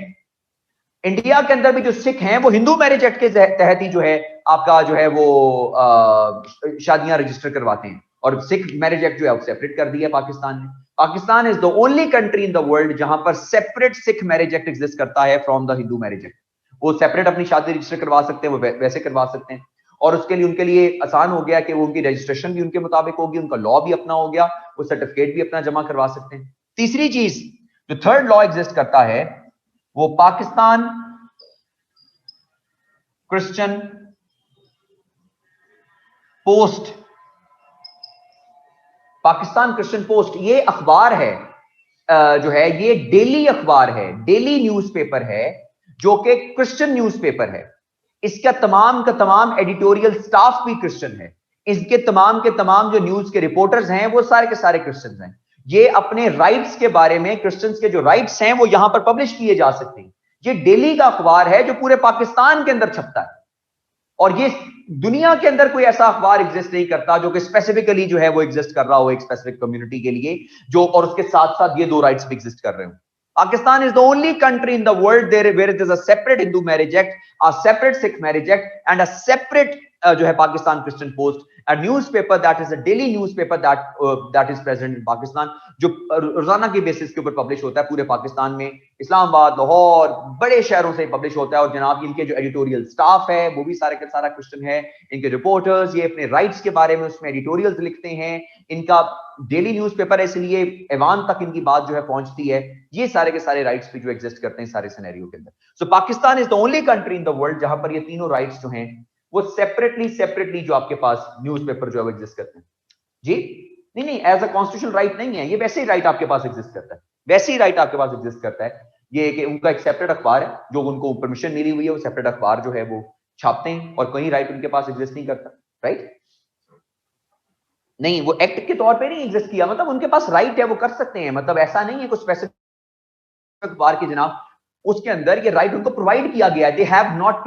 इंडिया के अंदर भी जो सिख हैं वो हिंदू मैरिज एक्ट के तहत ही जो है आपका जो है वो शादियां रजिस्टर करवाते हैं, और सिख मैरिज एक्ट जो है वो सेपरेट कर दिया पाकिस्तान ने। Pakistan is the only country in the world जहां पर separate Sikh marriage act exist करता है from the Hindu marriage act. वो सेपरेट अपनी शादी रजिस्टर करवा सकते हैं, वो वैसे करवा सकते हैं, और उसके लिए उनके लिए आसान हो गया कि वो उनकी रजिस्ट्रेशन भी उनके मुताबिक होगी, उनका लॉ भी अपना हो गया, वो सर्टिफिकेट भी अपना जमा करवा सकते हैं। तीसरी चीज जो थर्ड लॉ एग्जिस्ट करता है वो Pakistan Christian post. Pakistan Christian post ये अखबार है जो है, ये डेली अखबार है, डेली न्यूज़पेपर है, जो कि क्रिश्चियन न्यूज़पेपर है। इसका तमाम का तमाम एडिटोरियल स्टाफ भी क्रिश्चियन है। इसके तमाम के तमाम जो न्यूज के रिपोर्टर्स हैं वो सारे के सारे क्रिश्चियंस हैं। ये अपने राइट्स के बारे में, क्रिश्चियंस के जो राइट्स हैं वो यहां पर पब्लिश किए जा सकते हैं। ये डेली का अखबार है जो पूरे पाकिस्तान के अंदर छपता है, और ये दुनिया के अंदर कोई ऐसा अखबार एग्जिस्ट नहीं करता जो कि स्पेसिफिकली जो है वो एग्जिस्ट कर रहा हो एक स्पेसिफिक कम्युनिटी के लिए, जो और उसके साथ साथ ये दो राइट्स भी एग्जिस्ट कर रहे हो। Pakistan is the only country in the world there where it is a separate Hindu marriage act, a separate Sikh marriage act, and a separate जो है Pakistan Christian Post, a newspaper that is a daily newspaper that is present in Pakistan, जो रोजाना की basis के ऊपर publish होता है पूरे पाकिस्तान में, इस्लामाबाद, लाहौर, बड़े शहरों से पब्लिश होता है। और जनाब इनके जो एडिटोरियल स्टाफ है वो भी सारे का सारा क्रिश्चियन है। इनके रिपोर्टर्स ये अपने राइट्स के बारे में उसमें एडिटोरियल्स लिखते हैं। इनका डेली न्यूज़पेपर है, इसलिए ऐवान तक इनकी बात जो है पहुंचती है। ये सारे के सारे राइट्स भी जो एग्जिस्ट करते हैं सारे सिनेरियो के अंदर। So Pakistan is the only country in the world जहां पर ये तीनों राइट्स जो हैं वो सेपरेटली जो आपके पास न्यूज़पेपर जो है वो एग्जिस्ट करते हैं। जी नहीं, एज अ कॉन्स्टिट्यूशनल राइट नहीं है ये, वैसे ही राइट आपके पास एग्जिस्ट करता है, वैसे ही राइट आपके पास एग्जिस्ट करता है। ये कि उनका एक सेपरेट अखबार है जो उनको परमिशन मिली हुई है, वो सेपरेट अखबार जो है वो छापते हैं, और कोई राइट उनके पास एग्जिस्ट नहीं करता। राइट नहीं, वो एक्ट के तौर पे नहीं एग्जिस्ट किया, मतलब उनके पास राइट है, वो कर सकते हैं। मतलब ऐसा नहीं है कुछ स्पेसिफिक अखबार की जनाब उसके अंदर ये राइट उनको प्रोवाइड किया गया है। They have not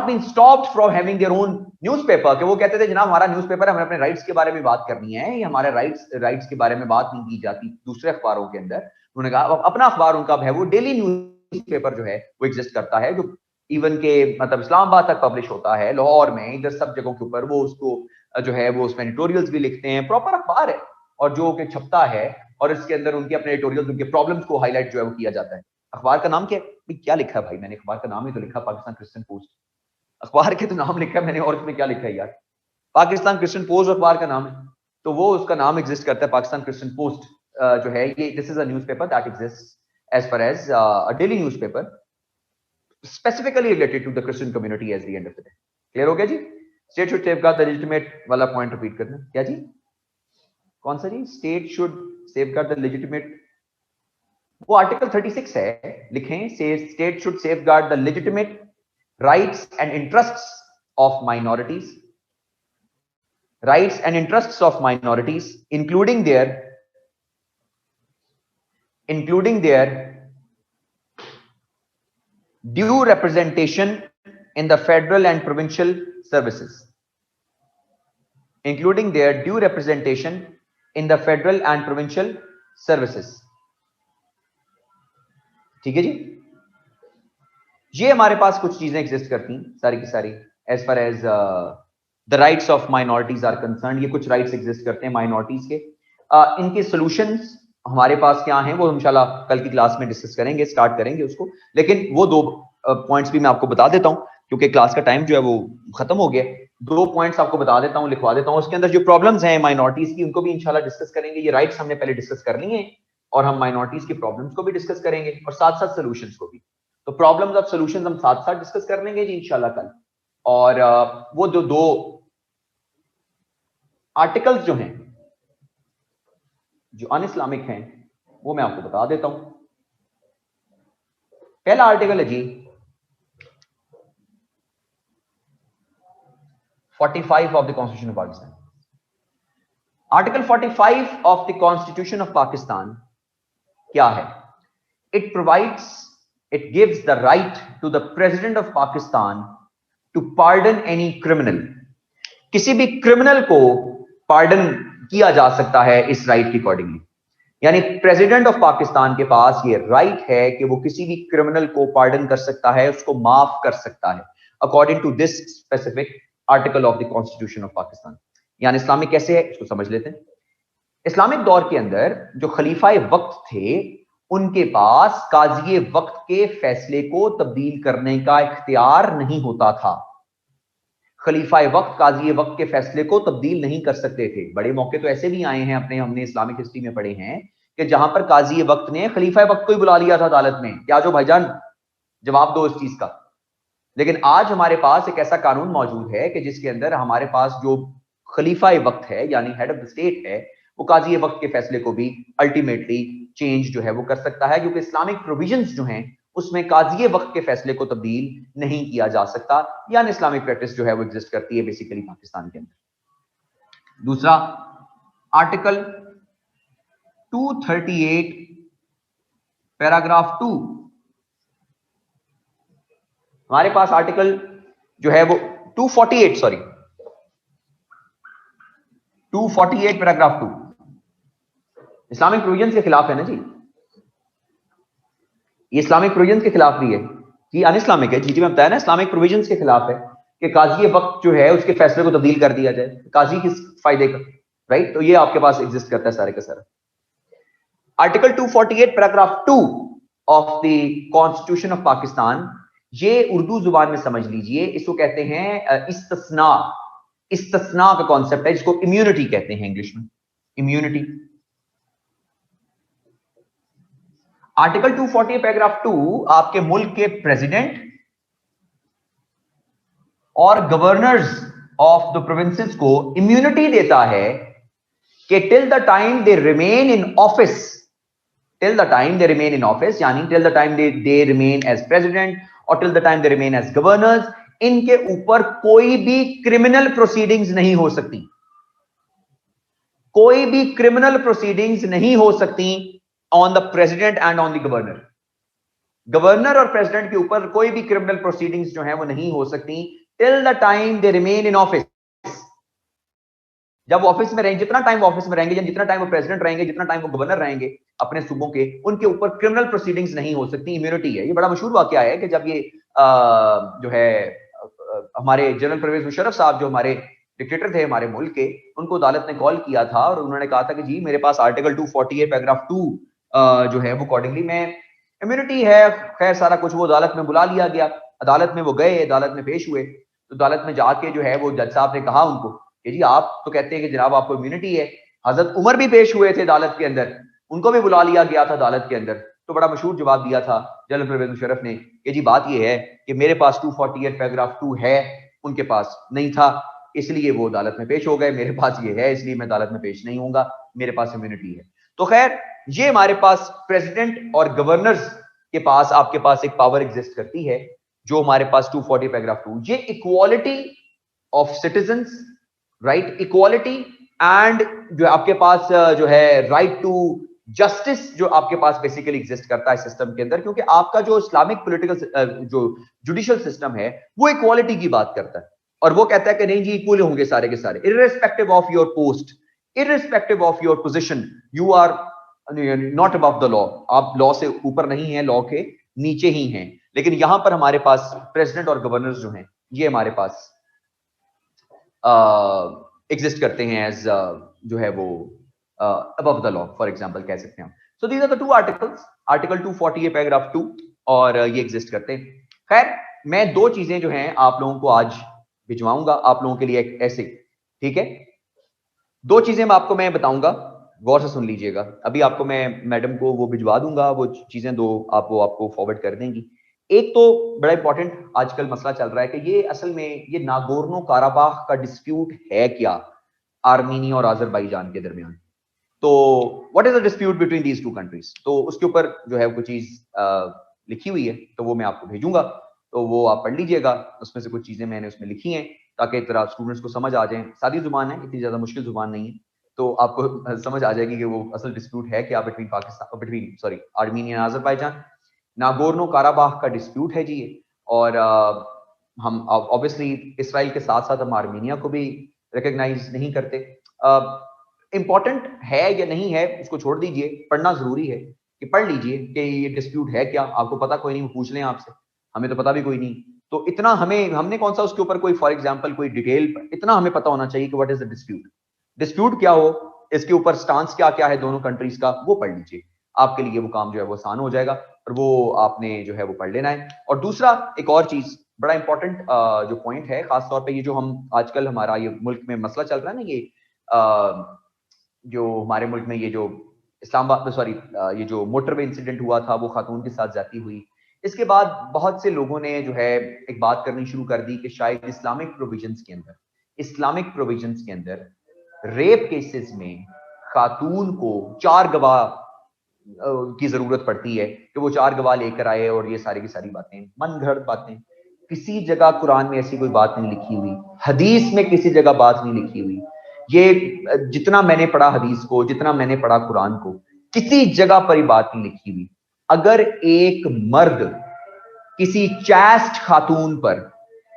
been stopped from having their own newspaper, कि वो कहते थे जनाब हमारा न्यूज़पेपर है, हमें अपने राइट्स के बारे में बात करनी है, ये हमारे राइट्स के बारे में बात नहीं की जाती दूसरे अखबारों के अंदर। उन्होंने कहा अपना अखबार उनका है, वो डेली न्यूज़पेपर जो है वो एग्जिस्ट करता है, जो इवन के मतलब इस्लामाबाद तक पब्लिश होता है, लाहौर में, इधर सब जगहों के ऊपर वो उसको जो है वो उसमें एडिटोरियल्स भी लिखते हैं, प्रॉपर अखबार है और जो कि छपता है, और इसके अंदर उनके अपने एडिटोरियल्स, उनके प्रॉब्लम्स को हाईलाइट जो है वो किया जाता है। अखबार का नाम क्या है? क्या लिखा है भाई मैंने? अखबार का नाम ही तो लिखा पाकिस्तान क्रिश्चियन पोस्ट। अखबार के तो नाम लिखा है मैंने, और इसमें क्या लिखा है यार? पाकिस्तान क्रिश्चियन पोस्ट अखबार का नाम है, तो वो उसका नाम एग्जिस्ट करता है पाकिस्तान क्रिश्चियन पोस्ट जो है ये। This is a newspaper that exist as far as a daily newspaper specifically related to the Christian community at the end of the day. Clear हो गया जी? State should safeguard the legitimate वाला point repeat करना। क्या जी? कौन सा जी? State should safeguard the legitimate, वो आर्टिकल 36 है, लिखें state should safeguard the legitimate rights and interests of minorities, rights and interests of minorities including there due representation in the federal and provincial services, including their due representation in the federal and provincial services। ठीक है जी? ये हमारे पास कुछ चीजें exist करती हैं सारी की सारी as far as the rights of minorities are concern. ये कुछ राइट्स एग्जिस्ट करते हैं माइनॉरिटीज के। इनके सॉल्यूशंस हमारे पास क्या हैं वो इंशाल्लाह कल की क्लास में डिस्कस करेंगे, स्टार्ट करेंगे उसको। लेकिन वो दो पॉइंट्स भी मैं आपको बता देता हूं क्योंकि क्लास का टाइम जो है वो खत्म हो गया। दो पॉइंट्स आपको बता देता हूं, लिखवा देता हूं। उसके अंदर जो प्रॉब्लम्स हैं माइनॉरिटीज की उनको भी इंशाल्लाह डिस्कस करेंगे। ये राइट्स हमने पहले डिस्कस कर लिए हैं और हम माइनॉरिटीज की प्रॉब्लम्स को भी डिस्कस करेंगे और साथ साथ सोल्यूशंस को भी। तो प्रॉब्लम्स और सोल्यूशंस हम साथ साथ डिस्कस कर लेंगे जी इंशाल्लाह कल। और वो जो दो आर्टिकल्स जो हैं जो अनइस्लामिक हैं वो मैं आपको बता देता हूं। पहला आर्टिकल है जी 45 of the constitution of Pakistan. Article 45 of the constitution of Pakistan क्या है? It provides, it gives the right to the president of Pakistan to pardon any criminal. किसी भी क्रिमिनल को पार्डन किया जा सकता है इस राइट के अकॉर्डिंगली। यानी प्रेसिडेंट ऑफ पाकिस्तान के पास ये राइट है कि वो किसी भी क्रिमिनल को पार्डन कर सकता है, उसको माफ कर सकता है according to this specific article of the constitution of Pakistan. यानी इस्लामिक कैसे है इसको समझ लेते हैं। इस्लामिक दौर के अंदर जो खलीफाए वक्त थे उनके पास काजी वक्त के फैसले को तब्दील करने का इख्तियार नहीं होता था। खलीफाए वक्त काजी वक्त के फैसले को तब्दील नहीं कर सकते थे। बड़े मौके तो ऐसे भी आए हैं हमने इस्लामिक हिस्ट्री में पढ़े हैं कि जहां पर काजी वक्त ने खलीफाए वक्त को ही बुला लिया था अदालत में, क्या जो भाईजान जवाब दो इस चीज का। लेकिन आज हमारे पास एक ऐसा कानून मौजूद है कि जिसके अंदर हमारे पास जो खलीफाए वक्त है यानी हेड ऑफ द स्टेट है वो काजी वक्त के फैसले को भी अल्टीमेटली चेंज जो है वो कर सकता है, क्योंकि इस्लामिक प्रोविजंस जो हैं उसमें काजी वक्त के फैसले को तब्दील नहीं किया जा सकता। या इस्लामिक प्रैक्टिस जो है वो एग्जिस्ट करती है बेसिकली पाकिस्तान के अंदर। दूसरा, आर्टिकल 238 पैराग्राफ 2, हमारे पास आर्टिकल जो है वो 248 सॉरी 248 पैराग्राफ 2 इस्लामिक प्रोविजंस के खिलाफ है ना जी। ये इस्लामिक प्रोविजंस के खिलाफ भी है जी, अन इस्लामिक है जी। मैं बताया ना, इस्लामिक प्रोविजंस के खिलाफ है कि काजी वक्त जो है उसके फैसले को तब्दील कर दिया जाए, काजी किस फायदे का, राइट। तो ये आपके पास एग्जिस्ट करता है सारे का सारा। Article 248 paragraph 2 of the constitution of Pakistan, ये उर्दू जुबान में समझ लीजिए, इसको कहते हैं इस्तिस्ना। इस्तिस्ना का कॉन्सेप्ट है, जिसको इम्यूनिटी कहते हैं इंग्लिश में, इम्यूनिटी। आर्टिकल 240 पैराग्राफ 2 आपके मुल्क के प्रेसिडेंट और गवर्नर्स ऑफ द प्रोविंसेस को इम्यूनिटी देता है कि till the time they remain in office, till the time they remain in office, यानी till the time they remain as president और till the time they remain as governors, इनके ऊपर कोई भी क्रिमिनल प्रोसीडिंग्स नहीं हो सकती, कोई भी क्रिमिनल प्रोसीडिंग्स नहीं हो सकती on the president and on the governor. Governor और प्रेसिडेंट के ऊपर कोई भी क्रिमिनल प्रोसीडिंग्स जो है वो नहीं हो सकती till the time they remain in office. जब ऑफिस में रहेंगे, जितना टाइम ऑफिस में रहेंगे, जितना टाइम वो प्रेसिडेंट रहेंगे, जितना टाइम वो गवर्नर रहेंगे अपने सूबों के, उनके ऊपर क्रिमिनल प्रोसीडिंग्स नहीं हो सकती, इम्यूनिटी है। ये बड़ा मशहूर वाकया है कि जब ये जो है हमारे जनरल परवेज मुशर्रफ साहब जो हमारे डिक्टेटर थे हमारे मुल्क के, उनको अदालत ने कॉल किया था और उन्होंने कहा था कि जी मेरे पास आर्टिकल 248 पैराग्राफ 2 जो है वो अकॉर्डिंगली में इम्यूनिटी है। खैर सारा कुछ वो अदालत में बुला लिया गया, अदालत में वो गए, अदालत में पेश हुए, तो अदालत में जाके जो है वो जज साहब ने कहा उनको कि जी आप तो कहते हैं कि जनाब आपको इम्यूनिटी है। हजरत उमर भी पेश हुए थे अदालत के अंदर, उनको भी बुला लिया गया था अदालत के अंदर। तो बड़ा मशहूर जवाब दिया था जनरल परवेज मुशर्रफ ने कि जी बात ये है कि मेरे पास 248 पैराग्राफ 2 है, उनके पास नहीं था, इसलिए वो अदालत में पेश हो गए। मेरे पास ये है, इसलिए मैं अदालत में पेश नहीं होऊंगा, मेरे पास इम्यूनिटी है। तो खैर ये हमारे पास प्रेसिडेंट और गवर्नर्स के पास, आपके पास एक पावर एग्जिस्ट करती है जो हमारे पास 240 पैराग्राफ 2, ये equality of citizens, right, equality and जो आपके पास जो है राइट टू जस्टिस जो आपके पास बेसिकली एग्जिस्ट करता है सिस्टम के अंदर, क्योंकि आपका जो इस्लामिक पॉलिटिकल जो जुडिशियल सिस्टम है वो इक्वालिटी की बात करता है और वो कहता है कि नहीं जी इक्वल होंगे सारे के सारे, irrespective of your post, irrespective of your position, you are not above the law, आप लॉ से ऊपर नहीं है, लॉ के नीचे ही हैं। लेकिन यहां पर हमारे पास प्रेसिडेंट और गवर्नर्स जो हैं ये हमारे पास एग्जिस्ट करते हैं एज जो है वो above the law, for example कह सकते हैं हम। So these are the two articles, article 248 paragraph 2 और ये एग्जिस्ट करते हैं। खैर मैं दो चीजें जो हैं आप लोगों को आज भिजवाऊंगा आप लोगों के लिए ऐसे, ठीक है। दो चीजें आपको मैं बताऊंगा, गौर से सुन लीजिएगा। अभी आपको मैं मैडम को वो भिजवा दूंगा, वो चीजें दो आपको फॉरवर्ड कर देंगी। एक तो बड़ा इंपॉर्टेंट आजकल मसला चल रहा है कि ये असल में ये नागोर्नो काराबाख का डिस्प्यूट है क्या आर्मीनिया और अजरबैजान के दरमियान। तो what is the dispute between these two countries, तो उसके ऊपर जो है कुछ चीज लिखी हुई है, तो वो मैं आपको भेजूंगा, तो वो आप पढ़ लीजिएगा। उसमें से कुछ चीजें मैंने उसमें लिखी हैं ताकि तरह स्टूडेंट्स को समझ आ जाए। सादी जुबान है, इतनी ज्यादा मुश्किल जुबान नहीं है, तो आपको समझ आ जाएगी कि वो असल डिस्प्यूट है क्या between Pakistan, between sorry Armenia और अजरबैजान। नागोर्नो काराबाख का डिस्प्यूट है जी ये, और हम ऑब्वियसली इसराइल के साथ साथ हम आर्मीनिया को भी रिकॉग्नाइज नहीं करते। इंपॉर्टेंट है या नहीं है उसको छोड़ दीजिए, पढ़ना जरूरी है कि पढ़ लीजिए कि ये डिस्प्यूट है क्या, आपको पता कोई नहीं, पूछ लें आपसे, हमें तो पता भी कोई नहीं। तो इतना हमने कौन सा उसके ऊपर कोई फॉर एग्जांपल कोई डिटेल, इतना हमें पता होना चाहिए कि what is the dispute, dispute क्या हो, इसके ऊपर स्टांस क्या क्या है दोनों कंट्रीज का, वो पढ़ लीजिए। आपके लिए वो काम जो है वो आसान हो जाएगा और वो आपने जो है वो पढ़ लेना है। और दूसरा एक और चीज बड़ा इंपॉर्टेंट जो पॉइंट है, खासतौर पे ये जो हम आजकल हमारा ये मुल्क में मसला चल रहा है ना, ये जो हमारे मुल्क में ये जो इस्लामाबाद सॉरी ये जो मोटरवे इंसिडेंट हुआ था, वो खातून के साथ जाती हुई, इसके बाद बहुत से लोगों ने जो है एक बात करनी शुरू कर दी कि शायद इस्लामिक प्रोविजंस के अंदर रेप केसेस में खातून को 4 गवाह की जरूरत पड़ती है कि वो 4 गवाह लेकर आए और ये सारी की सारी बातें मन घड़त बातें। किसी जगह कुरान में ऐसी कोई बात नहीं लिखी हुई, हदीस में किसी जगह बात नहीं लिखी हुई। ये जितना मैंने पढ़ा हदीस को, जितना मैंने पढ़ा कुरान को, किसी जगह पर बात नहीं लिखी हुई। अगर एक मर्द किसी चैस्ट खातून पर,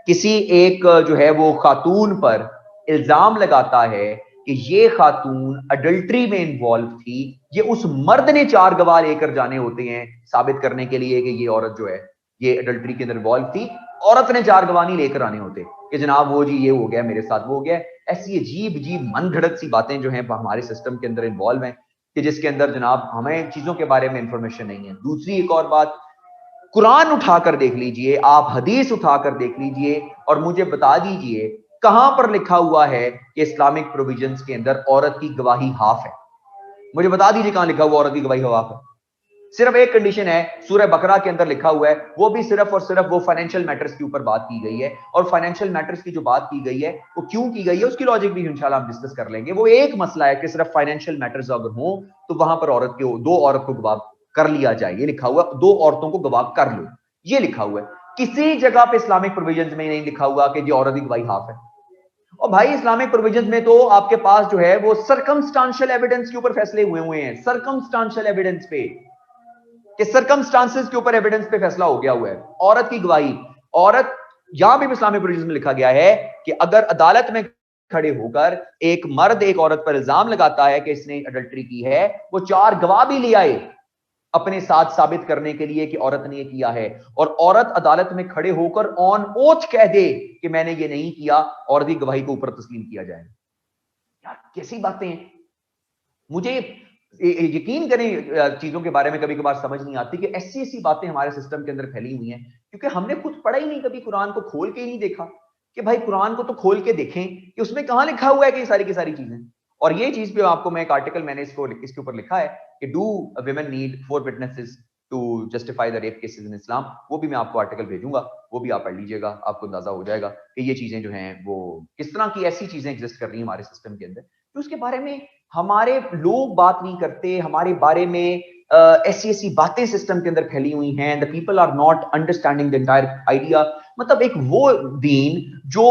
किसी एक जो है वो खातून पर इल्जाम लगाता है कि ये खातून अडल्ट्री में इन्वॉल्व थी, ये उस मर्द ने 4 गवाह लेकर जाने होते हैं साबित करने के लिए कि ये औरत जो है ये अडल्ट्री के अंदर इन्वॉल्व थी। औरत ने 4 गवाह नहीं लेकर आने होते कि जनाब वो जी ये हो गया मेरे साथ, वो हो गया। ऐसी अजीब अजीब मन घड़त सी बातें जो है हमारे सिस्टम के अंदर इन्वॉल्व हैं कि जिसके अंदर जनाब हमें चीजों के बारे में इंफॉर्मेशन नहीं है। दूसरी एक और बात, कुरान उठाकर देख लीजिए, आप हदीस उठाकर देख लीजिए और मुझे बता दीजिए कहां पर लिखा हुआ है कि इस्लामिक प्रोविजंस के अंदर औरत की गवाही हाफ है। मुझे बता दीजिए कहां लिखा हुआ औरत की गवाही हाफ है। सिर्फ एक कंडीशन है, सूरह बकरा के अंदर लिखा हुआ है, वो भी सिर्फ और सिर्फ वो फाइनेंशियल मैटर्स के ऊपर बात की गई है। और फाइनेंशियल मैटर्स की जो बात की गई है वो क्यों की गई है उसकी लॉजिक भी इंशाल्लाह हम डिस्कस कर लेंगे। वो एक मसला है कि सिर्फ फाइनेंशियल मैटर्स अगर हो तो वहां पर औरत के दो औरत को गवाह कर लिया जाए, ये लिखा हुआ, 2 औरतों को गवाह कर लो, ये लिखा हुआ है। किसी जगह पे इस्लामिक प्रोविजंस में नहीं लिखा हुआ कि औरत की गवाही हाफ है। और भाई इस्लामिक प्रोविजंस में तो आपके पास जो है वो सर्कमस्टांशियल एविडेंस के ऊपर फैसले हुए हैं, सर्कमस्टांशियल एविडेंस पे, कि सर्कमस्टांसेस के ऊपर एविडेंस पे फैसला हो गया हुआ है। औरत की गवाही, औरत, यहां भी इस्लामिक प्रोविजंस में लिखा गया है कि अगर अदालत में खड़े होकर एक मर्द एक औरत पर इल्जाम लगाता है कि इसने अडल्ट्री की है, वो 4 गवाह भी ले आए अपने साथ साबित करने के लिए कि औरत ने ये किया है, और औरत अदालत में खड़े होकर ऑन ओथ कह दे कि मैंने ये नहीं किया, और भी गवाही को ऊपर तस्लीम किया जाए। यार कैसी बातें हैं। मुझे यकीन करें चीजों के बारे में कभी कभार समझ नहीं आती कि ऐसी ऐसी बातें हमारे सिस्टम के अंदर फैली हुई हैं, क्योंकि हमने खुद पढ़ा ही नहीं, कभी कुरान को खोल के ही नहीं देखा कि भाई कुरान को तो खोल के देखें कि उसमें कहां लिखा हुआ है कि सारी की सारी चीजें। और ये चीज भी आपको, मैं एक आर्टिकल मैंने इसके ऊपर लिखा है कि do women need 4 witnesses to justify the rape cases in Islam, वो भी मैं आपको आर्टिकल भेजूंगा, वो भी आप पढ़ लीजिएगा, आपको अंदाजा हो जाएगा कि ये चीजें जो हैं वो किस तरह की ऐसी चीजें एग्जिस्ट कर रही हैं हमारे सिस्टम के अंदर, तो उसके बारे में हमारे लोग बात नहीं करते। हमारे बारे में ऐसी ऐसी बातें सिस्टम के अंदर फैली हुई हैं, the people are not understanding the entire idea. मतलब एक वो दीन जो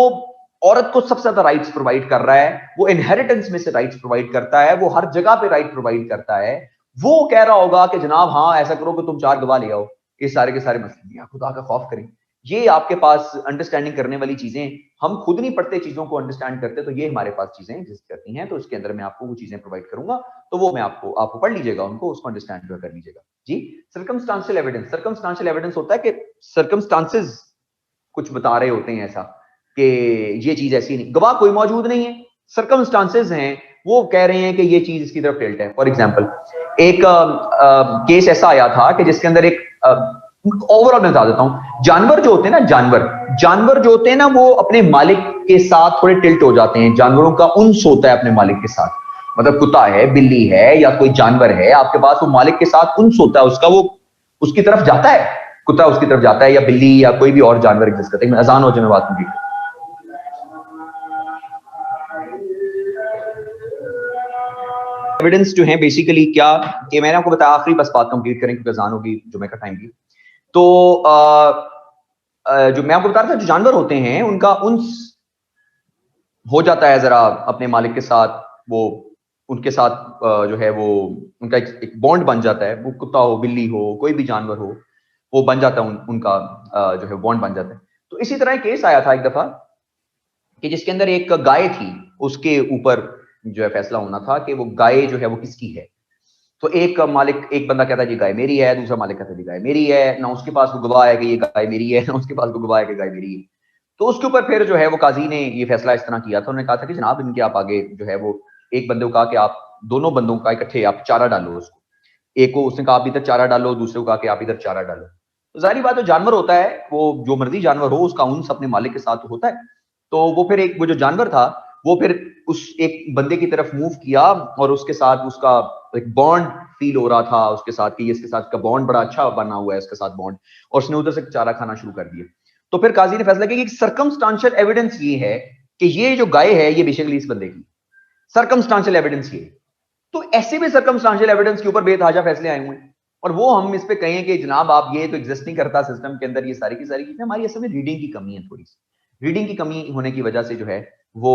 औरत को सबसे ज्यादा राइट्स प्रोवाइड कर रहा है, वो इनहेरिटेंस में से राइट्स प्रोवाइड करता है, वो हर जगह पे राइट प्रोवाइड करता है, वो कह रहा होगा कि जनाब हाँ ऐसा करो कि तुम 4 गवाह ले आओ, ये सारे के सारे मसले, खुदा का खौफ करें। ये आपके पास अंडरस्टैंडिंग करने वाली चीजें, हम खुद नहीं पढ़ते चीजों को अंडरस्टैंड करते, तो ये हमारे पास चीजें एग्जिस्ट करती हैं। तो उसके अंदर मैं आपको वो चीजें प्रोवाइड करूंगा, तो वो मैं आपको पढ़ लीजिएगा उनको, उसको अंडरस्टैंड कर लीजिएगा जी। सर्कमस्टांशियल एविडेंस, सर्कमस्टांशियल एविडेंस होता है कि सर्कमस्टांसेस कुछ बता रहे होते हैं ऐसा कि ये चीज ऐसी नहीं, गवाह कोई मौजूद नहीं है, सर्कमस्टांसेस हैं वो कह रहे हैं कि ये चीज इसकी तरफ टिल्ट है। फॉर एग्जांपल एक केस ऐसा आया था कि जिसके अंदर एक ओवरऑल मैं बता देता हूं, जानवर जो होते हैं ना, जानवर जो होते हैं ना, वो अपने मालिक के साथ थोड़े टिल्ट हो जाते हैं। जानवरों का उन्स होता है अपने मालिक के साथ, मतलब कुत्ता है, बिल्ली है, या कोई जानवर है आपके पास, वो मालिक के साथ उन्स होता है उसका, वो उसकी तरफ जाता है, कुत्ता उसकी तरफ जाता है, या बिल्ली या कोई भी और जानवर एग्जिस्ट करता है। अजान हो जाए मैं बात नहीं। एविडेंस जो है बेसिकली क्या कि मैंने आपको बताया, आखिरी बस बात कंप्लीट करें क्योंकि अजान होगी, जुमे का टाइम भी। तो जो मैं आपको बता रहा था, जो जानवर होते हैं उनका उन्स हो जाता है जरा अपने मालिक के साथ, वो उनके साथ जो है वो उनका एक बॉन्ड बन जाता है, वो कुत्ता हो, बिल्ली हो, कोई भी जानवर हो, वो बन जाता है उनका जो है बॉन्ड बन जाता है। तो इसी तरह केस आया था एक दफा कि जिसके अंदर एक गाय थी, उसके ऊपर जो है फैसला होना था कि वो गाय जो है वो किसकी है। तो एक मालिक, एक बंदा कहता है ये गाय मेरी है, दूसरा मालिक कहता है ये गाय मेरी है, ना उसके पास वो गवाह है कि ये गाय मेरी है, ना उसके पास वो गवाह है कि गाय मेरी है। तो उसके ऊपर फिर जो है वो काजी ने ये फैसला इस तरह किया था, उन्होंने कहा था कि जनाब इनके आप आगे जो है वो, एक बंदे को कहा कि आप दोनों बंदों का इकट्ठे आप चारा डालो उसको, एक को उसने कहा आप इधर चारा डालो, दूसरे को कहा कि आप इधर चारा डालो। तो जाहिर बात है जानवर होता है, वो जो मर्जी जानवर हो उसका उन्स अपने मालिक के साथ होता है। तो वो फिर एक, वो जो जानवर था वो फिर उस एक बंदे की तरफ मूव किया और उसके साथ उसका एक बॉन्ड फील हो रहा था उसके साथ कि इसके साथ का बॉन्ड बड़ा अच्छा बना हुआ है इसके साथ बॉन्ड, और उसने उधर से चारा खाना शुरू कर दिया। तो फिर काजी ने फैसला किया कि सर्कमस्टांशियल एविडेंस ये है कि ये जो गाय है ये बेसिकली इस बंदे की, सर्कमस्टांशियल एविडेंस ये। तो ऐसे भी सर्कमस्टांशियल एविडेंस के ऊपर बेतहाजा फैसले आए हुए हैं, और वो हम इस पे कहें कि जनाब आप ये तो एग्जिस्ट नहीं करता सिस्टम के अंदर, ये सारी की सारी चीजें हमारी असल में रीडिंग की कमी है, थोड़ी सी रीडिंग की कमी होने की वजह से जो है वो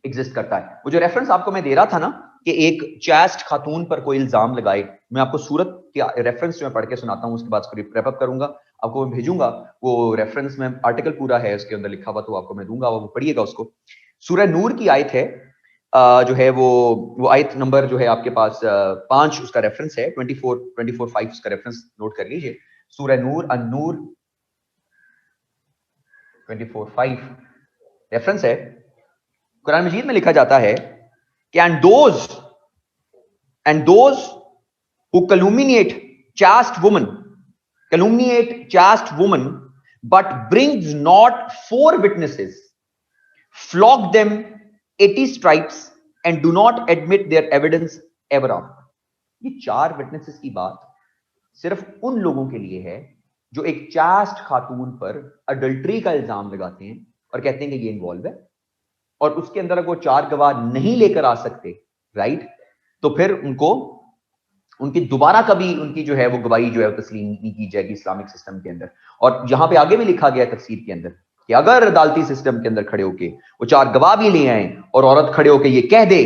एग्जिस्ट करता है। वो जो रेफरेंस आपको मैं दे रहा था ना कि एक चास्ट खातून पर कोई इल्जाम लगाए, मैं आपको सूरत के रेफरेंस जो मैं पढ़ के सुनाता हूं, उसके बाद रैप अप करूंगा, आपको मैं भेजूंगा वो रेफरेंस में, आर्टिकल पूरा है उसके अंदर लिखा हुआ, तो आपको मैं दूंगा, वो पढ़िएगा उसको। सूरह नूर की आयत है, जो है वो आयत नंबर जो है आपके पास 5 उसका रेफरेंस है, 24:5 उसका रेफरेंस नोट कर लीजिए। सूरह नूर, अन-नूर 24:5 रेफरेंस है। कुरान मजीद में लिखा जाता है कि and those who calumniate chaste woman but brings not 4 witnesses, flog them 80 stripes and do not admit their evidence ever after। ये 4 विटनेसेस की बात सिर्फ उन लोगों के लिए है जो एक चास्ट खातून पर अडल्ट्री का इल्जाम लगाते हैं और कहते हैं कि ये इन्वॉल्व है, और उसके अंदर अगर वो 4 गवाह नहीं लेकर आ सकते, राइट, तो फिर उनकी दोबारा कभी उनकी जो है वो गवाही जो है तस्लीम नहीं की जाएगी इस्लामिक सिस्टम के अंदर। और यहां पे आगे भी लिखा गया तफसीर के अंदर कि अगर अदालती सिस्टम के अंदर खड़े होके वो 4 गवाह भी ले आए और औरत खड़े होके ये कह दे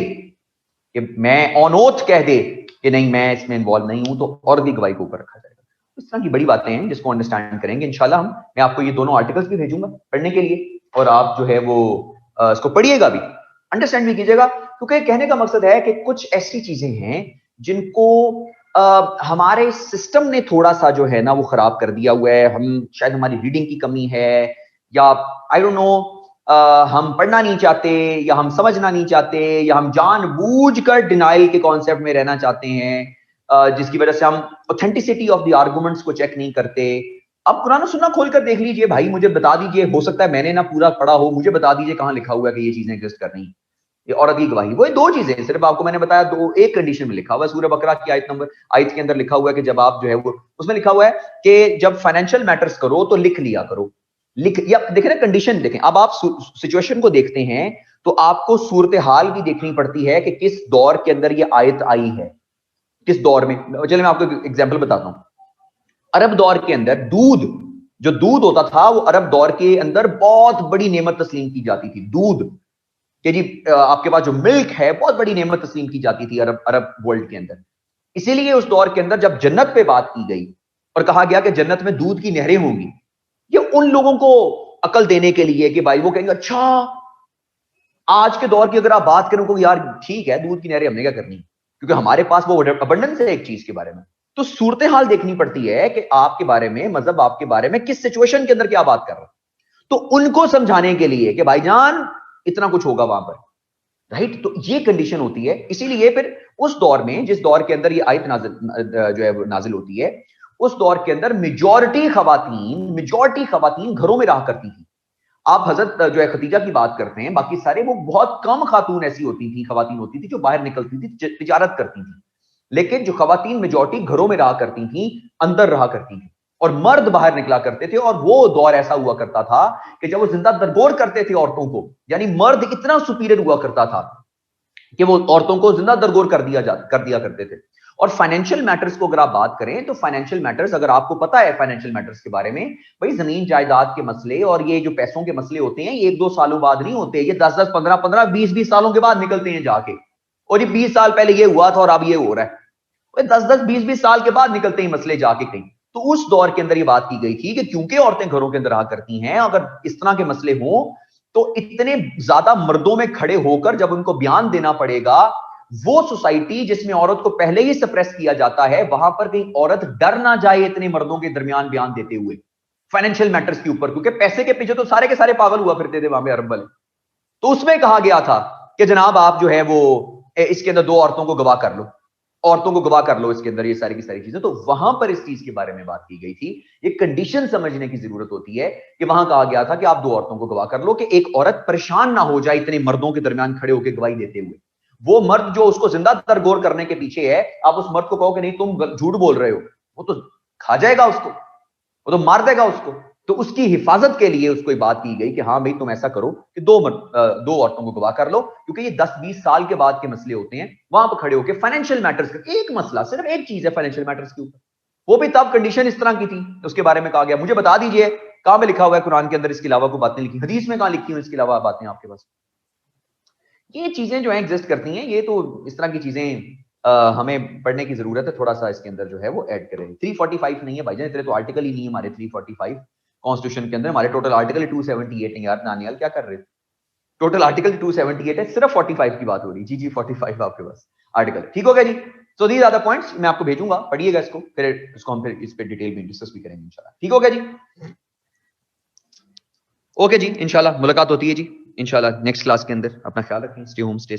कि मैं ऑन ओथ कह दे कि नहीं मैं इसमें इन्वॉल्व नहीं हूं, तो औरत की गवाही को ऊपर रखा जाएगा। इस तरह की बड़ी बातें हैं जिसको अंडरस्टैंड करेंगे इंशाल्लाह। मैं आपको ये दोनों आर्टिकल्स भी भेजूंगा पढ़ने के लिए, और आप जो है वो इसको पढ़िएगा भी, अंडरस्टैंड भी कीजिएगा, क्योंकि कहने का मकसद है कि कुछ ऐसी चीजें हैं जिनको हमारे सिस्टम ने थोड़ा सा जो है ना वो खराब कर दिया हुआ है। हम शायद हमारी रीडिंग की कमी है, या आई डोंट नो, हम पढ़ना नहीं चाहते, या हम समझना नहीं चाहते, या हम जानबूझकर डिनाइल के कॉन्सेप्ट में रहना चाहते हैं, जिसकी वजह से हम ऑथेंटिसिटी ऑफ द आर्गुमेंट्स को चेक नहीं करते। अब कुरान सुन्ना खोलकर देख लीजिए भाई, मुझे बता दीजिए, हो सकता है मैंने ना पूरा पढ़ा हो, मुझे बता दीजिए कहां लिखा हुआ है कि ये चीजें एग्जिस्ट कर रही हैं, ये औरत की गवाही। वो 2 चीजें सिर्फ आपको मैंने बताया, एक कंडीशन में लिखा हुआ है। सूरह बकरा की आयत के अंदर लिखा हुआ है कि जब आप जो है वो, उसमें लिखा हुआ है कि जब फाइनेंशियल मैटर्स करो तो लिख लिया करो, या देखें ना कंडीशन देखें। अब आप सिचुएशन को देखते हैं तो आपको सूरत हाल भी देखनी पड़ती है कि किस दौर के अंदर ये आयत आई है, किस दौर में। चलिए मैं आपको एग्जाम्पल बताता हूं। अरब दौर के अंदर जो दूध होता था, वो अरब दौर के अंदर बहुत बड़ी नेमत तस्लीम की जाती थी। दूध कि जी आपके पास जो मिल्क है, बहुत बड़ी नेमत तस्लीम की जाती थी अरब वर्ल्ड के अंदर। इसीलिए उस दौर के अंदर जब जन्नत पे बात की गई और कहा गया कि जन्नत में दूध की नहरें होंगी, ये उन लोगों को अकल देने के लिए कि भाई वो कहेंगे अच्छा, आज के दौर की अगर आप बात करें को यार ठीक है, दूध की नहरें हमने क्या करनी, क्योंकि हमारे पास वो अबंडेंस है एक चीज के बारे में। तो सूरत हाल देखनी पड़ती है कि आपके बारे में, मजहब आपके बारे में किस सिचुएशन के अंदर क्या बात कर रहा है, तो उनको समझाने के लिए कि भाईजान इतना कुछ होगा वहां पर, राइट। तो ये कंडीशन होती है। इसीलिए फिर उस दौर में, जिस दौर के अंदर ये आयत जो है नाजिल होती है, उस दौर के अंदर मेजॉरिटी खवातीन घरों में रहा करती थी। आप हजरत जो है खदीजा की बात करते हैं, बाकी सारे वो बहुत कम खातून ऐसी होती थी, खवातीन होती थी जो बाहर निकलती थी, तिजारत करती थी। लेकिन जो खवातीन मेजॉरिटी घरों में रहा करती थी, अंदर रहा करती थी, और मर्द बाहर निकला करते थे। और वो दौर ऐसा हुआ करता था कि जब वो जिंदा दरगोर करते थे औरतों को, यानी मर्द इतना सुपीरियर हुआ करता था कि वो औरतों को जिंदा दरगोर कर दिया करते थे। और फाइनेंशियल मैटर्स को अगर आप बात करें तो फाइनेंशियल मैटर्स, अगर आपको पता है फाइनेंशियल मैटर्स के बारे में, भाई जमीन जायदाद के मसले और ये जो पैसों के मसले होते हैं, ये 1-2 सालों बाद नहीं होते, ये 10-10, 15-15, 20-20 सालों के बाद निकलते हैं जाके। और ये 20 साल पहले ये हुआ था और अब ये हो रहा है, 10-10, 20-20 साल के बाद निकलते हैं मसले जाके कहीं। तो उस दौर के अंदर ये बात की गई थी कि क्योंकि औरतें घरों के अंदर रहा करती हैं, अगर इस तरह के मसले हों तो इतने ज्यादा मर्दों में खड़े होकर जब उनको बयान देना पड़ेगा, वो सोसाइटी जिसमें औरत को पहले ही सप्रेस किया जाता है, वहां पर कहीं औरत डर ना जाए इतने मर्दों के दरमियान बयान देते हुए फाइनेंशियल मैटर्स के ऊपर, क्योंकि पैसे के पीछे तो सारे के सारे पागल हुआ फिरते थे वहां पे अरब वाले। तो उसमें कहा गया था कि जनाब आप जो है वो इसके अंदर 2 औरतों को गवाह कर लो, इसके अंदर ये सारी की सारी चीजें। तो वहां पर इस चीज के बारे में बात की गई थी। एक कंडीशन समझने की जरूरत होती है कि वहां कहा गया था कि आप 2 औरतों को गवाह कर लो, कि एक औरत परेशान ना हो जाए इतने मर्दों के दरमियान खड़े होकर गवाही देते हुए। वो मर्द जो उसको जिंदा दरगोर करने के पीछे है, आप उस मर्द को कहो कि नहीं तुम झूठ बोल रहे हो, वो तो खा जाएगा उसको, वो तो मार देगा उसको। तो उसकी हिफाजत के लिए उसको बात की गई कि हाँ भाई तुम ऐसा करो कि दो औरतों को गवाह कर लो, क्योंकि ये 10-20 साल के बाद के मसले होते हैं, वहां पर खड़े होकर फाइनेंशियल मैटर्स का एक मसला, सिर्फ एक चीज है फाइनेंशियल मैटर्स के ऊपर, वो भी तब कंडीशन इस तरह की थी, उसके बारे में कहा गया मुझे बता दीजिए कहां पे लिखा हुआ है कुरान के अंदर इसके अलावा कोई बातें लिखी, हदीस में कहां लिखी हुई इसके अलावा बातें आपके पास। ये चीजें जो है एग्जिस्ट करती हैं, ये तो इस तरह की चीजें हमें पढ़ने की जरूरत है, थोड़ा सा इसके अंदर जो है वो ऐड करें। 345 नहीं है भाईजान, इतने तो आर्टिकल ही नहीं है हमारे 345 कॉन्स्टिट्यूशन के अंदर, हमारे टोटल आर्टिकल 278 है यार। नानियाल क्या कर रहे थे, टोटल आर्टिकल 278 है, सिर्फ 45 की बात हो रही। जी 45 आपके पास आर्टिकल, ठीक हो गया जी। So these are the points, मैं आपको भेजूंगा, पढ़िएगा इसको, फिर इसको हम फिर इस पे डिटेल में डिस्कस भी करेंगे इंशाल्लाह, ठीक हो गया जी। ओके जी, इंशाल्लाह मुलाकात होती है जी इंशाल्लाह नेक्स्ट क्लास के अंदर। अपना ख्याल रखें, स्टे होम स्टे